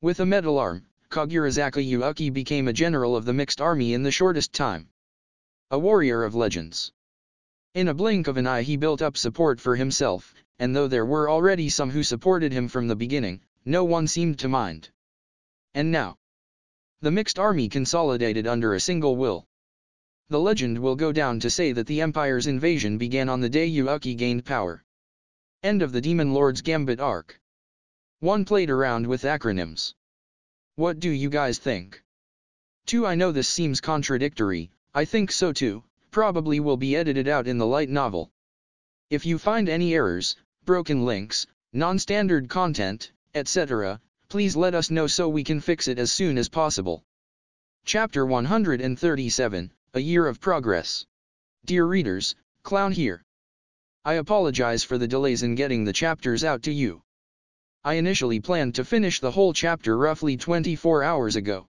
A: With a metal arm, Kagurazaka Yuuki became a general of the mixed army in the shortest time. A warrior of legends. In a blink of an eye he built up support for himself, and though there were already some who supported him from the beginning, no one seemed to mind. And now, the mixed army consolidated under a single will. The legend will go down to say that the empire's invasion began on the day Yuuki gained power. End of the Demon Lord's Gambit arc. One played around with acronyms. What do you guys think? 2. I know this seems contradictory, I think so too, probably will be edited out in the light novel. If you find any errors, broken links, non-standard content, etc., please let us know so we can fix it as soon as possible. Chapter 137, A Year of Progress. Dear readers, Clown here. I apologize for the delays in getting the chapters out to you. I initially planned to finish the whole chapter roughly 24 hours ago.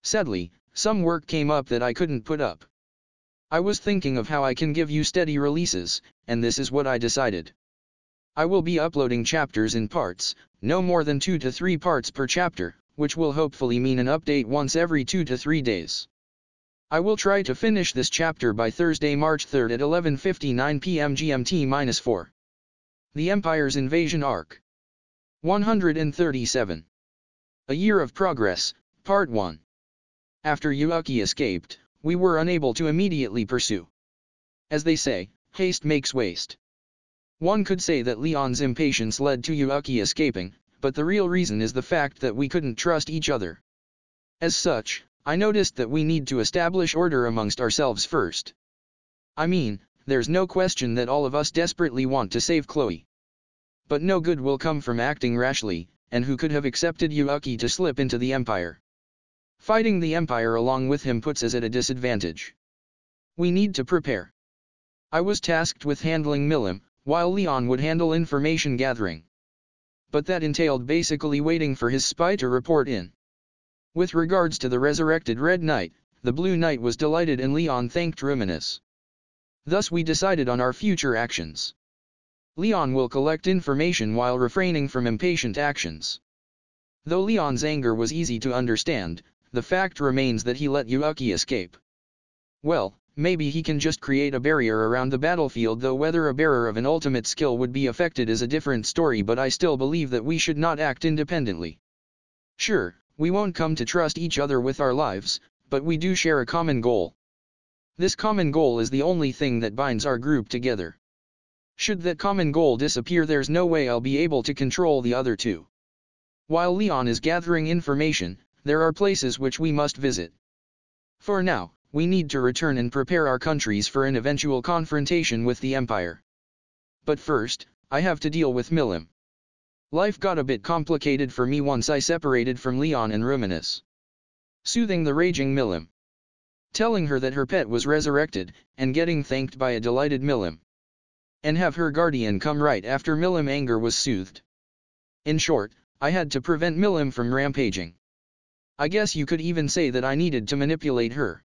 A: Sadly, some work came up that I couldn't put up. I was thinking of how I can give you steady releases, and this is what I decided. I will be uploading chapters in parts, no more than 2 to 3 parts per chapter, which will hopefully mean an update once every 2 to 3 days. I will try to finish this chapter by Thursday, March 3rd at 11:59 p.m. GMT-4. The Empire's Invasion Arc. 137. A Year of Progress, Part 1. After Yuuki escaped, we were unable to immediately pursue. As they say, haste makes waste. One could say that Leon's impatience led to Yuuki escaping, but the real reason is the fact that we couldn't trust each other. As such, I noticed that we need to establish order amongst ourselves first. I mean, there's no question that all of us desperately want to save Chloe. But no good will come from acting rashly, and who could have accepted Yuuki to slip into the Empire? Fighting the Empire along with him puts us at a disadvantage. We need to prepare. I was tasked with handling Milim, while Leon would handle information gathering. But that entailed basically waiting for his spy to report in. With regards to the resurrected Red Knight, the Blue Knight was delighted and Leon thanked Ruminus. Thus we decided on our future actions. Leon will collect information while refraining from impatient actions. Though Leon's anger was easy to understand, the fact remains that he let Yuuki escape. Well, maybe he can just create a barrier around the battlefield, though whether a bearer of an ultimate skill would be affected is a different story, but I still believe that we should not act independently. Sure, we won't come to trust each other with our lives, but we do share a common goal. This common goal is the only thing that binds our group together. Should that common goal disappear, there's no way I'll be able to control the other two. While Leon is gathering information, there are places which we must visit. For now, we need to return and prepare our countries for an eventual confrontation with the Empire. But first, I have to deal with Milim. Life got a bit complicated for me once I separated from Leon and Ruminus. Soothing the raging Milim. Telling her that her pet was resurrected, and getting thanked by a delighted Milim. and have her guardian come right after Milim's anger was soothed. In short, I had to prevent Milim from rampaging. I guess you could even say that I needed to manipulate her.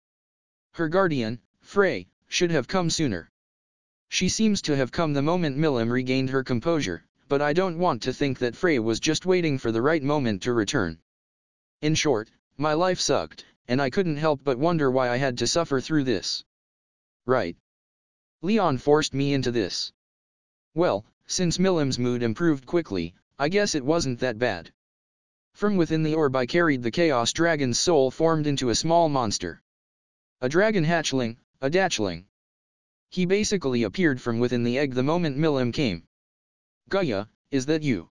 A: Her guardian, Frey, should have come sooner. She seems to have come the moment Milim regained her composure, but I don't want to think that Frey was just waiting for the right moment to return. In short, my life sucked, and I couldn't help but wonder why I had to suffer through this. Right. Leon forced me into this. Well, since Milim's mood improved quickly, I guess it wasn't that bad. From within the orb I carried the Chaos Dragon's soul formed into a small monster. A dragon hatchling, a datchling. He basically appeared from within the egg the moment Milim came. Gaia, is that you?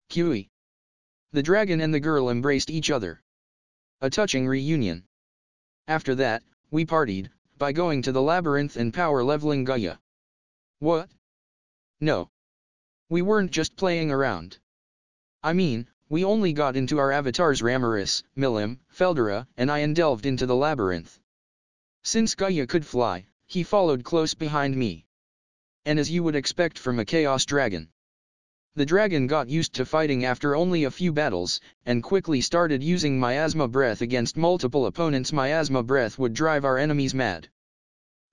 A: Kui. The dragon and the girl embraced each other. A touching reunion. After that, we partied, by going to the labyrinth and power-leveling Gaia. What? No. We weren't just playing around. I mean, we only got into our avatars Ramaris, Milim, Feldera, and I delved into the labyrinth. Since Gaia could fly, he followed close behind me. And as you would expect from a Chaos Dragon. The dragon got used to fighting after only a few battles, and quickly started using miasma breath against multiple opponents. Miasma breath would drive our enemies mad.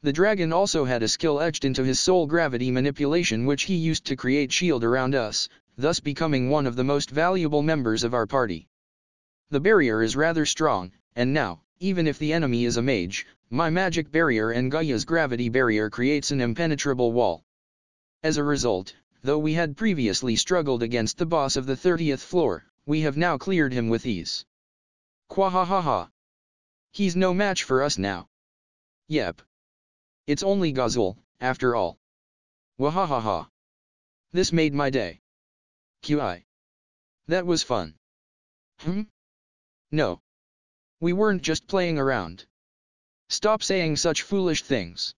A: The dragon also had a skill etched into his soul, gravity manipulation, which he used to create shield around us, thus becoming one of the most valuable members of our party. The barrier is rather strong, and now, even if the enemy is a mage, my magic barrier and Gaia's gravity barrier creates an impenetrable wall. As a result, though we had previously struggled against the boss of the 30th floor, we have now cleared him with ease. Quahahaha. He's no match for us now. Yep. It's only Gazul, after all. Wahahaha. This made my day. QI. That was fun. No. We weren't just playing around. Stop saying such foolish things.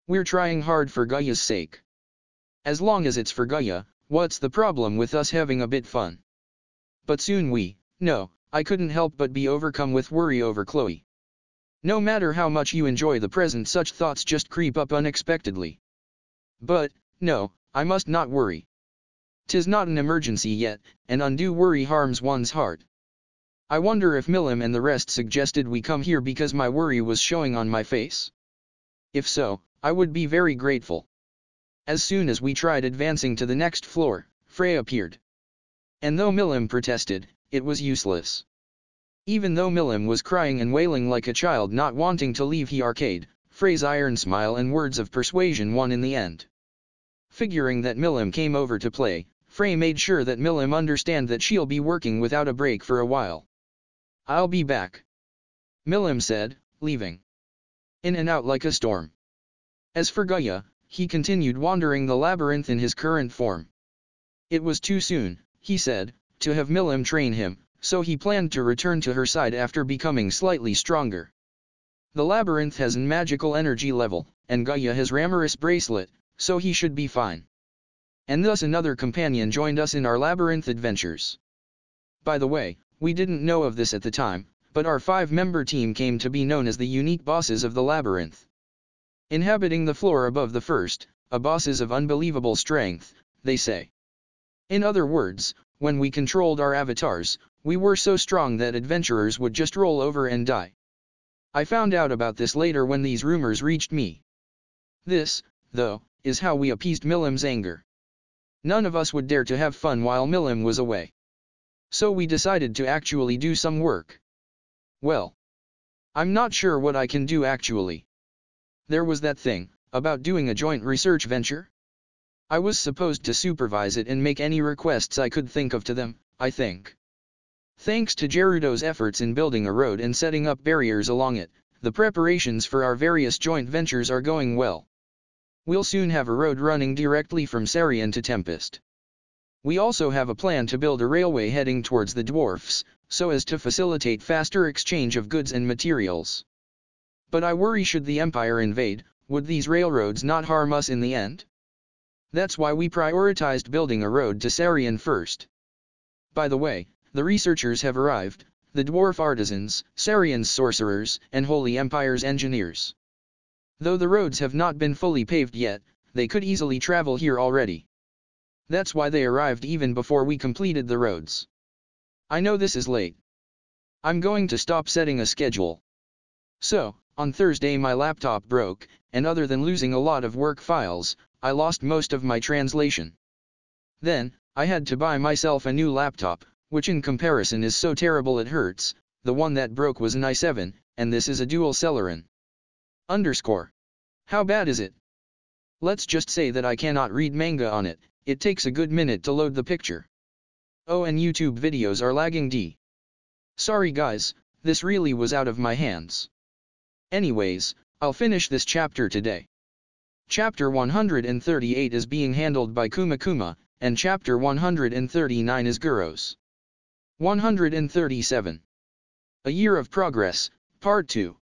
A: We're trying hard for Gaia's sake. As long as it's for Gaia, what's the problem with us having a bit fun? But soon I couldn't help but be overcome with worry over Chloe. No matter how much you enjoy the present, such thoughts just creep up unexpectedly. But, no, I must not worry. 'Tis not an emergency yet, and undue worry harms one's heart. I wonder if Milim and the rest suggested we come here because my worry was showing on my face. If so, I would be very grateful. As soon as we tried advancing to the next floor, Frey appeared. And though Milim protested, it was useless. Even though Milim was crying and wailing like a child not wanting to leave the arcade, Frey's iron smile and words of persuasion won in the end. Figuring that Milim came over to play, Frey made sure that Milim understand that she'll be working without a break for a while. I'll be back, Milim said, leaving. In and out like a storm. As for Gaia, he continued wandering the labyrinth in his current form. It was too soon, he said, to have Milim train him, so he planned to return to her side after becoming slightly stronger. The labyrinth has an magical energy level, and Gaia has Ramaris bracelet, so he should be fine. And thus another companion joined us in our labyrinth adventures. By the way, we didn't know of this at the time, but our 5-member team came to be known as the unique bosses of the labyrinth. Inhabiting the floor above the first, bosses of unbelievable strength, they say. In other words, when we controlled our avatars, we were so strong that adventurers would just roll over and die. I found out about this later when these rumors reached me. This, though, is how we appeased Milim's anger. None of us would dare to have fun while Milim was away. So we decided to actually do some work. Well, I'm not sure what I can do actually. There was that thing, about doing a joint research venture. I was supposed to supervise it and make any requests I could think of to them, I think. Thanks to Gerudo's efforts in building a road and setting up barriers along it, the preparations for our various joint ventures are going well. We'll soon have a road running directly from Sarian to Tempest. We also have a plan to build a railway heading towards the dwarfs, so as to facilitate faster exchange of goods and materials. But I worry, should the Empire invade, would these railroads not harm us in the end? That's why we prioritized building a road to Sarian first. By the way, the researchers have arrived, the dwarf artisans, Sarian's sorcerers, and Holy Empire's engineers. Though the roads have not been fully paved yet, they could easily travel here already. That's why they arrived even before we completed the roads. I know this is late. I'm going to stop setting a schedule. So, on Thursday my laptop broke, and other than losing a lot of work files, I lost most of my translation. Then, I had to buy myself a new laptop, which in comparison is so terrible it hurts. The one that broke was an i7, and this is a dual Celeron. Underscore. How bad is it? Let's just say that I cannot read manga on it, it takes a good minute to load the picture. Oh, and YouTube videos are lagging d. Sorry guys, this really was out of my hands. Anyways, I'll finish this chapter today. Chapter 138 is being handled by Kuma Kuma, and chapter 139 is Guro's. 137. A Year of Progress, Part 2.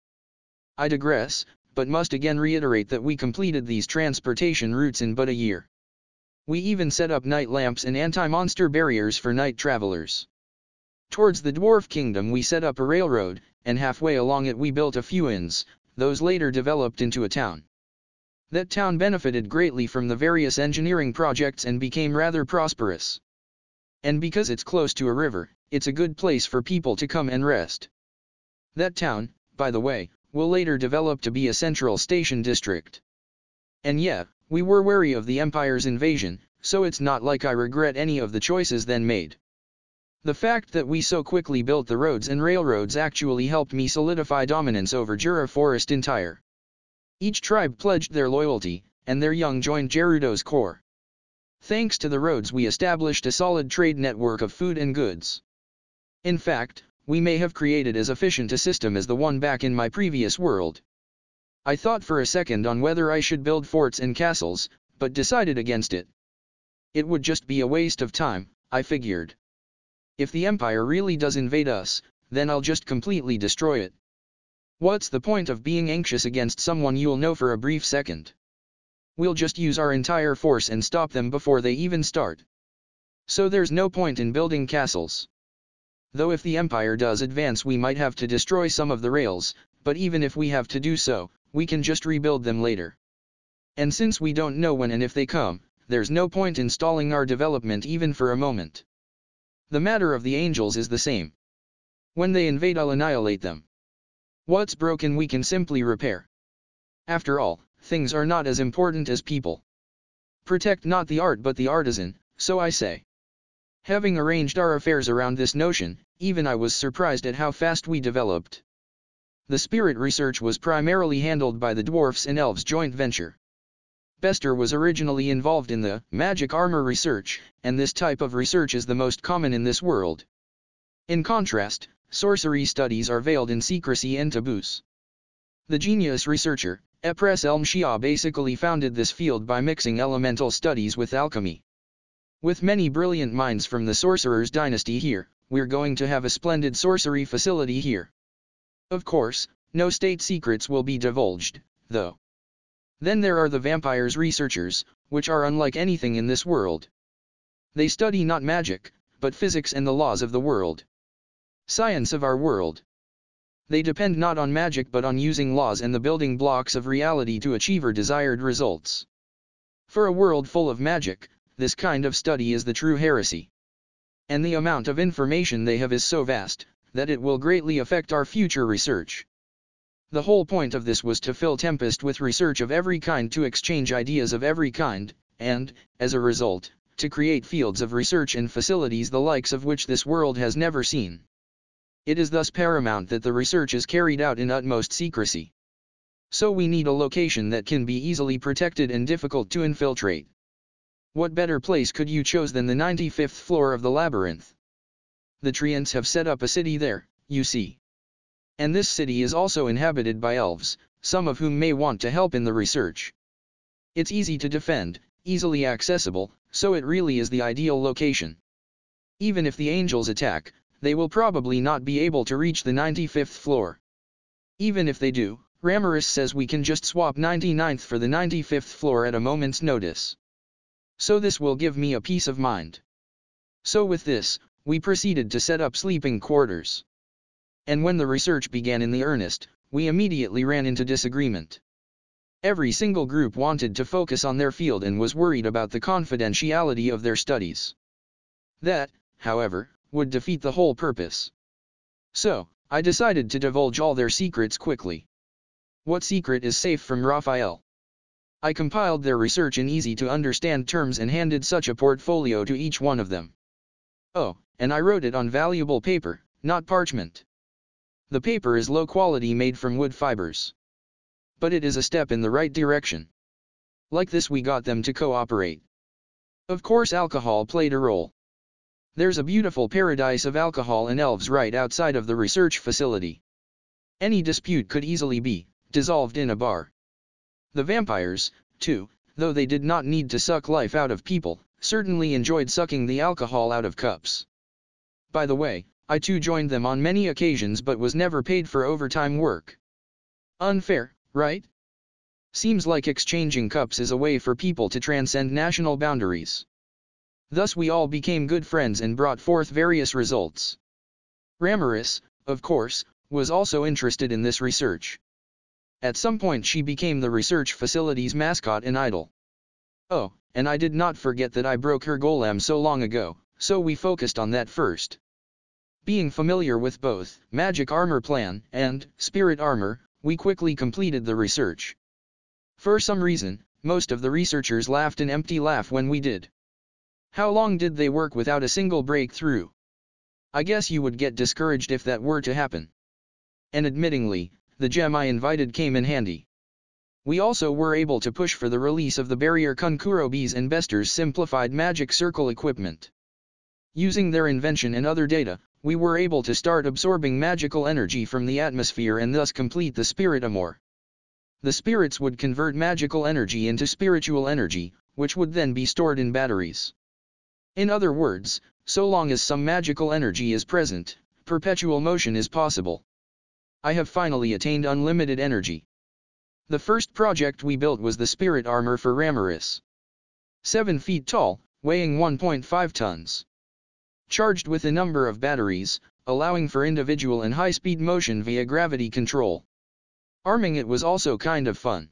A: I digress, but must again reiterate that we completed these transportation routes in but a year. We even set up night lamps and anti-monster barriers for night travelers. Towards the Dwarf Kingdom we set up a railroad, and halfway along it we built a few inns, those later developed into a town. That town benefited greatly from the various engineering projects and became rather prosperous. And because it's close to a river, it's a good place for people to come and rest. That town, by the way, will later develop to be a central station district. And yeah, we were wary of the Empire's invasion, so it's not like I regret any of the choices then made. The fact that we so quickly built the roads and railroads actually helped me solidify dominance over Jura Forest entire. Each tribe pledged their loyalty, and their young joined Gerudo's core. Thanks to the roads we established a solid trade network of food and goods. In fact, we may have created as efficient a system as the one back in my previous world. I thought for a second on whether I should build forts and castles, but decided against it. It would just be a waste of time, I figured. If the Empire really does invade us, then I'll just completely destroy it. What's the point of being anxious against someone you'll know for a brief second? We'll just use our entire force and stop them before they even start. So there's no point in building castles. Though if the Empire does advance we might have to destroy some of the rails, but even if we have to do so, we can just rebuild them later. And since we don't know when and if they come, there's no point in stalling our development even for a moment. The matter of the angels is the same. When they invade I'll annihilate them. What's broken we can simply repair. After all, things are not as important as people. Protect not the art but the artisan, so I say. Having arranged our affairs around this notion, even I was surprised at how fast we developed. The spirit research was primarily handled by the dwarfs and elves joint venture. Bester was originally involved in the magic armor research, and this type of research is the most common in this world. In contrast, sorcery studies are veiled in secrecy and taboos. The genius researcher, Epres Elm Shia, basically founded this field by mixing elemental studies with alchemy. With many brilliant minds from the sorcerer's dynasty here, we're going to have a splendid sorcery facility here. Of course, no state secrets will be divulged, though. Then there are the vampires researchers, which are unlike anything in this world. They study not magic, but physics and the laws of the world. Science of our world. They depend not on magic but on using laws and the building blocks of reality to achieve our desired results. For a world full of magic, this kind of study is the true heresy. And the amount of information they have is so vast, that it will greatly affect our future research. The whole point of this was to fill Tempest with research of every kind to exchange ideas of every kind, and, as a result, to create fields of research and facilities the likes of which this world has never seen. It is thus paramount that the research is carried out in utmost secrecy. So we need a location that can be easily protected and difficult to infiltrate. What better place could you choose than the 95th floor of the labyrinth? The Treants have set up a city there, you see. And this city is also inhabited by elves, some of whom may want to help in the research. It's easy to defend, easily accessible, so it really is the ideal location. Even if the angels attack, they will probably not be able to reach the 95th floor. Even if they do, Ramaris says we can just swap 99th for the 95th floor at a moment's notice. So this will give me a peace of mind. So with this, we proceeded to set up sleeping quarters. And when the research began in the earnest, we immediately ran into disagreement. Every single group wanted to focus on their field and was worried about the confidentiality of their studies. That, however, would defeat the whole purpose. So, I decided to divulge all their secrets quickly. What secret is safe from Raphael? I compiled their research in easy-to-understand terms and handed such a portfolio to each one of them. Oh, and I wrote it on valuable paper, not parchment. The paper is low quality, made from wood fibers. But it is a step in the right direction. Like this we got them to cooperate. Of course alcohol played a role. There's a beautiful paradise of alcohol and elves right outside of the research facility. Any dispute could easily be dissolved in a bar. The vampires, too, though they did not need to suck life out of people, certainly enjoyed sucking the alcohol out of cups. By the way, I too joined them on many occasions but was never paid for overtime work. Unfair, right? Seems like exchanging cups is a way for people to transcend national boundaries. Thus we all became good friends and brought forth various results. Ramiris, of course, was also interested in this research. At some point she became the research facility's mascot and idol. Oh, and I did not forget that I broke her golem so long ago, so we focused on that first. Being familiar with both magic armor plan and spirit armor, we quickly completed the research. For some reason, most of the researchers laughed an empty laugh when we did. How long did they work without a single breakthrough? I guess you would get discouraged if that were to happen. And admittingly, the gem I invited came in handy. We also were able to push for the release of the barrier Kunkurobi's and Bester's simplified magic circle equipment. Using their invention and other data, we were able to start absorbing magical energy from the atmosphere and thus complete the spirit amor. The spirits would convert magical energy into spiritual energy, which would then be stored in batteries. In other words, so long as some magical energy is present, perpetual motion is possible. I have finally attained unlimited energy. The first project we built was the spirit armor for Ramiris. 7 feet tall, weighing 1.5 tons. Charged with a number of batteries, allowing for individual and high-speed motion via gravity control. Arming it was also kind of fun.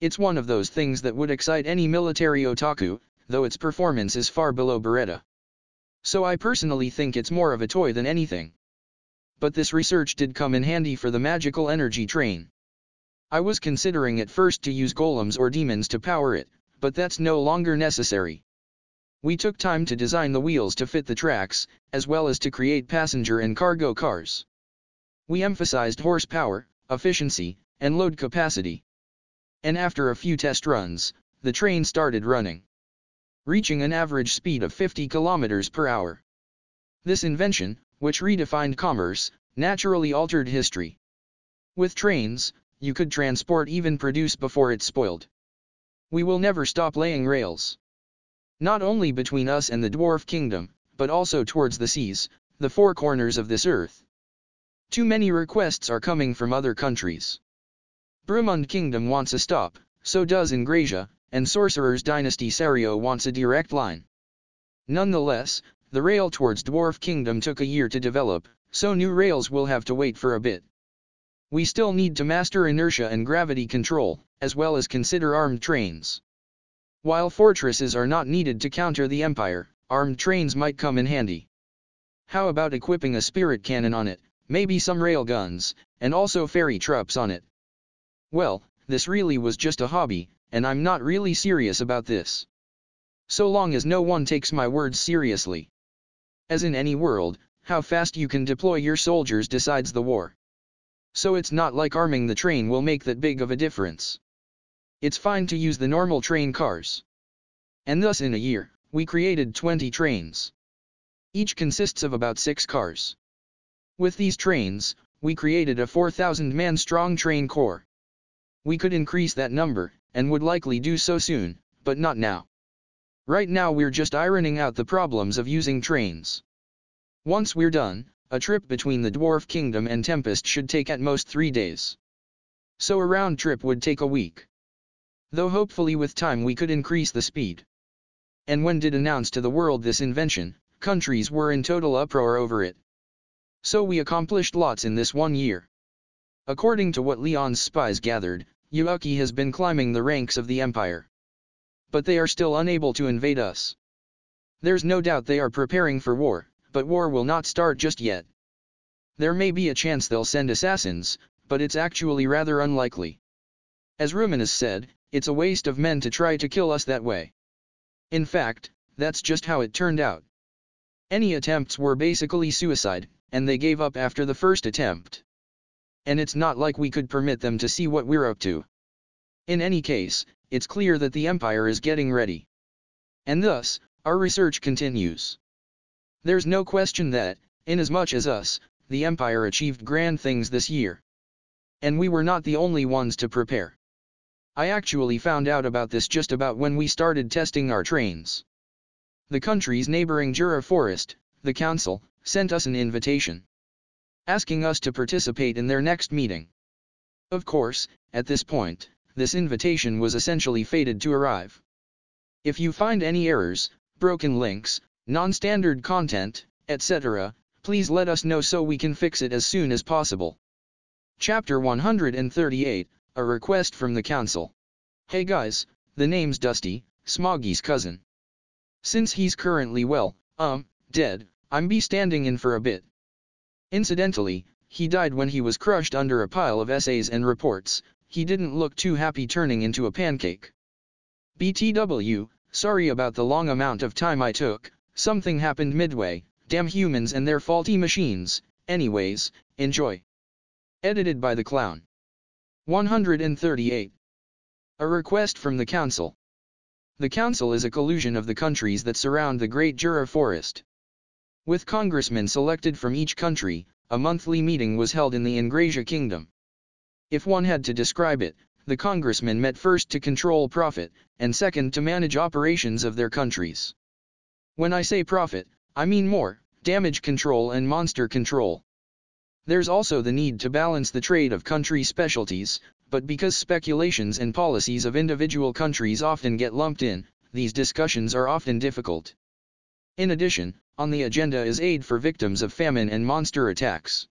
A: It's one of those things that would excite any military otaku, though its performance is far below Beretta. So I personally think it's more of a toy than anything. But this research did come in handy for the magical energy train. I was considering at first to use golems or demons to power it, but that's no longer necessary. We took time to design the wheels to fit the tracks, as well as to create passenger and cargo cars. We emphasized horsepower, efficiency, and load capacity. And after a few test runs, the train started running, reaching an average speed of 50 kilometers per hour. This invention, which redefined commerce, naturally altered history. With trains, you could transport even produce before it spoiled. We will never stop laying rails. Not only between us and the Dwarf Kingdom, but also towards the seas, the four corners of this earth. Too many requests are coming from other countries. Brumund Kingdom wants a stop, so does Ingrasia, and Sorcerer's Dynasty Sario wants a direct line. Nonetheless, the rail towards Dwarf Kingdom took a year to develop, so new rails will have to wait for a bit. We still need to master inertia and gravity control, as well as consider armed trains. While fortresses are not needed to counter the Empire, armed trains might come in handy. How about equipping a spirit cannon on it, maybe some rail guns, and also ferry traps on it? Well, this really was just a hobby, and I'm not really serious about this. So long as no one takes my words seriously. As in any world, how fast you can deploy your soldiers decides the war. So it's not like arming the train will make that big of a difference. It's fine to use the normal train cars. And thus in a year, we created 20 trains. Each consists of about 6 cars. With these trains, we created a 4,000-man strong train corps. We could increase that number, and would likely do so soon, but not now. Right now we're just ironing out the problems of using trains. Once we're done, a trip between the Dwarf Kingdom and Tempest should take at most 3 days. So a round trip would take a week. Though hopefully with time we could increase the speed. And when did announce to the world this invention, countries were in total uproar over it. So we accomplished lots in this 1 year. According to what Leon's spies gathered, Yuuki has been climbing the ranks of the empire. But they are still unable to invade us. There's no doubt they are preparing for war, but war will not start just yet. There may be a chance they'll send assassins, but it's actually rather unlikely. As Ruminus said, it's a waste of men to try to kill us that way. In fact, that's just how it turned out. Any attempts were basically suicide, and they gave up after the first attempt. And it's not like we could permit them to see what we're up to. In any case, it's clear that the Empire is getting ready. And thus, our research continues. There's no question that, inasmuch as us, the Empire achieved grand things this year. And we were not the only ones to prepare. I actually found out about this just about when we started testing our trains. The country's neighboring Jura Forest, the Council, sent us an invitation, asking us to participate in their next meeting. Of course, at this point, this invitation was essentially fated to arrive. If you find any errors, broken links, non-standard content, etc., please let us know so we can fix it as soon as possible. Chapter 138, A Request from the Council. Hey guys, the name's Dusty, Smoggy's cousin. Since he's currently dead, I'm be standing in for a bit. Incidentally, he died when he was crushed under a pile of essays and reports. He didn't look too happy turning into a pancake. BTW, sorry about the long amount of time I took, something happened midway, damn humans and their faulty machines, anyways, enjoy. Edited by the Clown. 138. A Request from the Council. The Council is a collusion of the countries that surround the Great Jura Forest. With congressmen selected from each country, a monthly meeting was held in the Ingrasia Kingdom. If one had to describe it, the congressmen met first to control profit, and second to manage operations of their countries. When I say profit, I mean more, damage control and monster control. There's also the need to balance the trade of country specialties, but because speculations and policies of individual countries often get lumped in, these discussions are often difficult. In addition, on the agenda is aid for victims of famine and monster attacks.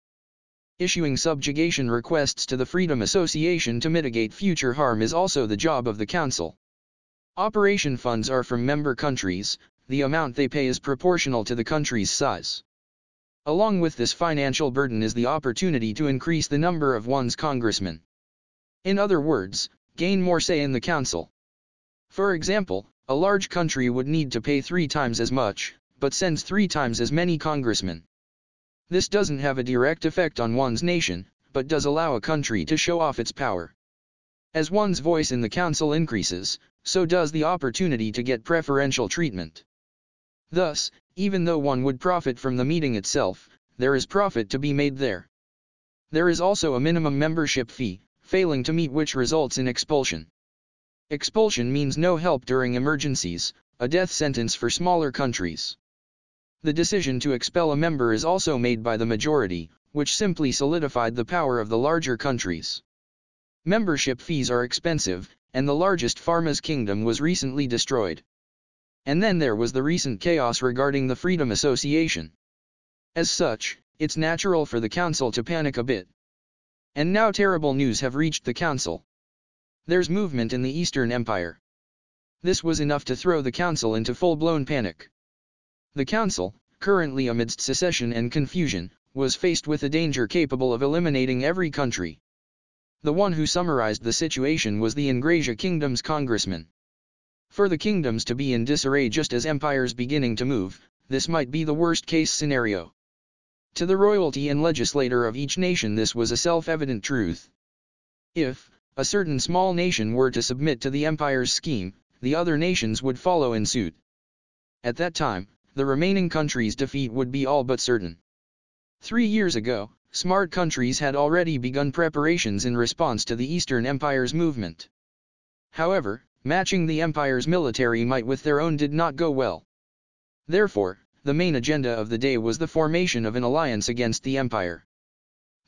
A: Issuing subjugation requests to the Freedom Association to mitigate future harm is also the job of the Council. Operation funds are from member countries, the amount they pay is proportional to the country's size. Along with this financial burden is the opportunity to increase the number of one's congressmen. In other words, gain more say in the Council. For example, a large country would need to pay 3 times as much, but sends 3 times as many congressmen. This doesn't have a direct effect on one's nation, but does allow a country to show off its power. As one's voice in the Council increases, so does the opportunity to get preferential treatment. Thus, even though one would profit from the meeting itself, there is profit to be made there. There is also a minimum membership fee, failing to meet which results in expulsion. Expulsion means no help during emergencies, a death sentence for smaller countries. The decision to expel a member is also made by the majority, which simply solidified the power of the larger countries. Membership fees are expensive, and the largest Pharma's kingdom was recently destroyed. And then there was the recent chaos regarding the Freedom Association. As such, it's natural for the Council to panic a bit. And now terrible news have reached the Council. There's movement in the Eastern Empire. This was enough to throw the Council into full-blown panic. The Council, currently amidst secession and confusion, was faced with a danger capable of eliminating every country. The one who summarized the situation was the Ingrasia Kingdom's congressman. For the kingdoms to be in disarray just as empires beginning to move, this might be the worst-case scenario. To the royalty and legislator of each nation this was a self-evident truth. If a certain small nation were to submit to the empire's scheme, the other nations would follow in suit. At that time, the remaining countries' defeat would be all but certain. 3 years ago, smart countries had already begun preparations in response to the Eastern Empire's movement. However, matching the empire's military might with their own did not go well. Therefore, the main agenda of the day was the formation of an alliance against the empire.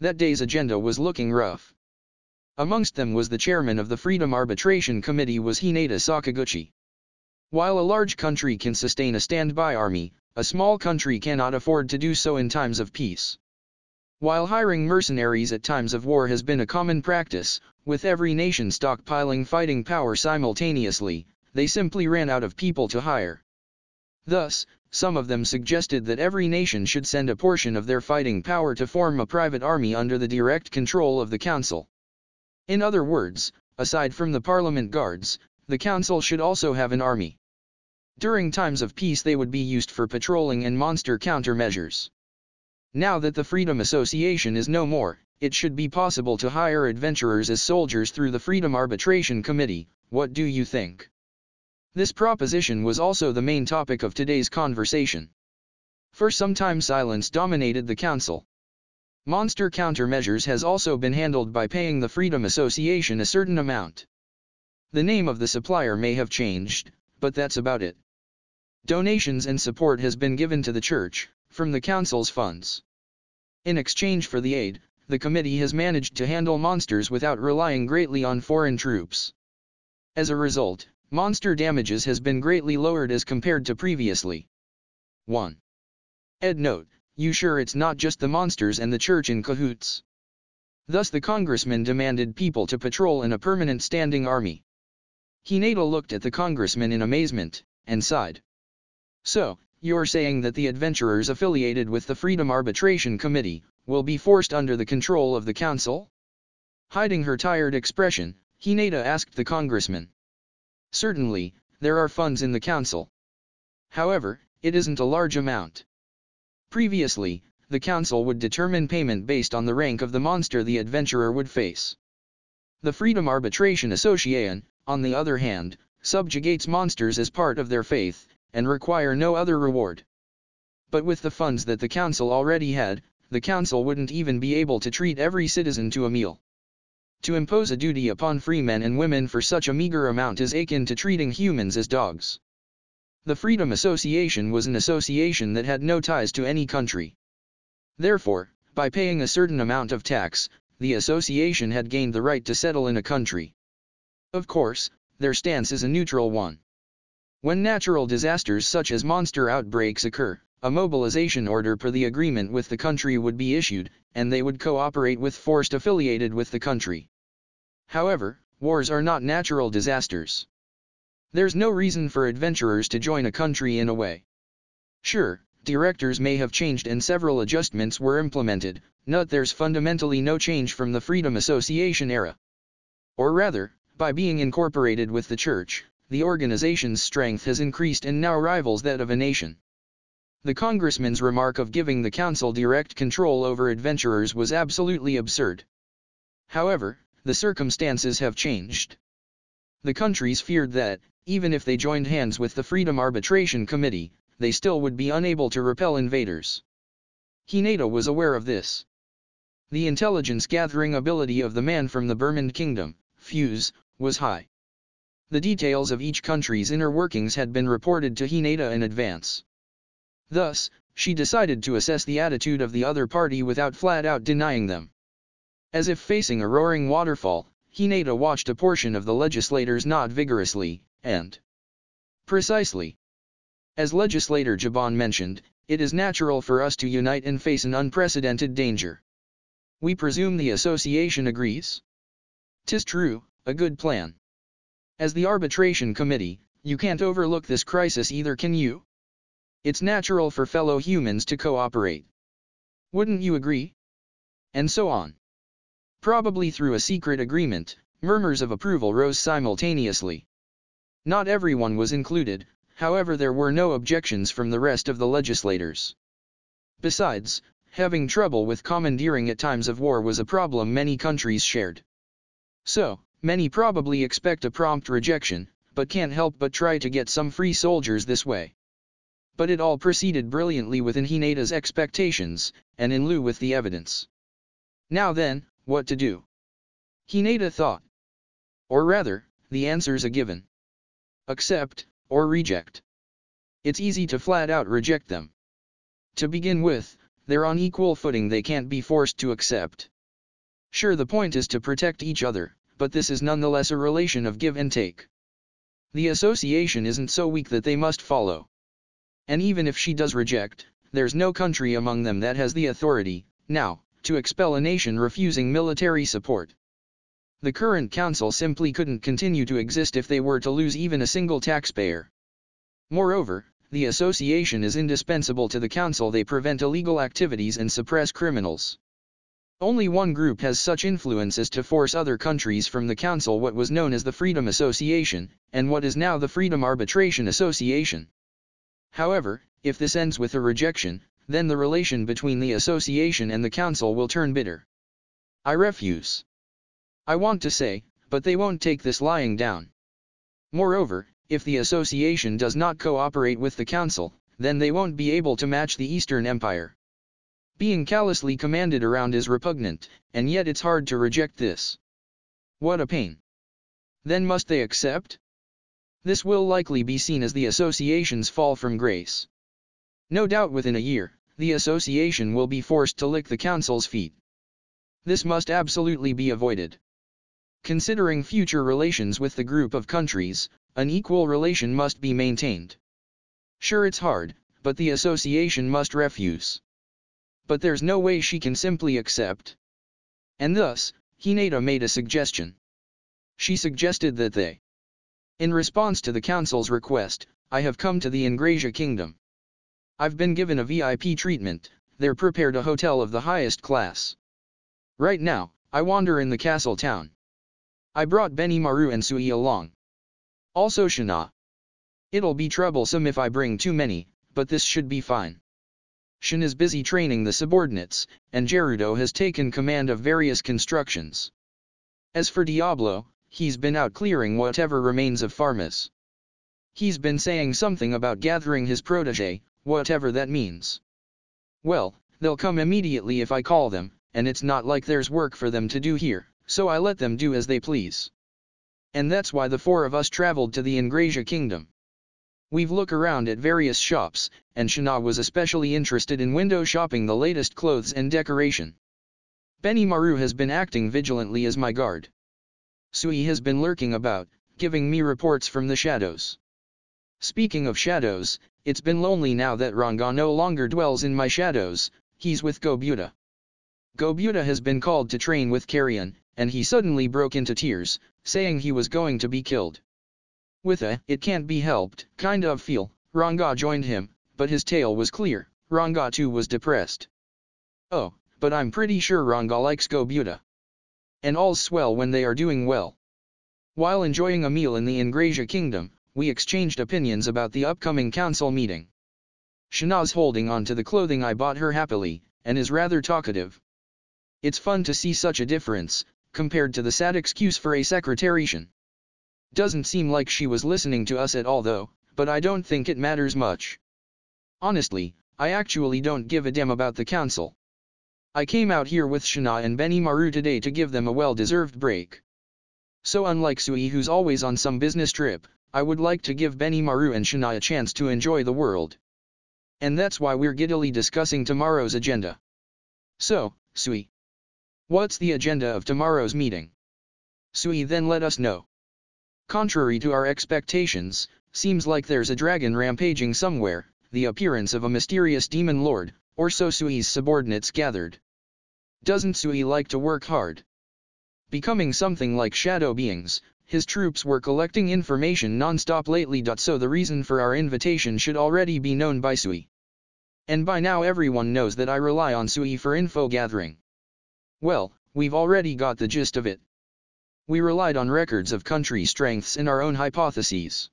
A: That day's agenda was looking rough. Amongst them was the chairman of the Freedom Arbitration Committee was Hinata Sakaguchi. While a large country can sustain a standby army, a small country cannot afford to do so in times of peace. While hiring mercenaries at times of war has been a common practice, With every nation stockpiling fighting power simultaneously, they simply ran out of people to hire. Thus, some of them suggested that every nation should send a portion of their fighting power to form a private army under the direct control of the council. In other words, aside from the parliament guards, the council should also have an army. During times of peace they would be used for patrolling and monster countermeasures. Now that the Freedom Association is no more, it should be possible to hire adventurers as soldiers through the Freedom Arbitration Committee. What do you think? This proposition was also the main topic of today's conversation. For some time silence dominated the council. Monster countermeasures has also been handled by paying the Freedom Association a certain amount. The name of the supplier may have changed, but that's about it. Donations and support has been given to the church, from the council's funds. In exchange for the aid, the committee has managed to handle monsters without relying greatly on foreign troops. As a result, monster damages has been greatly lowered as compared to previously. 1. Ed note, you sure it's not just the monsters and the church in cahoots? Thus the congressman demanded people to patrol in a permanent standing army. Hinata looked at the congressman in amazement, and sighed. So, you're saying that the adventurers affiliated with the Freedom Arbitration Committee will be forced under the control of the council? Hiding her tired expression, Hinata asked the congressman. Certainly, there are funds in the council. However, it isn't a large amount. Previously, the council would determine payment based on the rank of the monster the adventurer would face. The Freedom Arbitration Association, on the other hand, subjugates monsters as part of their faith, and require no other reward. But with the funds that the council already had, the council wouldn't even be able to treat every citizen to a meal. To impose a duty upon free men and women for such a meager amount is akin to treating humans as dogs. The Freedom Association was an association that had no ties to any country. Therefore, by paying a certain amount of tax, the association had gained the right to settle in a country. Of course, their stance is a neutral one. When natural disasters such as monster outbreaks occur, a mobilization order per the agreement with the country would be issued, and they would cooperate with force affiliated with the country. However, wars are not natural disasters. There's no reason for adventurers to join a country in a way. Sure, directors may have changed and several adjustments were implemented, but there's fundamentally no change from the Freedom Association era. Or rather, by being incorporated with the church, the organization's strength has increased and now rivals that of a nation. The congressman's remark of giving the council direct control over adventurers was absolutely absurd. However, the circumstances have changed. The countries feared that, even if they joined hands with the Freedom Arbitration Committee, they still would be unable to repel invaders. Hinata was aware of this. The intelligence-gathering ability of the man from the Burman Kingdom, Fuse, was high. The details of each country's inner workings had been reported to Hinata in advance. Thus, she decided to assess the attitude of the other party without flat-out denying them. As if facing a roaring waterfall, Hinata watched a portion of the legislators nod vigorously, and precisely. As legislator Jaban mentioned, it is natural for us to unite and face an unprecedented danger. We presume the association agrees? 'Tis true, a good plan. As the arbitration committee, you can't overlook this crisis either, can you? It's natural for fellow humans to cooperate. Wouldn't you agree? And so on. Probably through a secret agreement, murmurs of approval rose simultaneously. Not everyone was included, however there were no objections from the rest of the legislators. Besides, having trouble with commandeering at times of war was a problem many countries shared. So, many probably expect a prompt rejection, but can't help but try to get some free soldiers this way. But it all proceeded brilliantly within Hinata's expectations, and in lieu with the evidence. Now then, what to do? Hinata thought. Or rather, the answer's a given. Accept, or reject. It's easy to flat out reject them. To begin with, they're on equal footing, they can't be forced to accept. Sure, the point is to protect each other, but this is nonetheless a relation of give and take. The association isn't so weak that they must follow. And even if she does reject, there's no country among them that has the authority, now, to expel a nation refusing military support. The current council simply couldn't continue to exist if they were to lose even a single taxpayer. Moreover, the association is indispensable to the council. They prevent illegal activities and suppress criminals. Only one group has such influence as to force other countries from the council, what was known as the Freedom Association, and what is now the Freedom Arbitration Association. However, if this ends with a rejection, then the relation between the association and the council will turn bitter. I refuse. I want to say, but they won't take this lying down. Moreover, if the association does not cooperate with the council, then they won't be able to match the Eastern Empire. Being callously commanded around is repugnant, and yet it's hard to reject this. What a pain. Then must they accept? This will likely be seen as the association's fall from grace. No doubt within a year, the association will be forced to lick the council's feet. This must absolutely be avoided. Considering future relations with the group of countries, an equal relation must be maintained. Sure, it's hard, but the association must refuse. But there's no way she can simply accept. And thus, Hinata made a suggestion. She suggested that they. In response to the council's request, I have come to the Ingrasia kingdom. I've been given a VIP treatment. They're prepared a hotel of the highest class. Right now, I wander in the castle town. I brought Benimaru and Sui along. Also Shana. It'll be troublesome if I bring too many, but this should be fine. Shin is busy training the subordinates, and Gerudo has taken command of various constructions. As for Diablo, he's been out clearing whatever remains of farmers. He's been saying something about gathering his protege, whatever that means. Well, they'll come immediately if I call them, and it's not like there's work for them to do here, so I let them do as they please. And that's why the four of us traveled to the Ingrasia kingdom. We've looked around at various shops, and Shana was especially interested in window shopping the latest clothes and decoration. Benimaru has been acting vigilantly as my guard. Sui has been lurking about, giving me reports from the shadows. Speaking of shadows, it's been lonely now that Ranga no longer dwells in my shadows. He's with Gobuta. Gobuta has been called to train with Carrion, and he suddenly broke into tears, saying he was going to be killed. With a "it can't be helped" kind of feel, Ranga joined him, but his tale was clear. Ranga too was depressed. Oh, but I'm pretty sure Ranga likes Gobuta. And all's swell when they are doing well. While enjoying a meal in the Ingrasia kingdom, we exchanged opinions about the upcoming council meeting. Shana's holding on to the clothing I bought her happily, and is rather talkative. It's fun to see such a difference, compared to the sad excuse for a secretariation. Doesn't seem like she was listening to us at all though, but I don't think it matters much. Honestly, I actually don't give a damn about the council. I came out here with Shana and Benimaru today to give them a well-deserved break. So unlike Sui who's always on some business trip, I would like to give Benimaru and Shana a chance to enjoy the world. And that's why we're giddily discussing tomorrow's agenda. So, Sui. What's the agenda of tomorrow's meeting? Sui then let us know. Contrary to our expectations, seems like there's a dragon rampaging somewhere, the appearance of a mysterious demon lord, or so Sui's subordinates gathered. Doesn't Sui like to work hard? Becoming something like shadow beings, his troops were collecting information non-stop lately. So the reason for our invitation should already be known by Sui. And by now everyone knows that I rely on Sui for info gathering. Well, we've already got the gist of it. We relied on records of country strengths and our own hypotheses.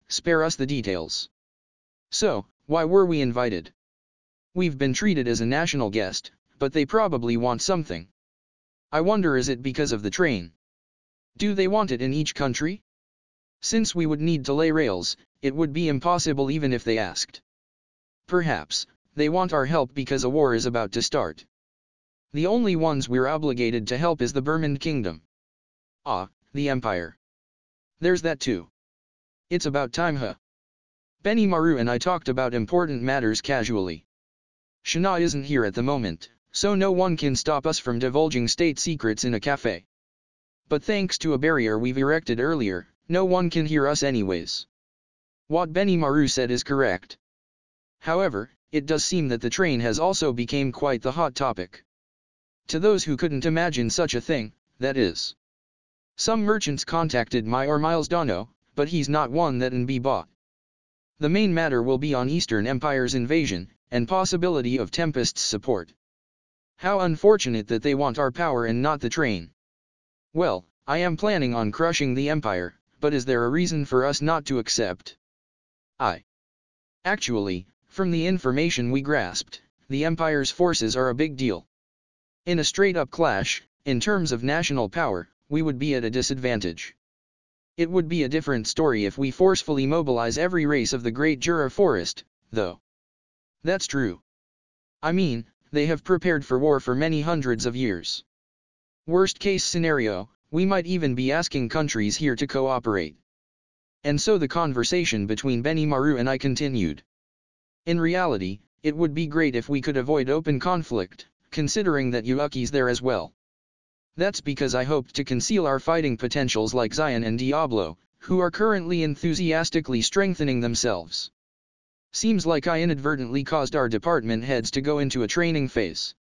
A: Spare us the details. So, why were we invited? We've been treated as a national guest, but they probably want something. I wonder, is it because of the train? Do they want it in each country? Since we would need to lay rails, it would be impossible even if they asked. Perhaps, they want our help because a war is about to start. The only ones we're obligated to help is the Burman Kingdom. The Empire. There's that too. It's about time, huh? Benimaru and I talked about important matters casually. Shana isn't here at the moment, so no one can stop us from divulging state secrets in a cafe. But thanks to a barrier we've erected earlier, no one can hear us anyways. What Benimaru said is correct. However, it does seem that the train has also become quite the hot topic. To those who couldn't imagine such a thing, that is. Some merchants contacted my or Miles Dono, but he's not one that can be bought. The main matter will be on Eastern Empire's invasion, and possibility of Tempest's support. How unfortunate that they want our power and not the train. Well, I am planning on crushing the Empire, but is there a reason for us not to accept? Actually, from the information we grasped, the Empire's forces are a big deal. In a straight-up clash, in terms of national power, we would be at a disadvantage. It would be a different story if we forcefully mobilize every race of the Great Jura Forest, though. That's true. I mean, they have prepared for war for many hundreds of years. Worst case scenario, we might even be asking countries here to cooperate. And so the conversation between Benimaru and I continued. In reality, it would be great if we could avoid open conflict, considering that Yuuki's there as well. That's because I hoped to conceal our fighting potentials like Zion and Diablo, who are currently enthusiastically strengthening themselves. Seems like I inadvertently caused our department heads to go into a training phase.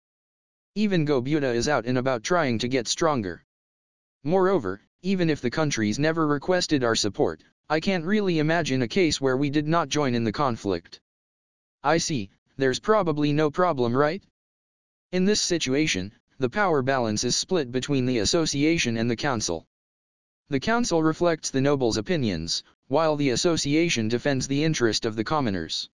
A: Even Gobuta is out and about trying to get stronger. Moreover, even if the countries never requested our support, I can't really imagine a case where we did not join in the conflict. I see, there's probably no problem, right? In this situation, the power balance is split between the association and the council. The council reflects the nobles' opinions, while the association defends the interest of the commoners.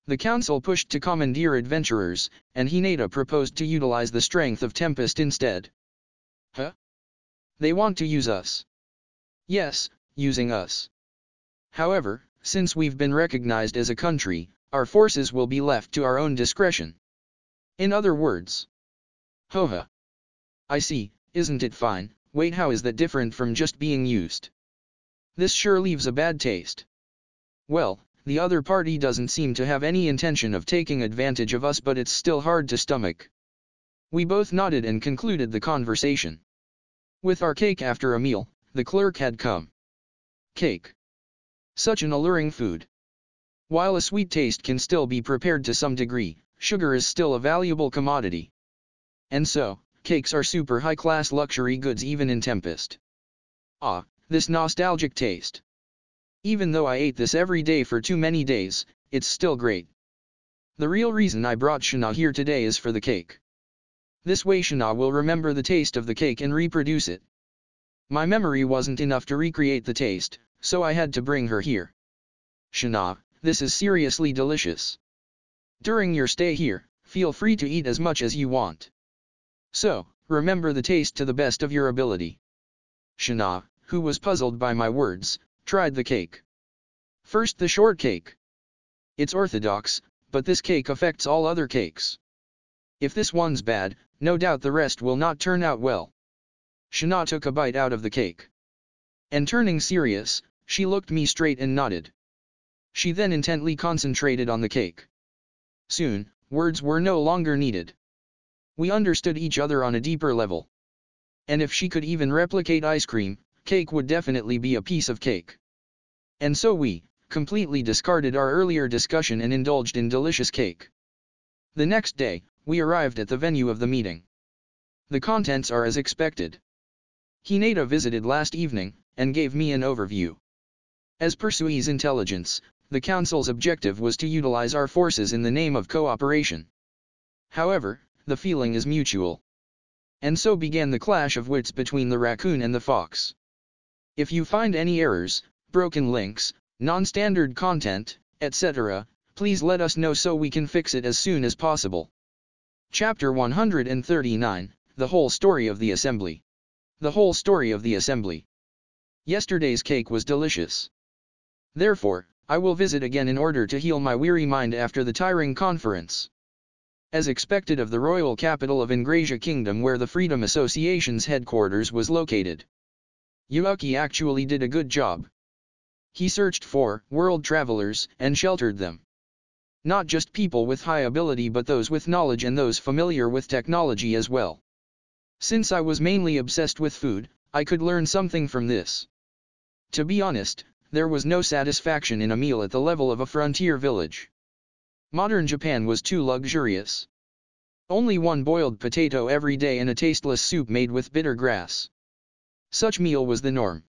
A: The council pushed to commandeer adventurers, and Hinata proposed to utilize the strength of Tempest instead. Huh? They want to use us. Yes, using us. However, since we've been recognized as a country, our forces will be left to our own discretion. In other words. Hoha. I see, isn't it fine? Wait, how is that different from just being used? This sure leaves a bad taste. Well, the other party doesn't seem to have any intention of taking advantage of us, but it's still hard to stomach. We both nodded and concluded the conversation. With our cake after a meal, the clerk had come. Cake. Such an alluring food. While a sweet taste can still be prepared to some degree, sugar is still a valuable commodity. And so, cakes are super high-class luxury goods even in Tempest. Ah, this nostalgic taste. Even though I ate this every day for too many days, it's still great. The real reason I brought Shana here today is for the cake. This way Shana will remember the taste of the cake and reproduce it. My memory wasn't enough to recreate the taste, so I had to bring her here. Shana, this is seriously delicious. During your stay here, feel free to eat as much as you want. So, remember the taste to the best of your ability. Shana, who was puzzled by my words, tried the cake. First the shortcake. It's orthodox, but this cake affects all other cakes. If this one's bad, no doubt the rest will not turn out well. Shana took a bite out of the cake. And turning serious, she looked me straight and nodded. She then intently concentrated on the cake. Soon, words were no longer needed. We understood each other on a deeper level. And if she could even replicate ice cream, cake would definitely be a piece of cake. And so we, completely discarded our earlier discussion and indulged in delicious cake. The next day, we arrived at the venue of the meeting. The contents are as expected. Hinata visited last evening, and gave me an overview. As per Sui's intelligence, the council's objective was to utilize our forces in the name of cooperation. However, the feeling is mutual. And so began the clash of wits between the raccoon and the fox. If you find any errors, broken links, non-standard content, etc., please let us know so we can fix it as soon as possible. Chapter 139, The Whole Story of the Assembly. The Whole Story of the Assembly. Yesterday's cake was delicious. Therefore, I will visit again in order to heal my weary mind after the tiring conference. As expected of the royal capital of Ingrasia Kingdom where the Freedom Association's headquarters was located. Yuuki actually did a good job. He searched for world travelers and sheltered them. Not just people with high ability but those with knowledge and those familiar with technology as well. Since I was mainly obsessed with food, I could learn something from this. To be honest, there was no satisfaction in a meal at the level of a frontier village. Modern Japan was too luxurious. Only one boiled potato every day and a tasteless soup made with bitter grass. Such meal was the norm.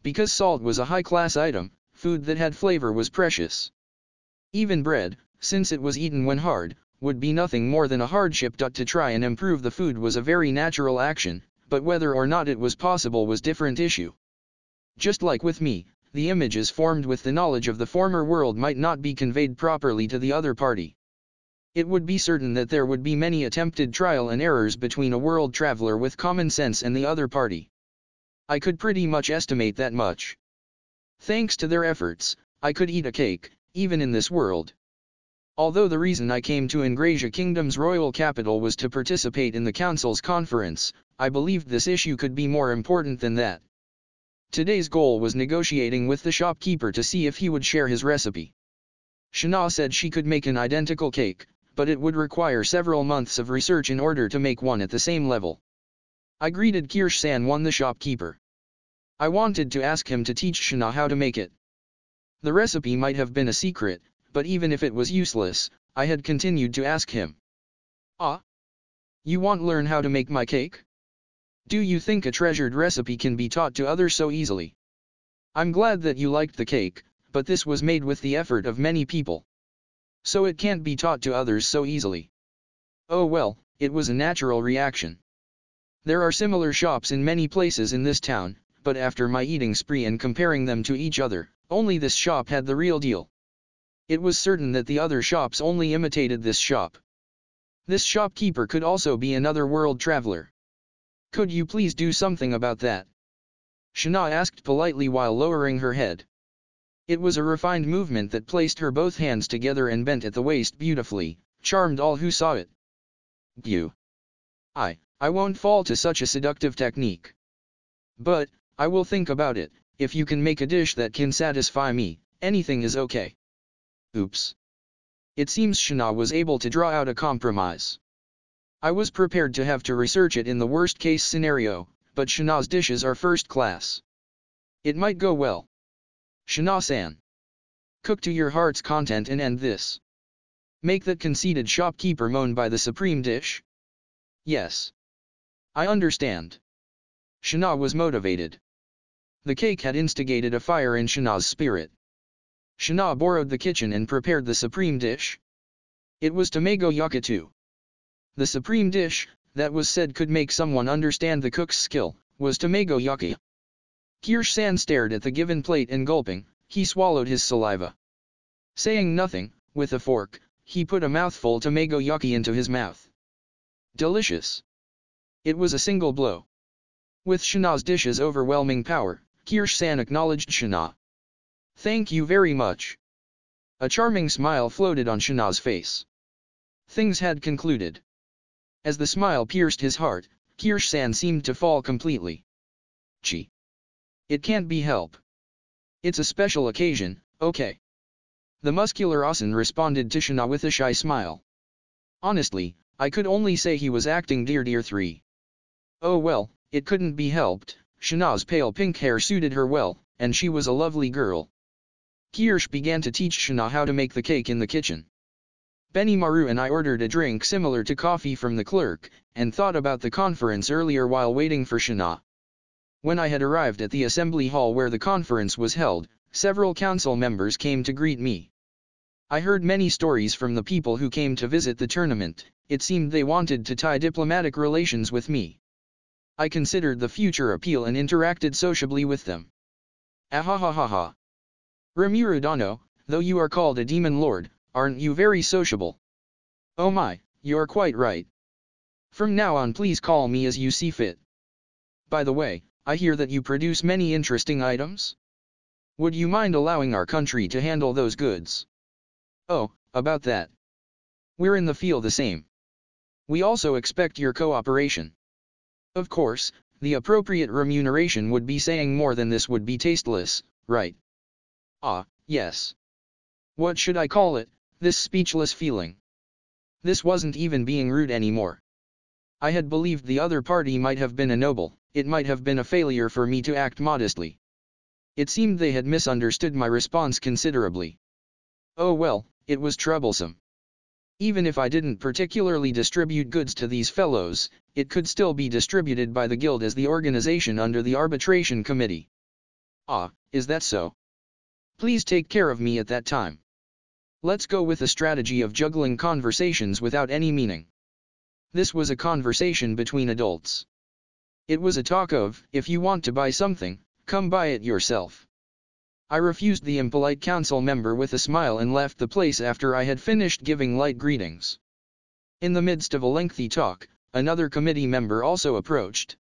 A: Because salt was a high-class item, food that had flavor was precious. Even bread, since it was eaten when hard, would be nothing more than a hardship. To try and improve the food was a very natural action, but whether or not it was possible was different issue. Just like with me, the images formed with the knowledge of the former world might not be conveyed properly to the other party. It would be certain that there would be many attempted trial and errors between a world traveler with common sense and the other party. I could pretty much estimate that much. Thanks to their efforts, I could eat a cake, even in this world. Although the reason I came to Ingrasia Kingdom's royal capital was to participate in the council's conference, I believed this issue could be more important than that. Today's goal was negotiating with the shopkeeper to see if he would share his recipe. Shana said she could make an identical cake, but it would require several months of research in order to make one at the same level. I greeted Kirsch-san, the shopkeeper. I wanted to ask him to teach Shana how to make it. The recipe might have been a secret, but even if it was useless, I had continued to ask him. Ah? You want to learn how to make my cake? Do you think a treasured recipe can be taught to others so easily? I'm glad that you liked the cake, but this was made with the effort of many people. So it can't be taught to others so easily. Oh well, it was a natural reaction. There are similar shops in many places in this town, but after my eating spree and comparing them to each other, only this shop had the real deal. It was certain that the other shops only imitated this shop. This shopkeeper could also be another world traveler. Could you please do something about that? Shana asked politely while lowering her head. It was a refined movement that placed her both hands together and bent at the waist beautifully, charmed all who saw it. You. I won't fall to such a seductive technique. But, I will think about it. If you can make a dish that can satisfy me, anything is okay. Oops. It seems Shana was able to draw out a compromise. I was prepared to have to research it in the worst-case scenario, but Shana's dishes are first class. It might go well. Shana-san. Cook to your heart's content and end this. Make that conceited shopkeeper moan by the supreme dish? Yes. I understand. Shana was motivated. The cake had instigated a fire in Shana's spirit. Shana borrowed the kitchen and prepared the supreme dish. It was tamago yaki too. The supreme dish, that was said could make someone understand the cook's skill, was tamago yaki. Kirsch-san stared at the given plate and gulping, he swallowed his saliva. Saying nothing, with a fork, he put a mouthful tamago yaki into his mouth. Delicious. It was a single blow. With Shana's dish's overwhelming power, Kirsch-san acknowledged Shana. Thank you very much. A charming smile floated on Shana's face. Things had concluded. As the smile pierced his heart, Kirsch-san seemed to fall completely. Gee. It can't be helped. It's a special occasion, okay. The muscular Asen responded to Shana with a shy smile. Honestly, I could only say he was acting dear 3. Oh well, it couldn't be helped, Shana's pale pink hair suited her well, and she was a lovely girl. Kirsch began to teach Shana how to make the cake in the kitchen. Benimaru and I ordered a drink similar to coffee from the clerk, and thought about the conference earlier while waiting for Shana. When I had arrived at the assembly hall where the conference was held, several council members came to greet me. I heard many stories from the people who came to visit the tournament. It seemed they wanted to tie diplomatic relations with me. I considered the future appeal and interacted sociably with them. Ahahaha. Rimuru Dano, though you are called a demon lord, aren't you very sociable? Oh my, you're quite right. From now on please call me as you see fit. By the way, I hear that you produce many interesting items. Would you mind allowing our country to handle those goods? Oh, about that. We're in the field the same. We also expect your cooperation. Of course, the appropriate remuneration would be saying more than this would be tasteless, right? Ah, yes. What should I call it, this speechless feeling? This wasn't even being rude anymore. I had believed the other party might have been a noble, it might have been a failure for me to act modestly. It seemed they had misunderstood my response considerably. Oh well, it was troublesome. Even if I didn't particularly distribute goods to these fellows, it could still be distributed by the guild as the organization under the arbitration committee. Ah, is that so? Please take care of me at that time. Let's go with the strategy of juggling conversations without any meaning. This was a conversation between adults. It was a talk of, if you want to buy something, come buy it yourself. I refused the impolite council member with a smile and left the place after I had finished giving light greetings. In the midst of a lengthy talk, another committee member also approached.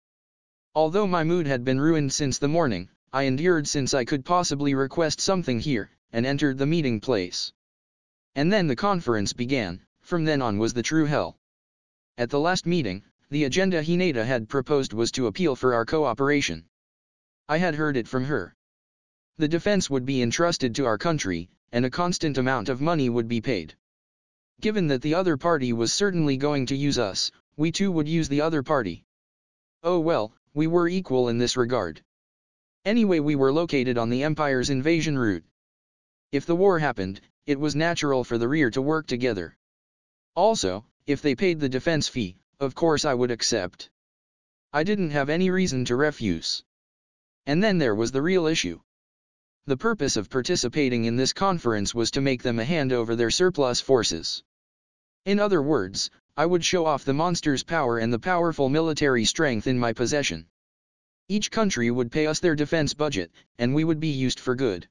A: Although my mood had been ruined since the morning, I endured since I could possibly request something here, and entered the meeting place. And then the conference began. From then on was the true hell. At the last meeting, the agenda Hinata had proposed was to appeal for our cooperation. I had heard it from her. The defense would be entrusted to our country, and a constant amount of money would be paid. Given that the other party was certainly going to use us, we too would use the other party. Oh well, we were equal in this regard. Anyway, we were located on the Empire's invasion route. If the war happened, it was natural for the rear to work together. Also, if they paid the defense fee, of course I would accept. I didn't have any reason to refuse. And then there was the real issue. The purpose of participating in this conference was to make them a hand over their surplus forces. In other words, I would show off the monster's power and the powerful military strength in my possession. Each country would pay us their defense budget, and we would be used for good.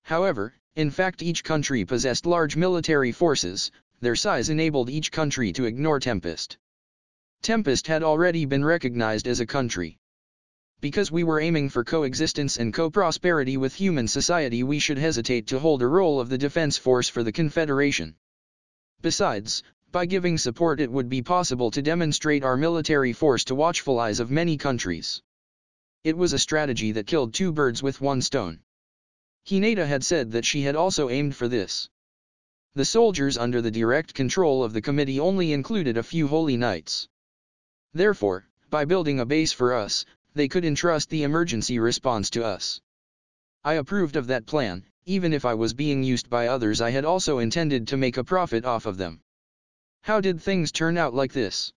A: However, in fact each country possessed large military forces. Their size enabled each country to ignore Tempest. Tempest had already been recognized as a country. Because we were aiming for coexistence and co-prosperity with human society, we should hesitate to hold a role of the defense force for the Confederation. Besides, by giving support it would be possible to demonstrate our military force to watchful eyes of many countries. It was a strategy that killed two birds with one stone. Hinata had said that she had also aimed for this. The soldiers under the direct control of the committee only included a few holy knights. Therefore, by building a base for us, they could entrust the emergency response to us. I approved of that plan. Even if I was being used by others, I had also intended to make a profit off of them. How did things turn out like this?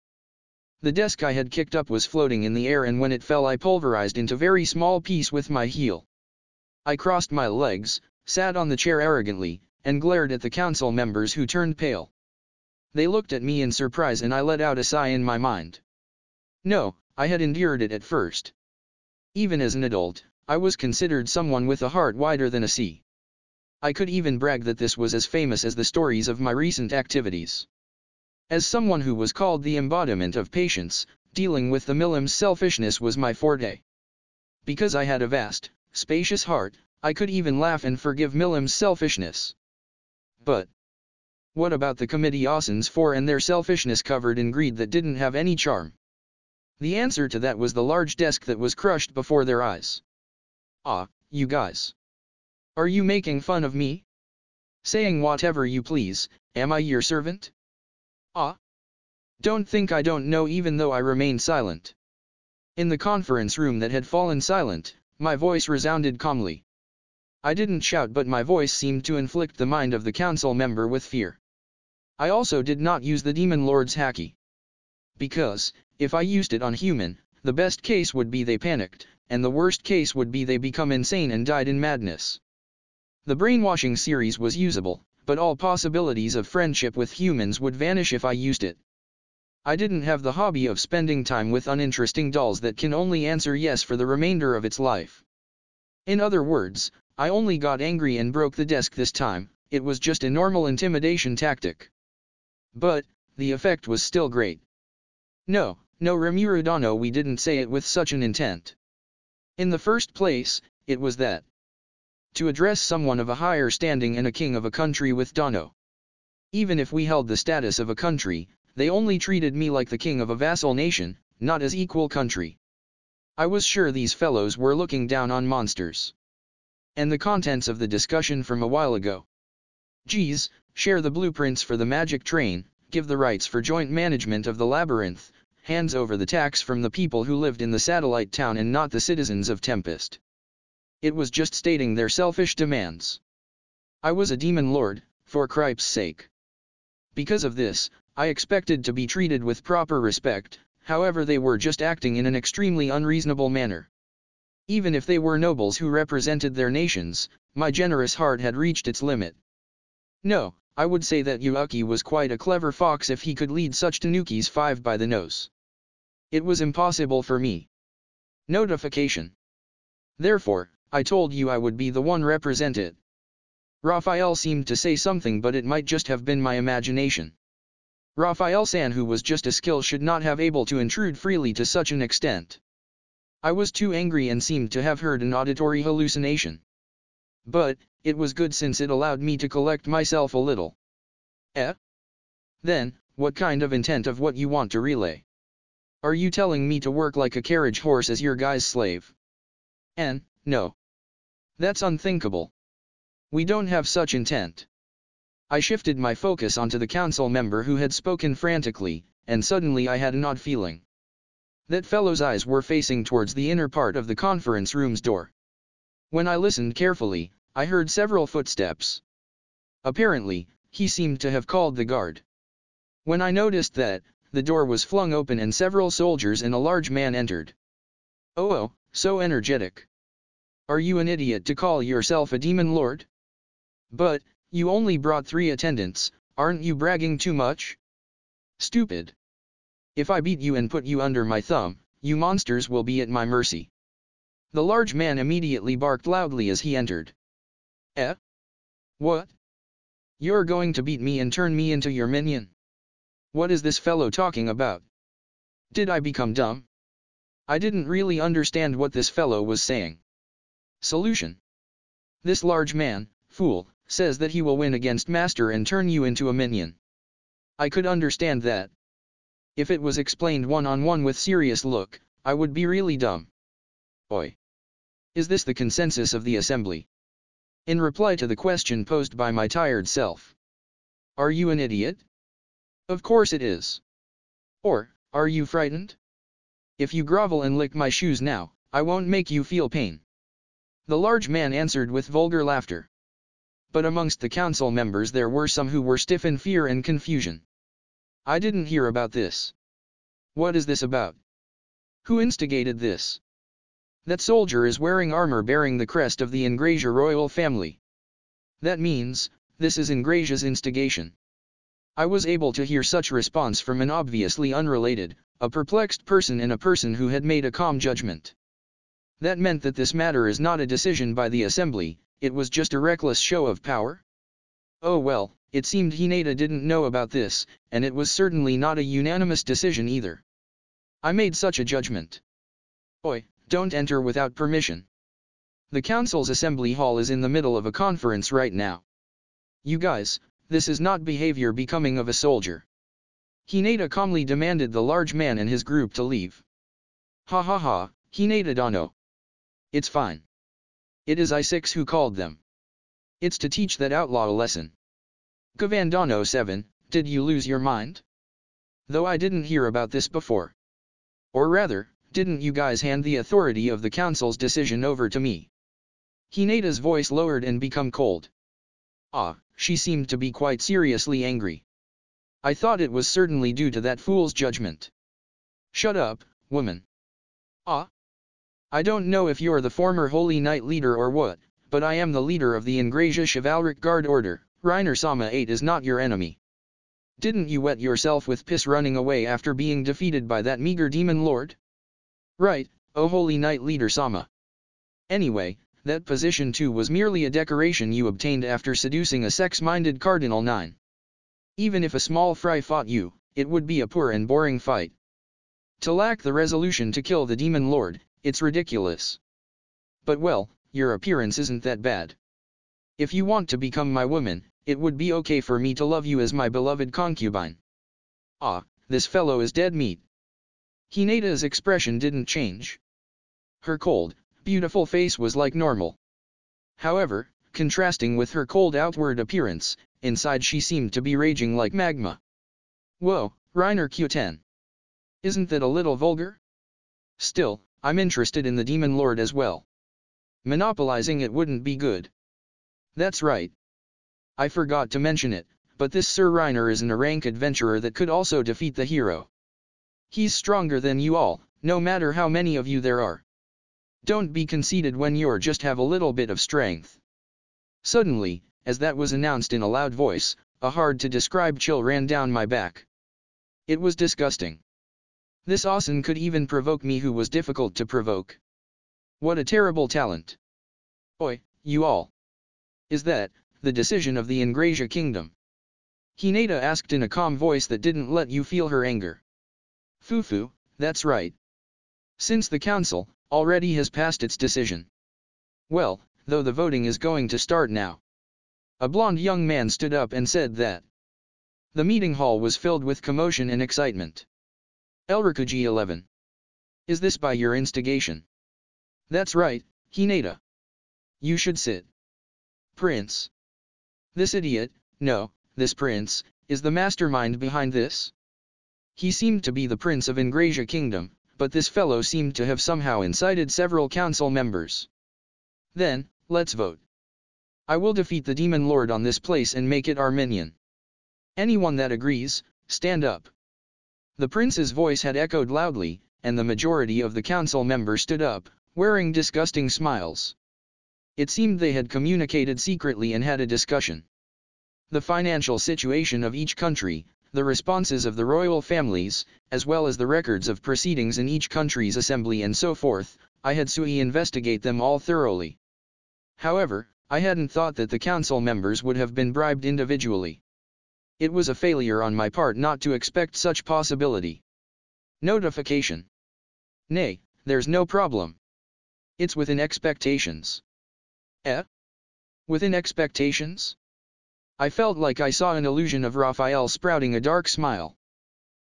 A: The desk I had kicked up was floating in the air, and when it fell I pulverized into very small piece with my heel. I crossed my legs, sat on the chair arrogantly, and glared at the council members, who turned pale. They looked at me in surprise, and I let out a sigh in my mind. No, I had endured it at first. Even as an adult, I was considered someone with a heart wider than a sea. I could even brag that this was as famous as the stories of my recent activities. As someone who was called the embodiment of patience, dealing with the Milim's selfishness was my forte. Because I had a vast, spacious heart, I could even laugh and forgive Milim's selfishness. But what about the committee Osins for and their selfishness covered in greed that didn't have any charm? The answer to that was the large desk that was crushed before their eyes. Ah, you guys. Are you making fun of me? Saying whatever you please, am I your servant? Ah. Don't think I don't know, even though I remained silent. In the conference room that had fallen silent, my voice resounded calmly. I didn't shout, but my voice seemed to inflict the mind of the council member with fear. I also did not use the Demon Lord's haki. Because, if I used it on human, the best case would be they panicked, and the worst case would be they become insane and died in madness. The brainwashing series was usable, but all possibilities of friendship with humans would vanish if I used it. I didn't have the hobby of spending time with uninteresting dolls that can only answer yes for the remainder of its life. In other words, I only got angry and broke the desk this time. It was just a normal intimidation tactic. But the effect was still great. No, Rimurudano, we didn't say it with such an intent. In the first place, it was that to address someone of a higher standing and a king of a country with Dano. Even if we held the status of a country, they only treated me like the king of a vassal nation, not as equal country. I was sure these fellows were looking down on monsters. And the contents of the discussion from a while ago. Geez, share the blueprints for the magic train, give the rights for joint management of the labyrinth, hands over the tax from the people who lived in the satellite town and not the citizens of Tempest. It was just stating their selfish demands. I was a demon lord, for cripe's sake. Because of this, I expected to be treated with proper respect, however they were just acting in an extremely unreasonable manner. Even if they were nobles who represented their nations, my generous heart had reached its limit. No, I would say that Yuuki was quite a clever fox if he could lead such tanukis 5 by the nose. It was impossible for me. Notification. Therefore, I told you I would be the one represented. Raphael seemed to say something, but it might just have been my imagination. Raphael-san, who was just a skill, should not have able to intrude freely to such an extent. I was too angry and seemed to have heard an auditory hallucination. But, it was good since it allowed me to collect myself a little. Then, what kind of intent of what you want to relay? Are you telling me to work like a carriage horse as your guy's slave? No. That's unthinkable. We don't have such intent. I shifted my focus onto the council member who had spoken frantically, and suddenly I had an odd feeling. That fellow's eyes were facing towards the inner part of the conference room's door. When I listened carefully, I heard several footsteps. Apparently, he seemed to have called the guard. When I noticed that, the door was flung open and several soldiers and a large man entered. Oh, so energetic. Are you an idiot to call yourself a demon lord? But, you only brought 3 attendants, aren't you bragging too much? Stupid. If I beat you and put you under my thumb, you monsters will be at my mercy. The large man immediately barked loudly as he entered. What? You're going to beat me and turn me into your minion? What is this fellow talking about? Did I become dumb? I didn't really understand what this fellow was saying. Solution. This large man, fool, says that he will win against Master and turn you into a minion. I could understand that. If it was explained one-on-one with serious look, I would be really dumb. Oi. Is this the consensus of the assembly? In reply to the question posed by my tired self. Are you an idiot? Of course it is. Or, are you frightened? If you grovel and lick my shoes now, I won't make you feel pain. The large man answered with vulgar laughter. But amongst the council members there were some who were stiff in fear and confusion. I didn't hear about this. What is this about? Who instigated this? That soldier is wearing armor bearing the crest of the Ingrasia royal family. That means, this is Ingrasia's instigation. I was able to hear such response from an obviously unrelated, a perplexed person and a person who had made a calm judgment. That meant that this matter is not a decision by the assembly, it was just a reckless show of power? Oh well, it seemed Hinata didn't know about this, and it was certainly not a unanimous decision either. I made such a judgment. Oi, don't enter without permission. The council's assembly hall is in the middle of a conference right now. You guys, this is not behavior becoming of a soldier. Hinata calmly demanded the large man and his group to leave. Ha ha ha, Hinata Dano. It's fine. It is I6 who called them. It's to teach that outlaw a lesson. Gavandano 7, did you lose your mind? Though I didn't hear about this before. Or rather, didn't you guys hand the authority of the council's decision over to me? Hinata's voice lowered and become cold. She seemed to be quite seriously angry. I thought it was certainly due to that fool's judgment. Shut up, woman. I don't know if you're the former Holy Knight leader or what, but I am the leader of the Ingrasia Chivalric Guard Order. Reiner-sama 8 is not your enemy. Didn't you wet yourself with piss running away after being defeated by that meager demon lord? Right, oh Holy Knight leader-sama. Anyway, that position too was merely a decoration you obtained after seducing a sex-minded Cardinal 9. Even if a small fry fought you, it would be a poor and boring fight. To lack the resolution to kill the demon lord, it's ridiculous. But well, your appearance isn't that bad. If you want to become my woman, it would be okay for me to love you as my beloved concubine. This fellow is dead meat. Hinata's expression didn't change. Her cold, beautiful face was like normal. However, contrasting with her cold outward appearance, inside she seemed to be raging like magma. Whoa, Reiner Q10. Isn't that a little vulgar? Still, I'm interested in the demon lord as well. Monopolizing it wouldn't be good. That's right. I forgot to mention it, but this Sir Reiner isn't a rank adventurer that could also defeat the hero. He's stronger than you all, no matter how many of you there are. Don't be conceited when you're just have a little bit of strength. Suddenly, as that was announced in a loud voice, a hard-to-describe chill ran down my back. It was disgusting. This Asen could even provoke me who was difficult to provoke. What a terrible talent. Oi, you all. Is that the decision of the Ingrasia Kingdom? Hinata asked in a calm voice that didn't let you feel her anger. Fufu, that's right. Since the council already has passed its decision. Well, though the voting is going to start now. A blonde young man stood up and said that. The meeting hall was filled with commotion and excitement. Elrikuji 11. Is this by your instigation? That's right, Hinata. You should sit. Prince. This idiot, no, this prince, is the mastermind behind this. He seemed to be the prince of Ingrasia Kingdom, but this fellow seemed to have somehow incited several council members. Then, let's vote. I will defeat the Demon Lord on this place and make it our minion. Anyone that agrees, stand up. The prince's voice had echoed loudly, and the majority of the council members stood up, wearing disgusting smiles. It seemed they had communicated secretly and had a discussion. The financial situation of each country, the responses of the royal families, as well as the records of proceedings in each country's assembly and so forth, I had Sui investigate them all thoroughly. However, I hadn't thought that the council members would have been bribed individually. It was a failure on my part not to expect such possibility. Notification. Nay, there's no problem. It's within expectations. Within expectations? I felt like I saw an illusion of Raphael sprouting a dark smile.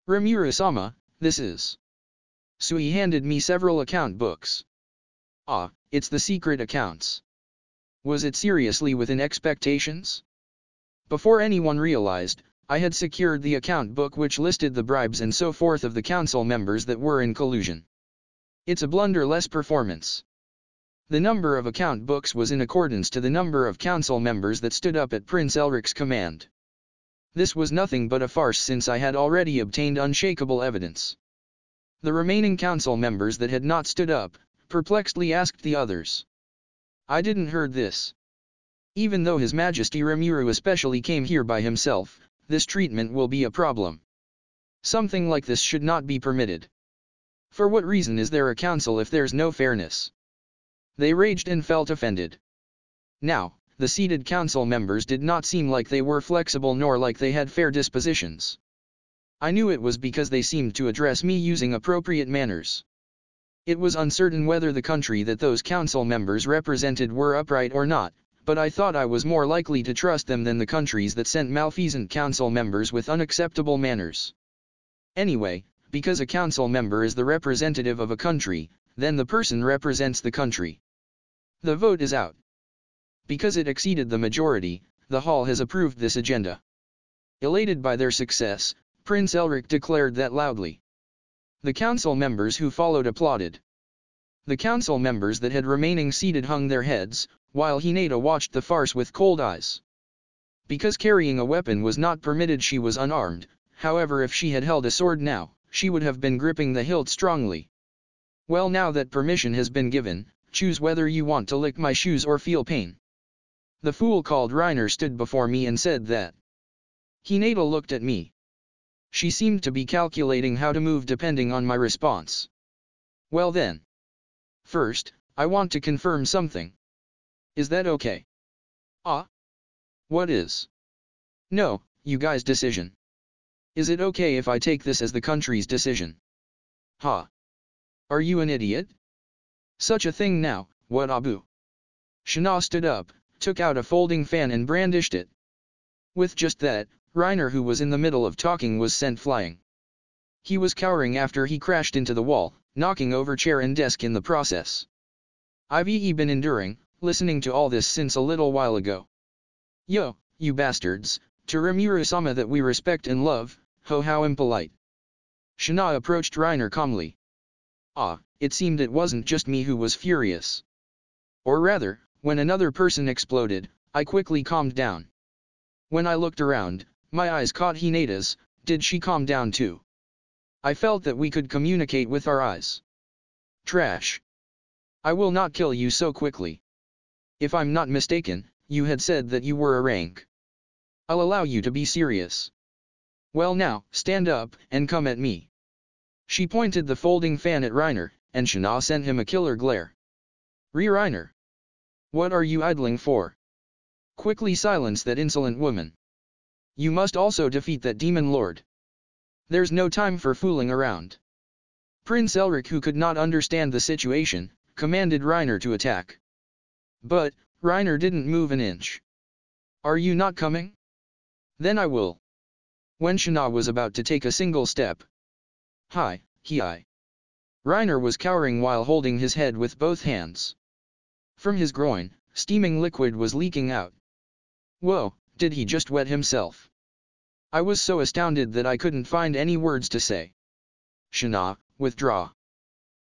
A: Rimuru-sama, this is. Sui handed me several account books. Ah, it's the secret accounts. Was it seriously within expectations? Before anyone realized, I had secured the account book which listed the bribes and so forth of the council members that were in collusion. It's a blunderless performance. The number of account books was in accordance to the number of council members that stood up at Prince Elric's command. This was nothing but a farce since I had already obtained unshakable evidence. The remaining council members that had not stood up, perplexedly asked the others. I didn't heard this. Even though His Majesty Rimuru especially came here by himself, this treatment will be a problem. Something like this should not be permitted. For what reason is there a council if there's no fairness? They raged and felt offended. Now, the seated council members did not seem like they were flexible nor like they had fair dispositions. I knew it was because they seemed to address me using appropriate manners. It was uncertain whether the country that those council members represented were upright or not, but I thought I was more likely to trust them than the countries that sent malfeasant council members with unacceptable manners. Anyway, because a council member is the representative of a country, then the person represents the country. The vote is out. Because it exceeded the majority, the hall has approved this agenda. Elated by their success, Prince Elric declared that loudly. The council members who followed applauded. The council members that had remaining seated hung their heads, while Hinata watched the farce with cold eyes. Because carrying a weapon was not permitted, she was unarmed, however if she had held a sword now, she would have been gripping the hilt strongly. Well, now that permission has been given, choose whether you want to lick my shoes or feel pain. The fool called Reiner stood before me and said that. Hinata looked at me. She seemed to be calculating how to move depending on my response. Well then. First, I want to confirm something. Is that okay? What is? No, you guys' decision. Is it okay if I take this as the country's decision? Are you an idiot? Such a thing now, what Abu? Shana stood up, took out a folding fan and brandished it. With just that, Reiner, who was in the middle of talking, was sent flying. He was cowering after he crashed into the wall, knocking over chair and desk in the process. I've been enduring, listening to all this since a little while ago. Yo, you bastards, to Rimuru-sama that we respect and love, how impolite. Shana approached Reiner calmly. It seemed it wasn't just me who was furious. Or rather, when another person exploded, I quickly calmed down. When I looked around, My eyes caught Hinata's. Did she calm down too? I felt that we could communicate with our eyes. Trash. I will not kill you so quickly. If I'm not mistaken, you had said that you were a rank. I'll allow you to be serious. Well now, stand up, and come at me. She pointed the folding fan at Reiner, and Shana sent him a killer glare. Reiner. What are you idling for? Quickly silence that insolent woman. You must also defeat that demon lord. There's no time for fooling around. Prince Elric, who could not understand the situation, commanded Reiner to attack. But, Reiner didn't move an inch. Are you not coming? Then I will. When Shana was about to take a single step. Hi. Reiner was cowering while holding his head with both hands. From his groin, steaming liquid was leaking out. Whoa, did he just wet himself? I was so astounded that I couldn't find any words to say. Shana, withdraw.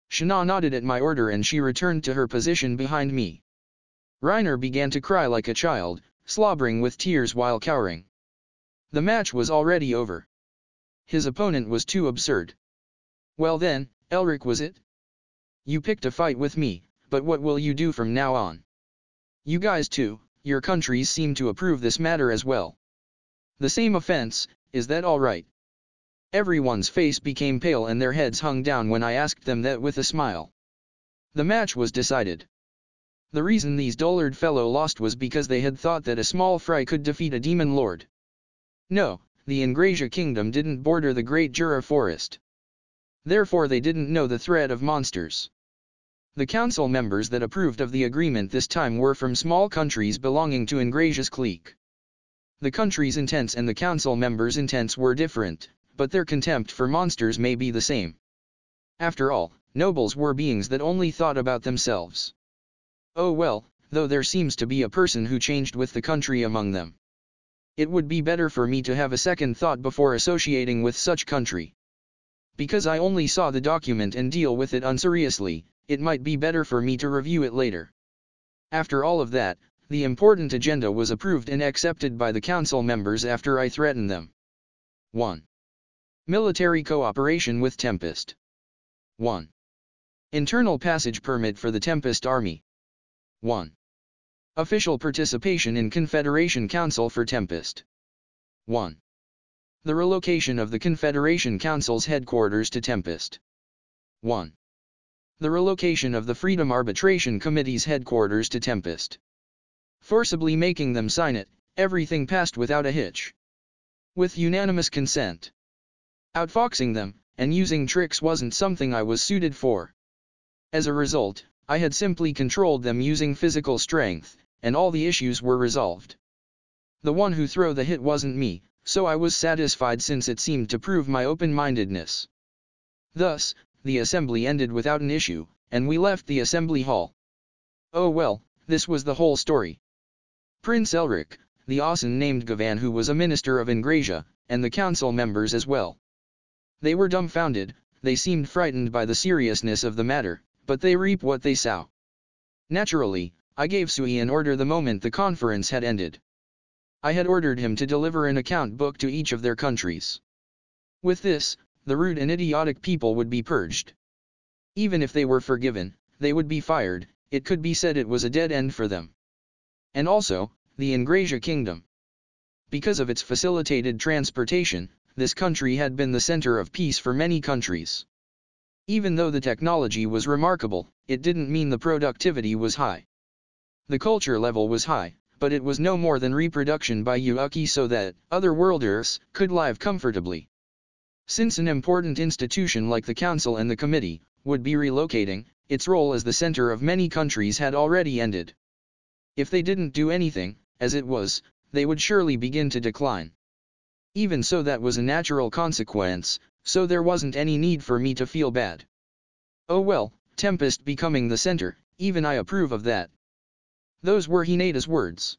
A: Shana nodded at my order and she returned to her position behind me. Reiner began to cry like a child, slobbering with tears while cowering. The match was already over. His opponent was too absurd. Well then, Elric was it? You picked a fight with me, but what will you do from now on? You guys too, your countries seem to approve this matter as well. The same offense, is that alright? Everyone's face became pale and their heads hung down when I asked them that with a smile. The match was decided. The reason these dullard fellow lost was because they had thought that a small fry could defeat a demon lord. No, the Ingrasia kingdom didn't border the Great Jura forest. Therefore they didn't know the threat of monsters. The council members that approved of the agreement this time were from small countries belonging to Ingrasia's clique. The country's intents and the council members' intents were different, but their contempt for monsters may be the same. After all, nobles were beings that only thought about themselves. Oh well, though there seems to be a person who changed with the country among them. It would be better for me to have a second thought before associating with such country. Because I only saw the document and deal with it unseriously, it might be better for me to review it later. After all of that, the important agenda was approved and accepted by the council members after I threatened them. 1. Military cooperation with Tempest. 1. Internal passage permit for the Tempest Army. 1. Official participation in Confederation Council for Tempest. 1. The relocation of the Confederation Council's headquarters to Tempest. 1. The relocation of the Freedom Arbitration Committee's headquarters to Tempest. Forcibly making them sign it, everything passed without a hitch. With unanimous consent. Outfoxing them, and using tricks wasn't something I was suited for. As a result, I had simply controlled them using physical strength, and all the issues were resolved. The one who threw the hit wasn't me, so I was satisfied since it seemed to prove my open-mindedness. Thus, the assembly ended without an issue, and we left the assembly hall. Oh well, this was the whole story. Prince Elric, the Asen named Gavan who was a minister of Ingrasia, and the council members as well. They were dumbfounded, they seemed frightened by the seriousness of the matter, but they reap what they sow. Naturally, I gave Sui an order the moment the conference had ended. I had ordered him to deliver an account book to each of their countries. With this, the rude and idiotic people would be purged. Even if they were forgiven, they would be fired, it could be said it was a dead end for them. And also, the Ingrasia kingdom. Because of its facilitated transportation, this country had been the center of peace for many countries. Even though the technology was remarkable, it didn't mean the productivity was high. The culture level was high, but it was no more than reproduction by Yuaki so that otherworlders could live comfortably. Since an important institution like the council and the committee would be relocating, its role as the center of many countries had already ended. If they didn't do anything, as it was, they would surely begin to decline. Even so, that was a natural consequence, so there wasn't any need for me to feel bad. Oh well, Tempest becoming the center, even I approve of that. Those were Hinata's words.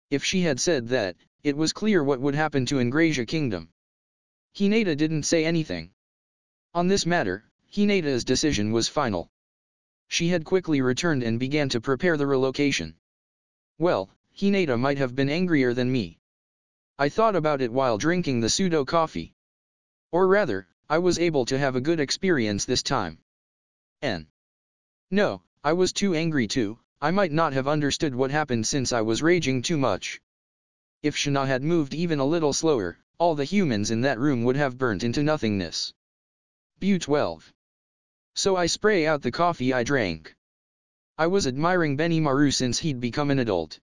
A: If she had said that, it was clear what would happen to Ingrasia Kingdom. Hinata didn't say anything. On this matter, Hinata's decision was final. She had quickly returned and began to prepare the relocation. Well, Hinata might have been angrier than me. I thought about it while drinking the pseudo coffee. Or rather, I was able to have a good experience this time. No, I was too angry too. I might not have understood what happened since I was raging too much. If Shana had moved even a little slower, all the humans in that room would have burnt into nothingness. Bu 12. So I spray out the coffee I drank. I was admiring Benimaru since he'd become an adult.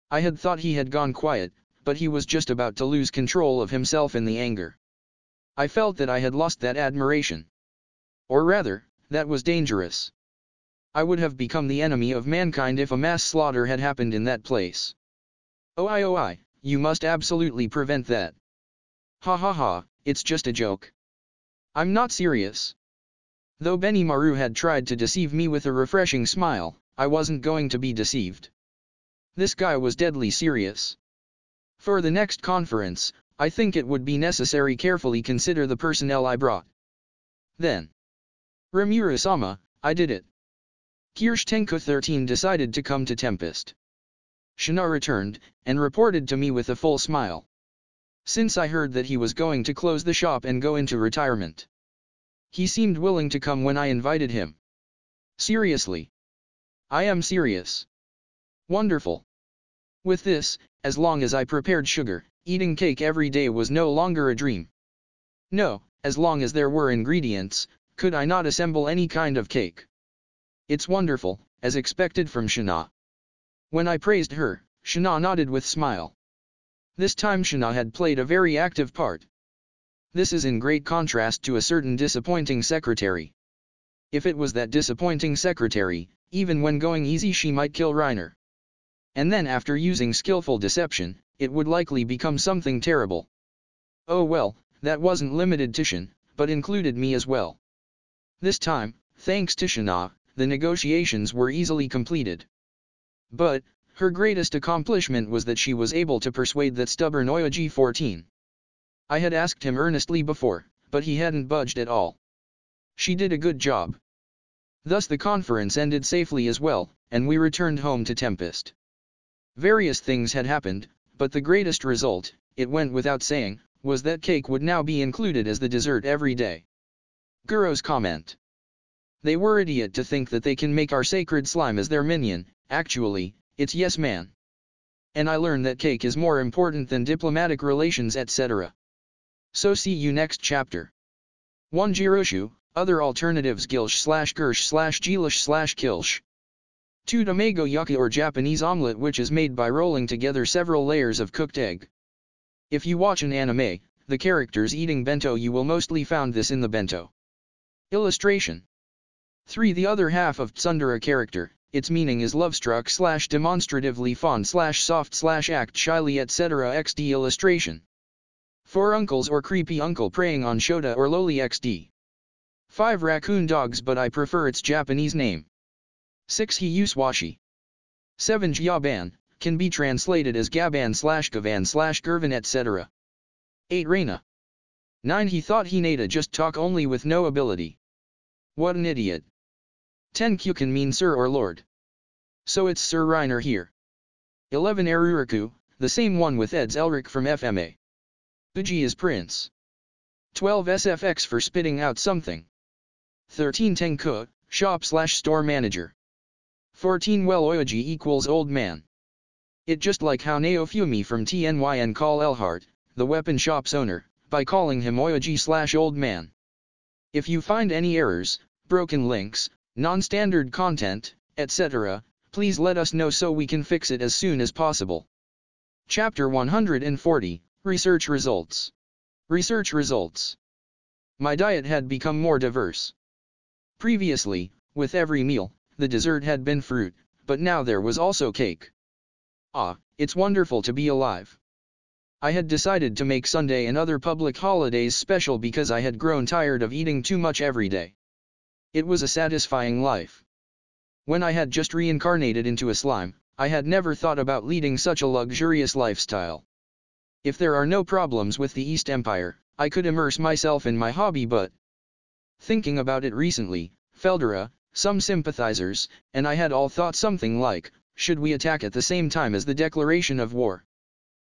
A: I had thought he had gone quiet, but he was just about to lose control of himself in the anger. I felt that I had lost that admiration. Or rather, that was dangerous. I would have become the enemy of mankind if a mass slaughter had happened in that place. Oh, you must absolutely prevent that. Ha ha ha, it's just a joke. I'm not serious. Though Benimaru had tried to deceive me with a refreshing smile, I wasn't going to be deceived. This guy was deadly serious. For the next conference, I think it would be necessary carefully consider the personnel I brought. Then. Rimura-sama, I did it. Kirsch Tenko 13 decided to come to Tempest. Shana returned, and reported to me with a full smile. Since I heard that he was going to close the shop and go into retirement. He seemed willing to come when I invited him. Seriously. I am serious. Wonderful. With this, as long as I prepared sugar, eating cake every day was no longer a dream. No, as long as there were ingredients, could I not assemble any kind of cake? It's wonderful, as expected from Shana. When I praised her, Shana nodded with smile. This time Shana had played a very active part. This is in great contrast to a certain disappointing secretary. If it was that disappointing secretary, even when going easy she might kill Reiner. And then after using skillful deception, it would likely become something terrible. Oh well, that wasn't limited to Shin, but included me as well. This time, thanks to Shana, the negotiations were easily completed. But, her greatest accomplishment was that she was able to persuade that stubborn Oyoji 14. I had asked him earnestly before, but he hadn't budged at all. She did a good job. Thus the conference ended safely as well, and we returned home to Tempest. Various things had happened, but the greatest result, it went without saying, was that cake would now be included as the dessert every day. Guro's comment. They were idiot to think that they can make our sacred slime as their minion, actually, it's yes man. And I learned that cake is more important than diplomatic relations etc. So see you next chapter. 1 Jiroshu, other alternatives Gilsh/Gersh/Gilish/Kilsh. 2 Tamago yaki or Japanese omelette which is made by rolling together several layers of cooked egg. If you watch an anime, the characters eating bento you will mostly found this in the bento. Illustration. 3 The other half of tsundere character, its meaning is lovestruck/demonstratively fond/soft/act shyly etc. XD illustration. 4 Uncles or creepy uncle preying on Shota or Loli XD. 5 Raccoon dogs but I prefer its Japanese name. 6 Hiyuswashi. 7 Jiaban, can be translated as Gaban/Gavan/Gervan etc. 8 Reina. 9 He thought Hinata just talk only with no ability. What an idiot. 10 Q can mean sir or lord. So it's Sir Reiner here. 11 Eruriku, the same one with Eds Elric from FMA. Uji is prince. 12 SFX for spitting out something. 13 Tenku, shop/store manager. 14 Well Oyoji equals old man. It just like how Naofumi from TNYN call Elhart, the weapon shop's owner, by calling him Oyoji/old man. If you find any errors, broken links, non-standard content, etc., please let us know so we can fix it as soon as possible. Chapter 140, Research Results. Research Results. My diet had become more diverse. Previously, with every meal, the dessert had been fruit, but now there was also cake. Ah, it's wonderful to be alive. I had decided to make Sunday and other public holidays special because I had grown tired of eating too much every day. It was a satisfying life. When I had just reincarnated into a slime, I had never thought about leading such a luxurious lifestyle. If there are no problems with the East Empire, I could immerse myself in my hobby but... Thinking about it recently, Feldera, some sympathizers, and I had all thought something like, should we attack at the same time as the declaration of war?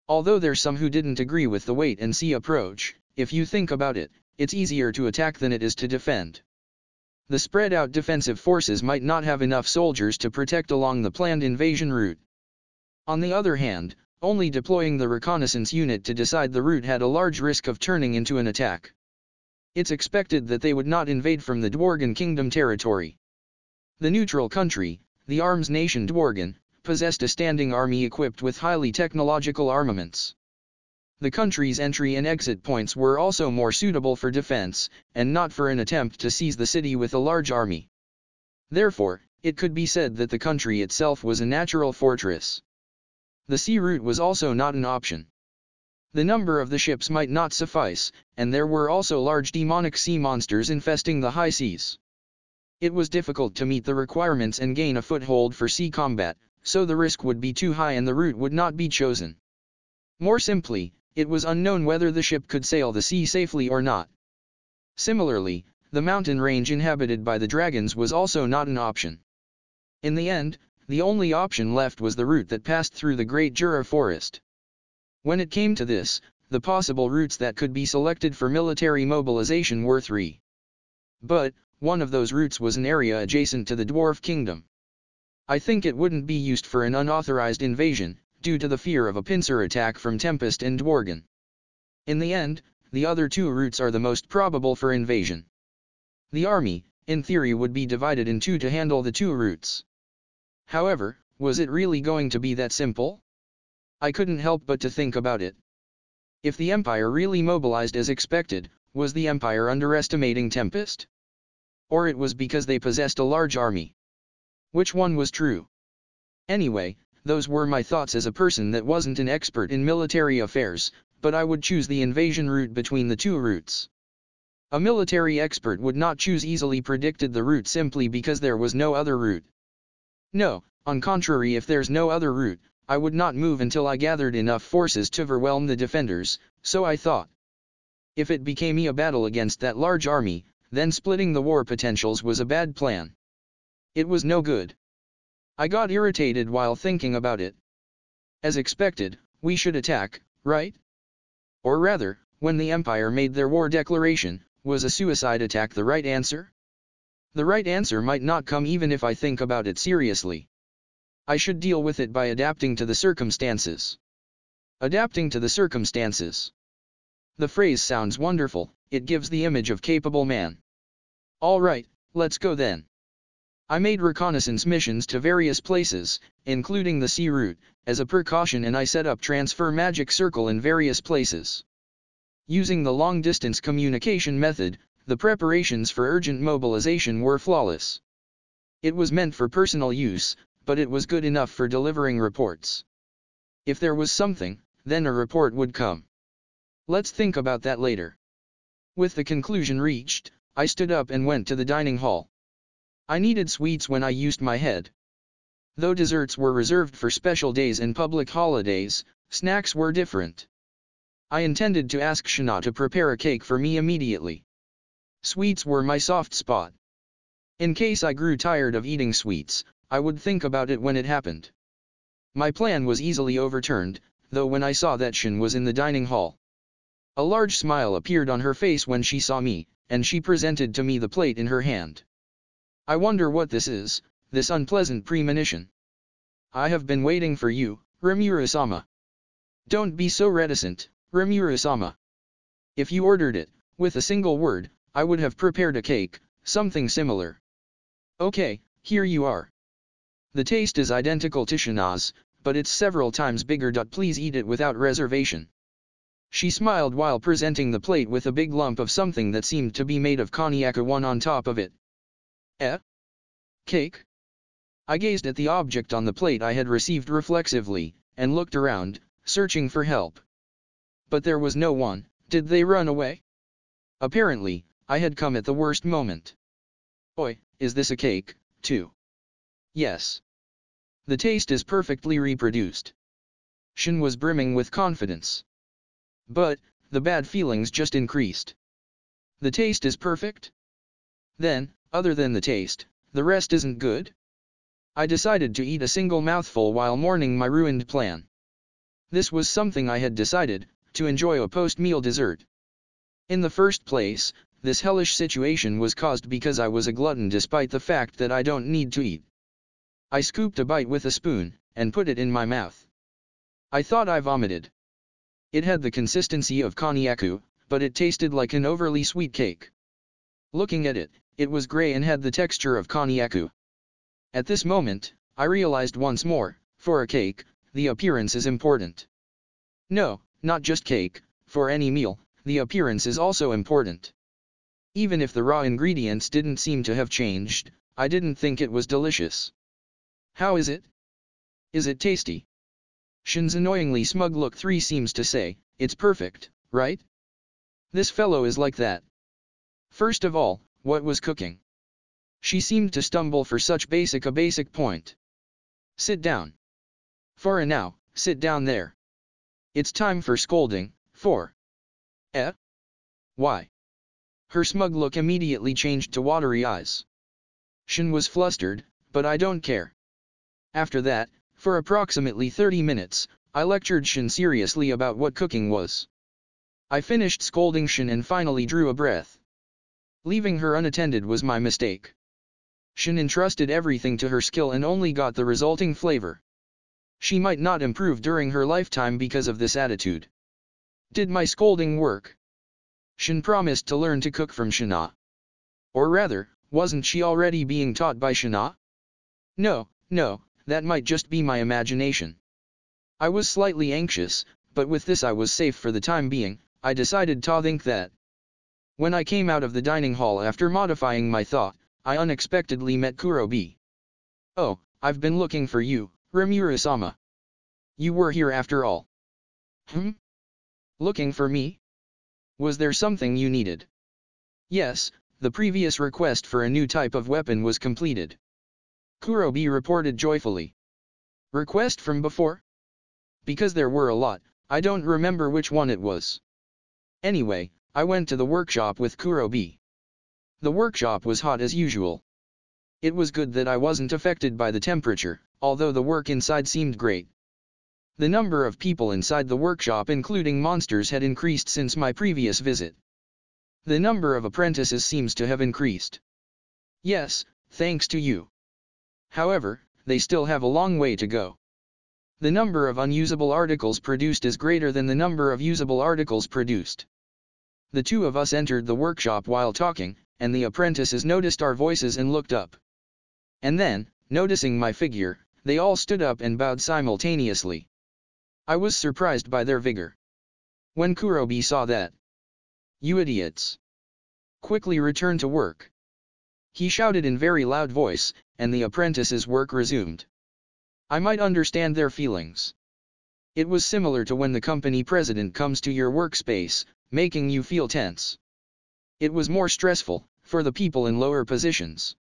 A: Although there's some who didn't agree with the wait and see approach, if you think about it, it's easier to attack than it is to defend. The spread out defensive forces might not have enough soldiers to protect along the planned invasion route. On the other hand, only deploying the reconnaissance unit to decide the route had a large risk of turning into an attack. It's expected that they would not invade from the Dworgen Kingdom territory. The neutral country, the arms nation Dworgen, possessed a standing army equipped with highly technological armaments. The country's entry and exit points were also more suitable for defense, and not for an attempt to seize the city with a large army. Therefore, it could be said that the country itself was a natural fortress. The sea route was also not an option. The number of the ships might not suffice, and there were also large demonic sea monsters infesting the high seas. It was difficult to meet the requirements and gain a foothold for sea combat, so the risk would be too high and the route would not be chosen. More simply, it was unknown whether the ship could sail the sea safely or not. Similarly, the mountain range inhabited by the dragons was also not an option. In the end, the only option left was the route that passed through the Great Jura Forest. When it came to this, the possible routes that could be selected for military mobilization were three. But, one of those routes was an area adjacent to the Dwarf Kingdom. I think it wouldn't be used for an unauthorized invasion, due to the fear of a pincer attack from Tempest and Dworgen. In the end, the other two routes are the most probable for invasion. The army, in theory, would be divided in two to handle the two routes. However, was it really going to be that simple? I couldn't help but to think about it. If the Empire really mobilized as expected, was the Empire underestimating Tempest? Or it was because they possessed a large army? Which one was true? Anyway, those were my thoughts as a person that wasn't an expert in military affairs, but I would choose the invasion route between the two routes. A military expert would not choose easily predicted the route simply because there was no other route. No, on contrary, if there's no other route, I would not move until I gathered enough forces to overwhelm the defenders, so I thought. If it became a battle against that large army, then splitting the war potentials was a bad plan. It was no good. I got irritated while thinking about it. As expected, we should attack, right? Or rather, when the Empire made their war declaration, was a suicide attack the right answer? The right answer might not come even if I think about it seriously. I should deal with it by adapting to the circumstances. Adapting to the circumstances. The phrase sounds wonderful, it gives the image of capable man. Alright, let's go then. I made reconnaissance missions to various places, including the sea route, as a precaution, and I set up transfer magic circle in various places. Using the long-distance communication method, the preparations for urgent mobilization were flawless. It was meant for personal use, but it was good enough for delivering reports. If there was something, then a report would come. Let's think about that later. With the conclusion reached, I stood up and went to the dining hall. I needed sweets when I used my head. Though desserts were reserved for special days and public holidays, snacks were different. I intended to ask Shana to prepare a cake for me immediately. Sweets were my soft spot. In case I grew tired of eating sweets, I would think about it when it happened. My plan was easily overturned, though, when I saw that Shan was in the dining hall. A large smile appeared on her face when she saw me, and she presented to me the plate in her hand. I wonder what this is, this unpleasant premonition. I have been waiting for you, Rimuru-sama. Don't be so reticent, Rimuru-sama. If you ordered it, with a single word, I would have prepared a cake, something similar. Okay, here you are. The taste is identical to Shana's, but it's several times bigger. Please eat it without reservation. She smiled while presenting the plate with a big lump of something that seemed to be made of konjac one on top of it. Cake? I gazed at the object on the plate I had received reflexively, and looked around, searching for help. But there was no one. Did they run away? Apparently, I had come at the worst moment. Oi, is this a cake, too? Yes. The taste is perfectly reproduced. Shin was brimming with confidence. But, the bad feelings just increased. The taste is perfect? Then, other than the taste, the rest isn't good? I decided to eat a single mouthful while mourning my ruined plan. This was something I had decided, to enjoy a post-meal dessert. In the first place, this hellish situation was caused because I was a glutton despite the fact that I don't need to eat. I scooped a bite with a spoon, and put it in my mouth. I thought I vomited. It had the consistency of konjaku, but it tasted like an overly sweet cake. Looking at it, it was gray and had the texture of konjaku. At this moment, I realized once more, for a cake, the appearance is important. No, not just cake, for any meal, the appearance is also important. Even if the raw ingredients didn't seem to have changed, I didn't think it was delicious. How is it? Is it tasty? Shin's annoyingly smug look 3 seems to say, it's perfect, right? This fellow is like that. First of all, what was cooking? She seemed to stumble for such a basic point. Sit down. For now, sit down there. It's time for scolding, for. Why? Her smug look immediately changed to watery eyes. Shin was flustered, but I don't care. After that, for approximately 30 minutes, I lectured Shin seriously about what cooking was. I finished scolding Shin and finally drew a breath. Leaving her unattended was my mistake. Shin entrusted everything to her skill and only got the resulting flavor. She might not improve during her lifetime because of this attitude. Did my scolding work? Shin promised to learn to cook from Shina. Or rather, wasn't she already being taught by Shina? No, that might just be my imagination. I was slightly anxious, but with this I was safe for the time being. I decided to think that. When I came out of the dining hall after modifying my thought, I unexpectedly met Kurobi. Oh, I've been looking for you, Rimuru-sama. You were here after all. Looking for me? Was there something you needed? Yes, the previous request for a new type of weapon was completed. Kurobi reported joyfully. Request from before? Because there were a lot, I don't remember which one it was. Anyway, I went to the workshop with Kurobi. The workshop was hot as usual. It was good that I wasn't affected by the temperature, although the work inside seemed great. The number of people inside the workshop including monsters had increased since my previous visit. The number of apprentices seems to have increased. Yes, thanks to you. However, they still have a long way to go. The number of unusable articles produced is greater than the number of usable articles produced. The two of us entered the workshop while talking, and the apprentices noticed our voices and looked up. And then, noticing my figure, they all stood up and bowed simultaneously. I was surprised by their vigor. When Kurobi saw that, "You idiots! Quickly return to work!" He shouted in very loud voice, and the apprentices' work resumed. I might understand their feelings. It was similar to when the company president comes to your workspace, making you feel tense. It was more stressful, for the people in lower positions.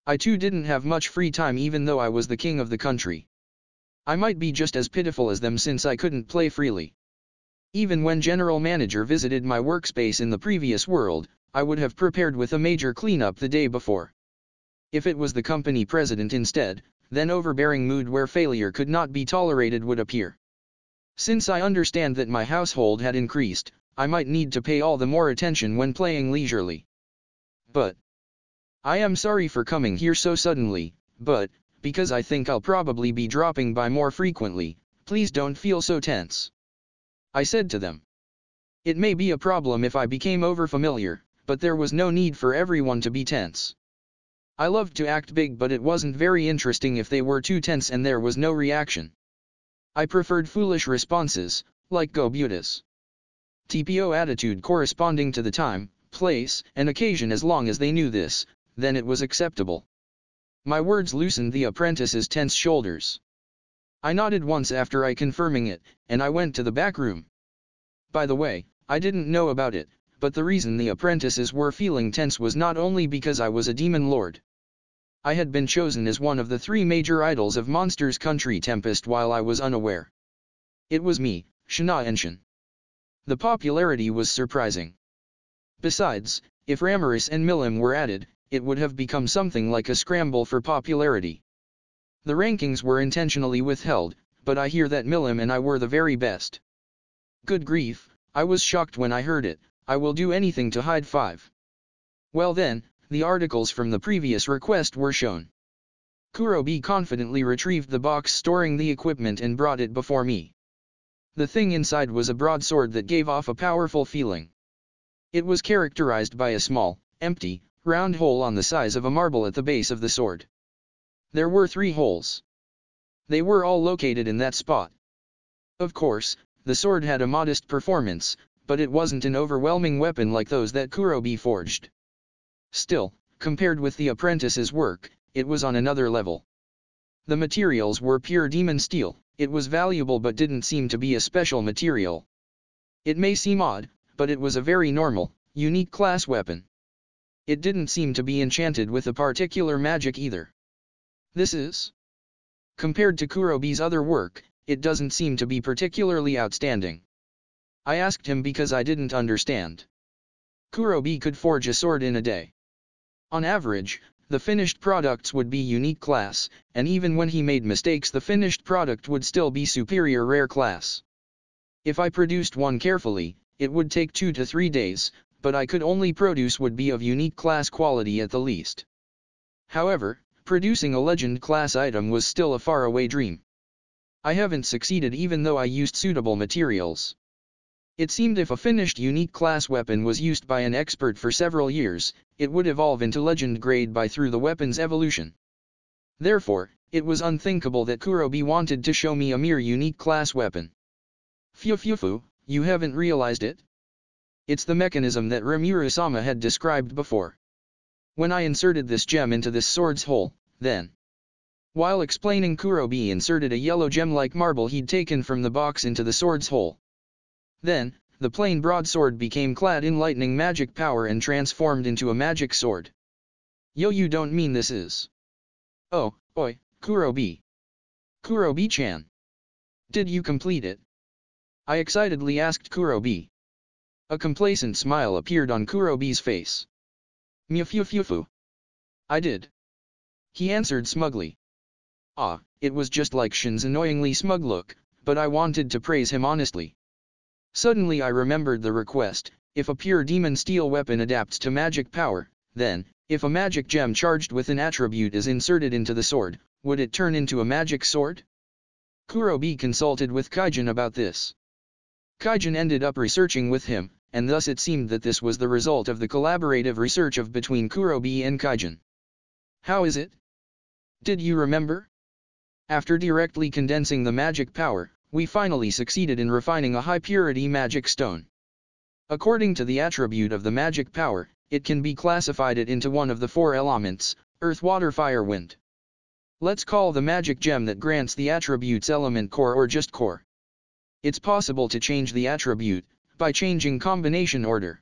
A: I too didn't have much free time even though I was the king of the country. I might be just as pitiful as them since I couldn't play freely. Even when General Manager visited my workspace in the previous world, I would have prepared with a major cleanup the day before. If it was the company president instead, then overbearing mood where failure could not be tolerated would appear. Since I understand that my household had increased, I might need to pay all the more attention when playing leisurely. But I am sorry for coming here so suddenly, but, because I think I'll probably be dropping by more frequently, please don't feel so tense. I said to them. It may be a problem if I became overfamiliar, but there was no need for everyone to be tense. I loved to act big but it wasn't very interesting if they were too tense and there was no reaction. I preferred foolish responses, like go Buddhas. TPO attitude corresponding to the time, place, and occasion. As long as they knew this, then it was acceptable. My words loosened the apprentice's tense shoulders. I nodded once after I confirming it, and I went to the back room. By the way, I didn't know about it, but the reason the apprentices were feeling tense was not only because I was a demon lord. I had been chosen as one of the 3 major idols of Monsters Country Tempest while I was unaware. It was me, Shina Enshin. The popularity was surprising. Besides, if Ramaris and Milim were added, it would have become something like a scramble for popularity. The rankings were intentionally withheld, but I hear that Milim and I were the very best. Good grief, I was shocked when I heard it. I will do anything to hide 5. Well then, the articles from the previous request were shown. Kurobi confidently retrieved the box storing the equipment and brought it before me. The thing inside was a broadsword that gave off a powerful feeling. It was characterized by a small, empty, round hole on the size of a marble at the base of the sword. There were 3 holes. They were all located in that spot. Of course, the sword had a modest performance, but it wasn't an overwhelming weapon like those that Kurobi forged. Still, compared with the apprentice's work, it was on another level. The materials were pure demon steel. It was valuable but didn't seem to be a special material. It may seem odd, but it was a very normal, unique class weapon. It didn't seem to be enchanted with a particular magic either. This is, compared to Kurobi's other work, it doesn't seem to be particularly outstanding. I asked him because I didn't understand. Kurobi could forge a sword in a day. On average, the finished products would be unique class, and even when he made mistakes the finished product would still be superior rare class. If I produced one carefully, it would take 2 to 3 days, but I could only produce would be of unique class quality at the least. However, producing a legend class item was still a faraway dream. I haven't succeeded even though I used suitable materials. It seemed if a finished unique class weapon was used by an expert for several years, it would evolve into legend grade by through the weapon's evolution. Therefore, it was unthinkable that Kurobi wanted to show me a mere unique class weapon. Fufu, you haven't realized it? It's the mechanism that Rimuru-sama had described before. When I inserted this gem into this sword's hole, then. While explaining, Kurobi inserted a yellow gem-like marble he'd taken from the box into the sword's hole. Then, the plain broadsword became clad in lightning magic power and transformed into a magic sword. Yo, you don't mean this is... Oh, oi, Kurobi. Kurobi-chan. Did you complete it? I excitedly asked Kurobi. A complacent smile appeared on Kurobi's face. Mfufufu. I did. He answered smugly. Ah, it was just like Shin's annoyingly smug look, but I wanted to praise him honestly. Suddenly I remembered the request: if a pure demon steel weapon adapts to magic power, then, if a magic gem charged with an attribute is inserted into the sword, would it turn into a magic sword? Kurobi consulted with Kaijin about this. Kaijin ended up researching with him, and thus it seemed that this was the result of the collaborative research between Kurobi and Kaijin. How is it? Did you remember? After directly condensing the magic power, we finally succeeded in refining a high-purity magic stone. According to the attribute of the magic power, it can be classified into one of the 4 elements, earth, water, fire, wind. Let's call the magic gem that grants the attributes element core or just core. It's possible to change the attribute by changing combination order.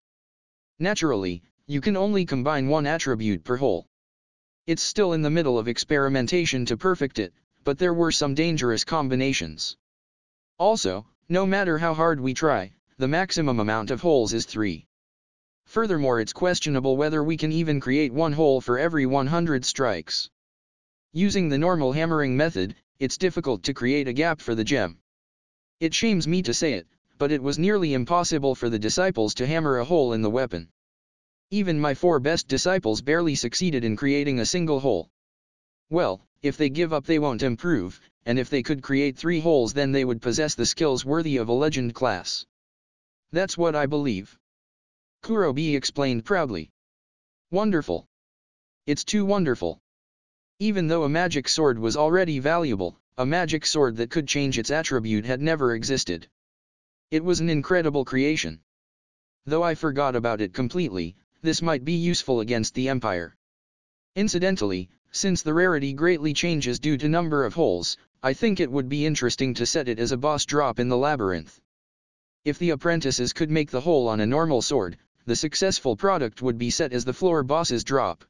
A: Naturally, you can only combine one attribute per hole. It's still in the middle of experimentation to perfect it, but there were some dangerous combinations. Also, no matter how hard we try, the maximum amount of holes is 3. Furthermore, it's questionable whether we can even create one hole for every 100 strikes. Using the normal hammering method, it's difficult to create a gap for the gem. It shames me to say it, but it was nearly impossible for the disciples to hammer a hole in the weapon. Even my 4 best disciples barely succeeded in creating a single hole. Well, if they give up they won't improve, and if they could create 3 holes then they would possess the skills worthy of a legend class. That's what I believe. Kurobi explained proudly. Wonderful. It's too wonderful. Even though a magic sword was already valuable, a magic sword that could change its attribute had never existed. It was an incredible creation. Though I forgot about it completely, this might be useful against the Empire. Incidentally, since the rarity greatly changes due to number of holes, I think it would be interesting to set it as a boss drop in the labyrinth. If the apprentices could make the hole on a normal sword, the successful product would be set as the floor boss's drop.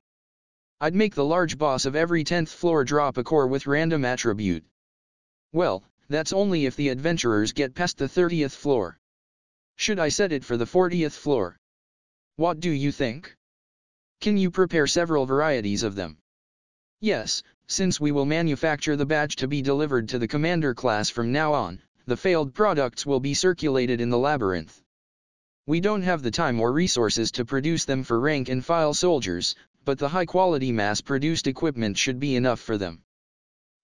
A: I'd make the large boss of every 10th floor drop a core with random attribute. Well, that's only if the adventurers get past the 30th floor. Should I set it for the 40th floor? What do you think? Can you prepare several varieties of them? Yes, since we will manufacture the batch to be delivered to the commander class from now on, the failed products will be circulated in the labyrinth. We don't have the time or resources to produce them for rank and file soldiers, but the high-quality mass-produced equipment should be enough for them.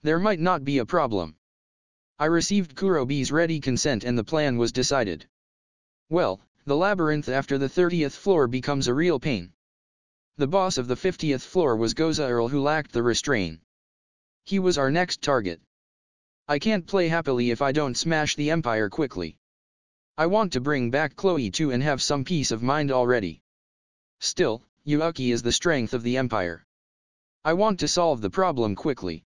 A: There might not be a problem. I received Kurobi's ready consent and the plan was decided. Well, the labyrinth after the 30th floor becomes a real pain. The boss of the 50th floor was Goza Earl, who lacked the restraint. He was our next target. I can't play happily if I don't smash the Empire quickly. I want to bring back Chloe too and have some peace of mind already. Still, Yuuki is the strength of the Empire. I want to solve the problem quickly.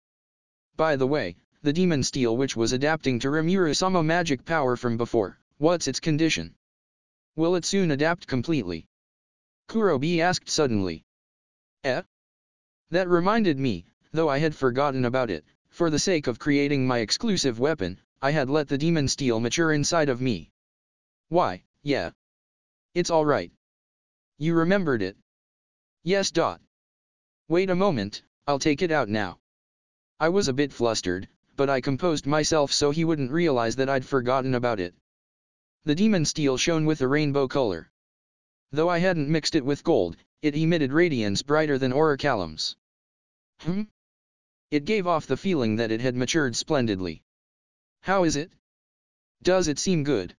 A: By the way, the demon steel which was adapting to Rimuru-sama magic power from before, what's its condition? Will it soon adapt completely? Kurobi asked suddenly. That reminded me, though I had forgotten about it, for the sake of creating my exclusive weapon, I had let the demon steel mature inside of me. Why, yeah. It's alright. You remembered it? Yes. Wait a moment, I'll take it out now. I was a bit flustered, but I composed myself so he wouldn't realize that I'd forgotten about it. The demon steel shone with a rainbow color. Though I hadn't mixed it with gold, it emitted radiance brighter than orichalcum's. It gave off the feeling that it had matured splendidly. How is it? Does it seem good?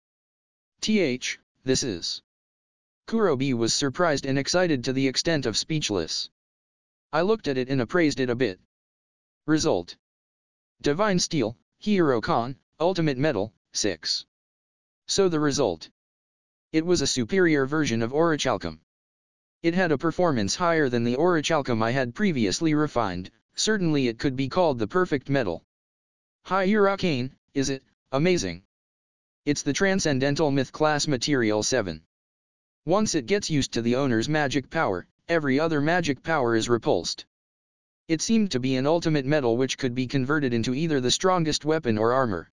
A: This is. Kurobi was surprised and excited to the extent of speechless. I looked at it and appraised it a bit. Result. Divine Steel, Hero-Con, Ultimate Metal, 6. So the result. It was a superior version of orichalcum. It had a performance higher than the orichalcum I had previously refined, certainly it could be called the perfect metal. Hero-Con, is it? Amazing. It's the Transcendental Myth Class Material 7. Once it gets used to the owner's magic power, every other magic power is repulsed. It seemed to be an ultimate metal which could be converted into either the strongest weapon or armor.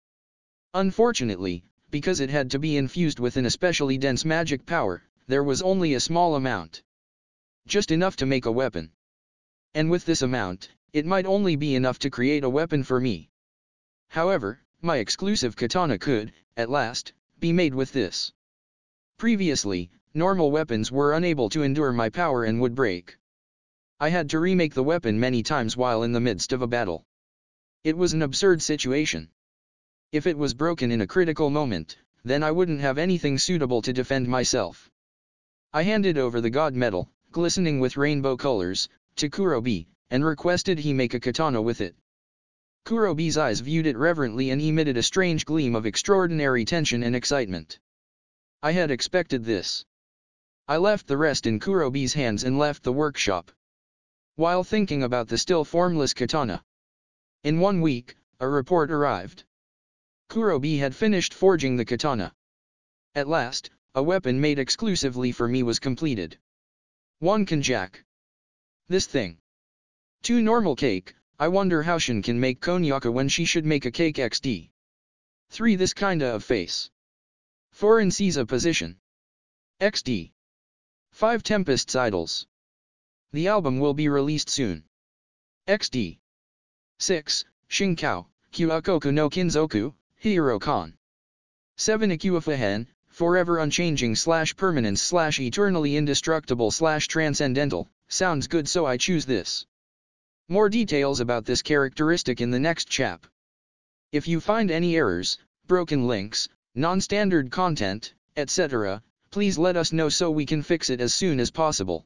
A: Unfortunately, because it had to be infused with an especially dense magic power, there was only a small amount. Just enough to make a weapon. And with this amount, it might only be enough to create a weapon for me. However, my exclusive katana could, at last, be made with this. Previously, normal weapons were unable to endure my power and would break. I had to remake the weapon many times while in the midst of a battle. It was an absurd situation. If it was broken in a critical moment, then I wouldn't have anything suitable to defend myself. I handed over the god metal, glistening with rainbow colors, to Kurobi, and requested he make a katana with it. Kurobi's eyes viewed it reverently and emitted a strange gleam of extraordinary tension and excitement. I had expected this. I left the rest in Kurobi's hands and left the workshop. While thinking about the still formless katana. In 1 week, a report arrived. Kurobi had finished forging the katana. At last, a weapon made exclusively for me was completed. 1 konjac. This thing. 2 normal cake. I wonder how Shin can make konyaku when she should make a cake XD. 3 this kinda of face. 4 in Caesar position. XD. 5 Tempest's Idols. The album will be released soon. XD. 6 Shinkao, Kyokoku no Kinzoku, Hero-Con. 7 Ikuifahen, forever unchanging / permanence / eternally indestructible / transcendental, sounds good so I choose this. More details about this characteristic in the next chap. If you find any errors, broken links, non-standard content, etc., please let us know so we can fix it as soon as possible.